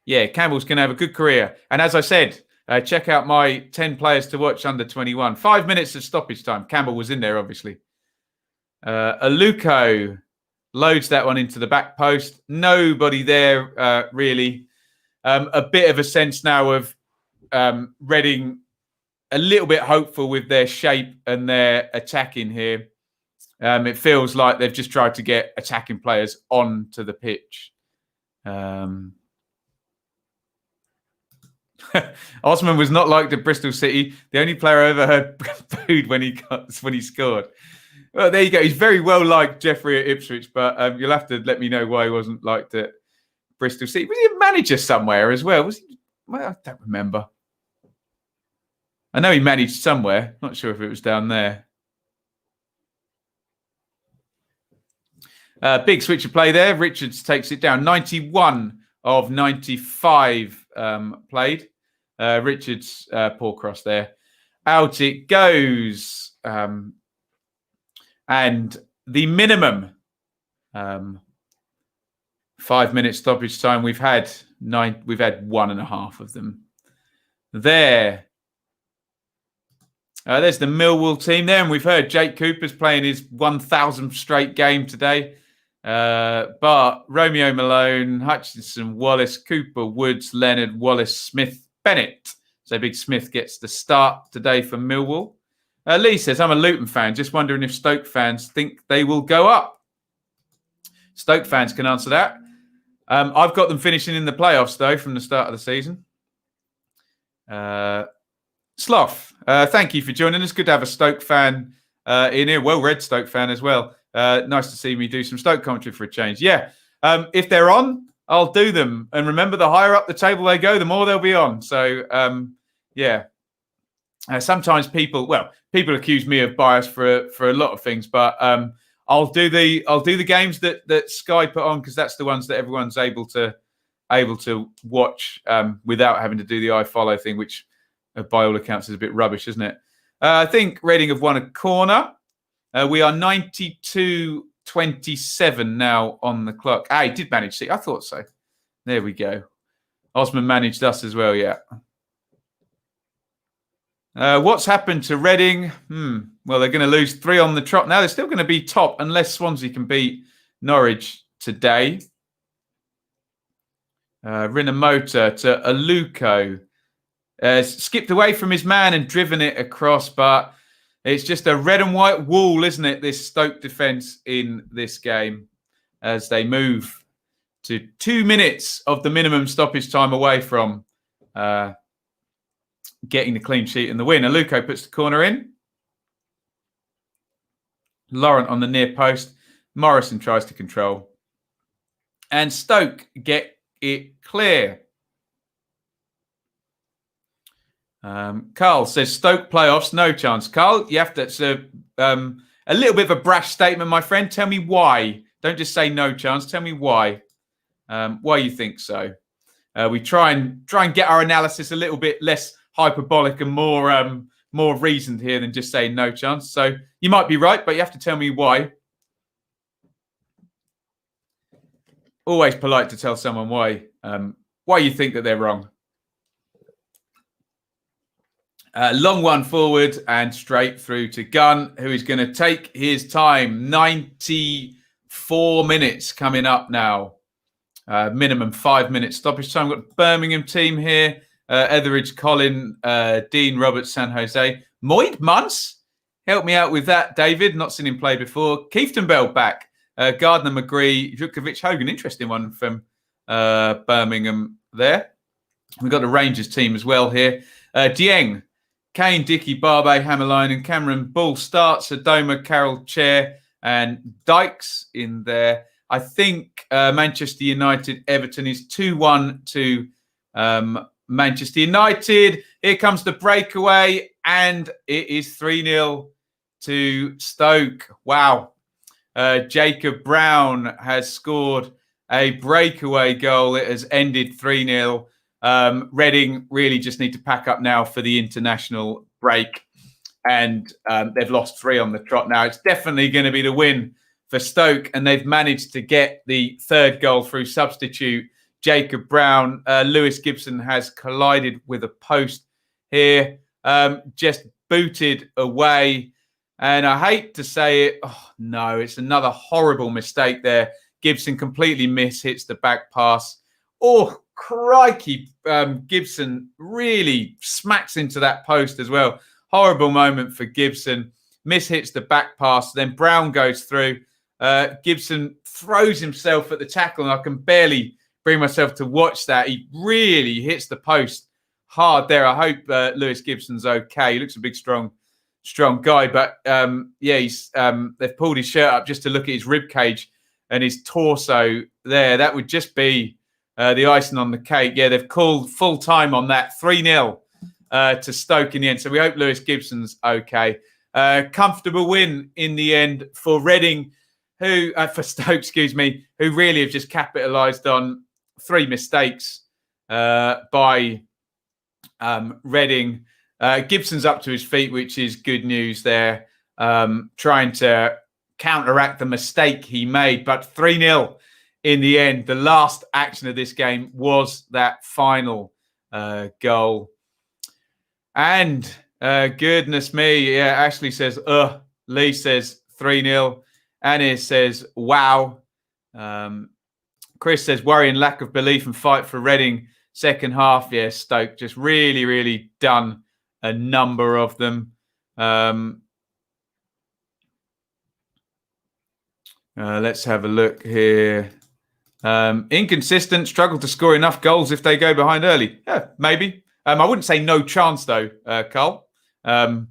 Yeah, Campbell's going to have a good career. And as I said, check out my 10 players to watch under 21. 5 minutes of stoppage time. Campbell was in there, obviously. Aluko loads that one into the back post. Nobody there, really. A bit of a sense now of Reading a little bit hopeful with their shape and their attacking here. It feels like they've just tried to get attacking players onto the pitch. Osman was not liked at Bristol City. The only player I ever heard booed when he scored. Well, there you go. He's very well liked, Jeffrey, at Ipswich, but you'll have to let me know why he wasn't liked at Bristol City. Was he a manager somewhere as well? Was he? Well, I don't remember. I know he managed somewhere. Not sure if it was down there. Big switch of play there. Richards takes it down. 91 of 95 played. Richards, poor cross there. Out it goes. And the minimum 5 minute stoppage time we've had 1.5 of them. There's the Millwall team there, and we've heard Jake Cooper's playing his 1,000th straight game today. But Romeo Malone, Hutchinson, Wallace, Cooper, Woods, Leonard, Wallace, Smith, Bennett. So Big Smith gets the start today for Millwall. Lee says, I'm a Luton fan, just wondering if Stoke fans think they will go up. Stoke fans can answer that. I've got them finishing in the playoffs, though, from the start of the season. Sloth, thank you for joining us. Good to have a Stoke fan in here. Well-read Stoke fan as well. Nice to see me do some Stoke commentary for a change. Yeah, if they're on, I'll do them. And remember, the higher up the table they go, the more they'll be on. So, yeah. Sometimes people accuse me of bias for a lot of things, but I'll do the games that Sky put on because that's the ones that everyone's able to watch without having to do the iFollow thing, which by all accounts is a bit rubbish, isn't it? I think Reading have won a corner. We are 92-27 now on the clock. He did manage. See, I thought so. There we go. Osman managed us as well. Yeah. What's happened to Reading? Well, they're going to lose 3 on the trot. Now they're still going to be top unless Swansea can beat Norwich today. Rinomota to Aluko. Skipped away from his man and driven it across, but it's just a red and white wall, isn't it? This Stoke defence in this game as they move to 2 minutes of the minimum stoppage time away from getting the clean sheet and the win. Aluko puts the corner in. Laurent on the near post. Morrison tries to control. And Stoke get it clear. Carl says Stoke playoffs, no chance. Carl, you have to. It's a little bit of a brash statement, my friend. Tell me why. Don't just say no chance. Tell me why. Why you think so. We try and get our analysis a little bit less hyperbolic and more reasoned here than just saying no chance. So you might be right, but you have to tell me why. Always polite to tell someone why you think that they're wrong. Long one forward and straight through to Gunn, who is going to take his time. 94 minutes coming up now. Minimum 5 minutes stoppage time. We've got Birmingham team here. Etheridge, Colin, Dean, Robert, San Jose. Moyd, Munce. Help me out with that, David. Not seen him play before. Kieftenbell back. Gardner, McGree, Vukovic, Hogan. Interesting one from Birmingham there. We've got the Rangers team as well here. Dieng, Kane, Dickey, Barbe, Hammerline and Cameron. Bull starts. Adoma, Carroll, Chair and Dykes in there. I think Manchester United, Everton is 2-1 to Manchester United. Here comes the breakaway and it is 3-0 to Stoke. Wow. Jacob Brown has scored a breakaway goal. It has ended 3-0. Reading really just need to pack up now for the international break. And they've lost 3 on the trot now. It's definitely going to be the win for Stoke. And they've managed to get the 3rd goal through substitute. Jacob Brown. Lewis Gibson has collided with a post here. Just booted away. And I hate to say it. Oh, no, it's another horrible mistake there. Gibson completely hits the back pass. Oh, crikey. Gibson really smacks into that post as well. Horrible moment for Gibson. Hits the back pass. Then Brown goes through. Gibson throws himself at the tackle. And I can barely bring myself to watch that. He really hits the post hard there. I hope Lewis Gibson's okay. He looks a big, strong guy. But he's they've pulled his shirt up just to look at his rib cage and his torso there. That would just be the icing on the cake. Yeah, they've called full time on that. 3-0 to Stoke in the end. So we hope Lewis Gibson's okay. Comfortable win in the end for Reading, for Stoke, who really have just capitalised on 3 mistakes by Reading. Gibson's up to his feet, which is good news there, trying to counteract the mistake he made. But 3-0 in the end. The last action of this game was that final goal. And goodness me, yeah, Ashley says, Lee says 3-0. Annie says, wow. Chris says, worrying lack of belief and fight for Reading second half. Yeah, Stoke just really, really done a number of them. Let's have a look here. Inconsistent, struggle to score enough goals if they go behind early. Yeah, maybe. I wouldn't say no chance though, Carl. But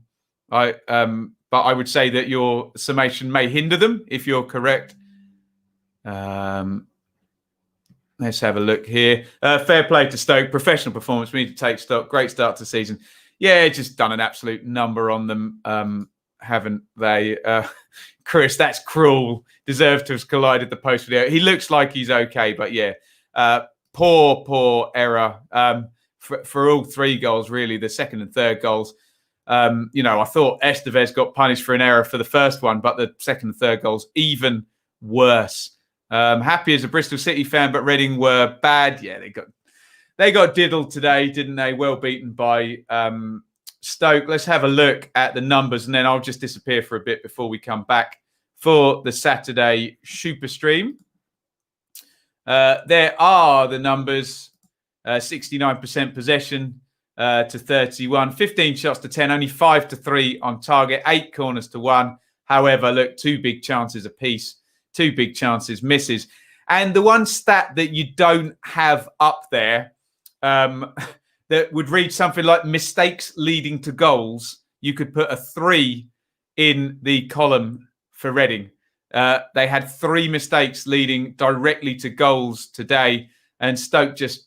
I would say that your summation may hinder them if you're correct. Let's have a look here. Fair play to Stoke. Professional performance. We need to take stock. Great start to the season. Yeah, just done an absolute number on them, haven't they? Chris, that's cruel. Deserves to have collided the post video. He looks like he's okay, but yeah, poor error for all 3 goals, really, the second and third goals. I thought Estevez got punished for an error for the first one, but the second and third goals, even worse. Happy as a Bristol City fan, but Reading were bad. Yeah, they got diddled today, didn't they? Well beaten by Stoke. Let's have a look at the numbers, and then I'll just disappear for a bit before we come back for the Saturday Super Stream. There are the numbers: 69% possession to 31, 15 shots to 10, only 5 to 3 on target, 8 corners to 1. However, look, 2 big chances apiece, 2 big chances misses. And the one stat that you don't have up there that would read something like mistakes leading to goals, you could put a 3 in the column for Reading. They had 3 mistakes leading directly to goals today, and Stoke just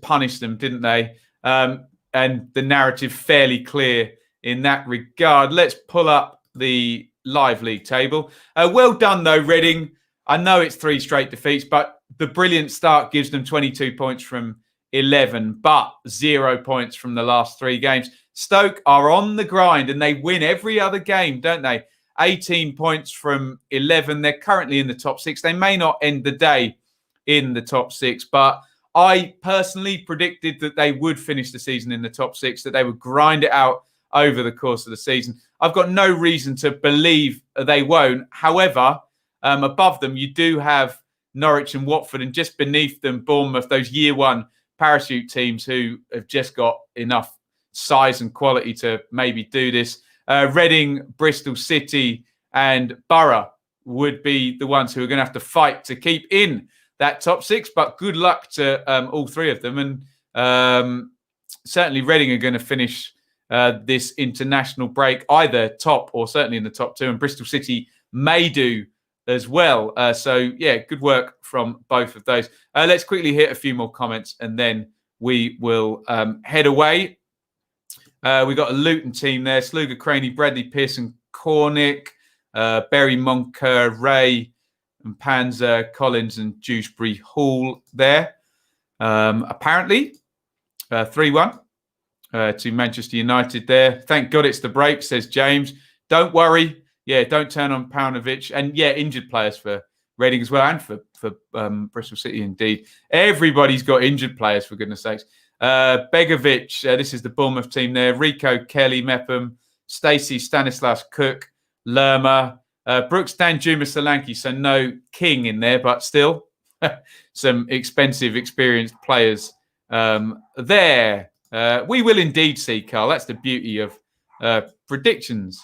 punished them, didn't they? And the narrative fairly clear in that regard. Let's pull up the live league table. Well done, though, Reading. I know it's 3 straight defeats, but the brilliant start gives them 22 points from 11, but 0 points from the last 3 games. Stoke are on the grind, and they win every other game, don't they? 18 points from 11. They're currently in the top 6. They may not end the day in the top 6, but I personally predicted that they would finish the season in the top 6, that they would grind it out over the course of the season. I've got no reason to believe they won't. However, above them, you do have Norwich and Watford, and just beneath them, Bournemouth, those year 1 parachute teams who have just got enough size and quality to maybe do this. Reading, Bristol City and Borough would be the ones who are going to have to fight to keep in that top 6, but good luck to all 3 of them. And certainly Reading are going to finish this international break either top or certainly in the top 2, and Bristol City may do as well. So, yeah, good work from both of those. Let's quickly hit a few more comments and then we will head away. We got a Luton team there. Sluga, Craney, Bradley, Pearson, Cornick, Berry, Moncur, Ray, and Panzer, Collins and Dewsbury Hall there. Apparently, 3-1 to Manchester United there. Thank God it's the break, says James. Don't worry. Yeah, don't turn on Paunovic. And, yeah, injured players for Reading as well, and for Bristol City indeed. Everybody's got injured players, for goodness sakes. Begovic, this is the Bournemouth team there. Rico, Kelly, Mepham, Stacey, Stanislas, Cook, Lerma, Brooks, Danjuma, Solanke. So no King in there, but still some expensive, experienced players there. We will indeed see, Carl. That's the beauty of predictions.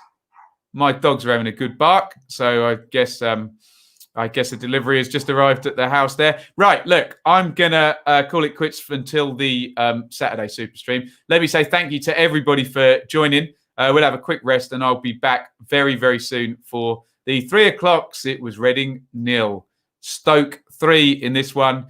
My dogs are having a good bark, so I guess the delivery has just arrived at the house there. Right, look, I'm going to call it quits until the Saturday Super Stream. Let me say thank you to everybody for joining. We'll have a quick rest and I'll be back very, very soon for the 3 o'clocks. It was Reading 0, Stoke 3 in this one.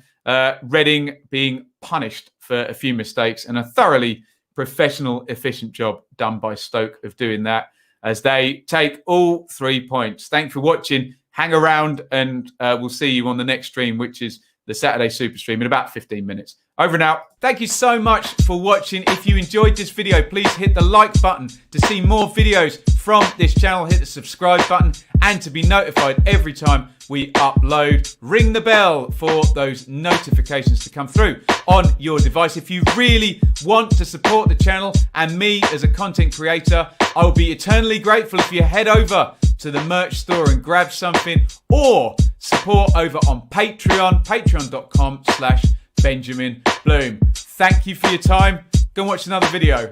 Reading being punished for a few mistakes, and a thoroughly professional, efficient job done by Stoke of doing that as they take all 3 points. Thanks for watching. Hang around and we'll see you on the next stream, which is the Saturday Super Stream in about 15 minutes. Over and out. Thank you so much for watching. If you enjoyed this video, please hit the like button to see more videos from this channel. Hit the subscribe button and to be notified every time we upload. Ring the bell for those notifications to come through on your device. If you really want to support the channel and me as a content creator, I will be eternally grateful if you head over to the merch store and grab something, or support over on Patreon, patreon.com/Benjamin Bloom. Thank you for your time. Go and watch another video.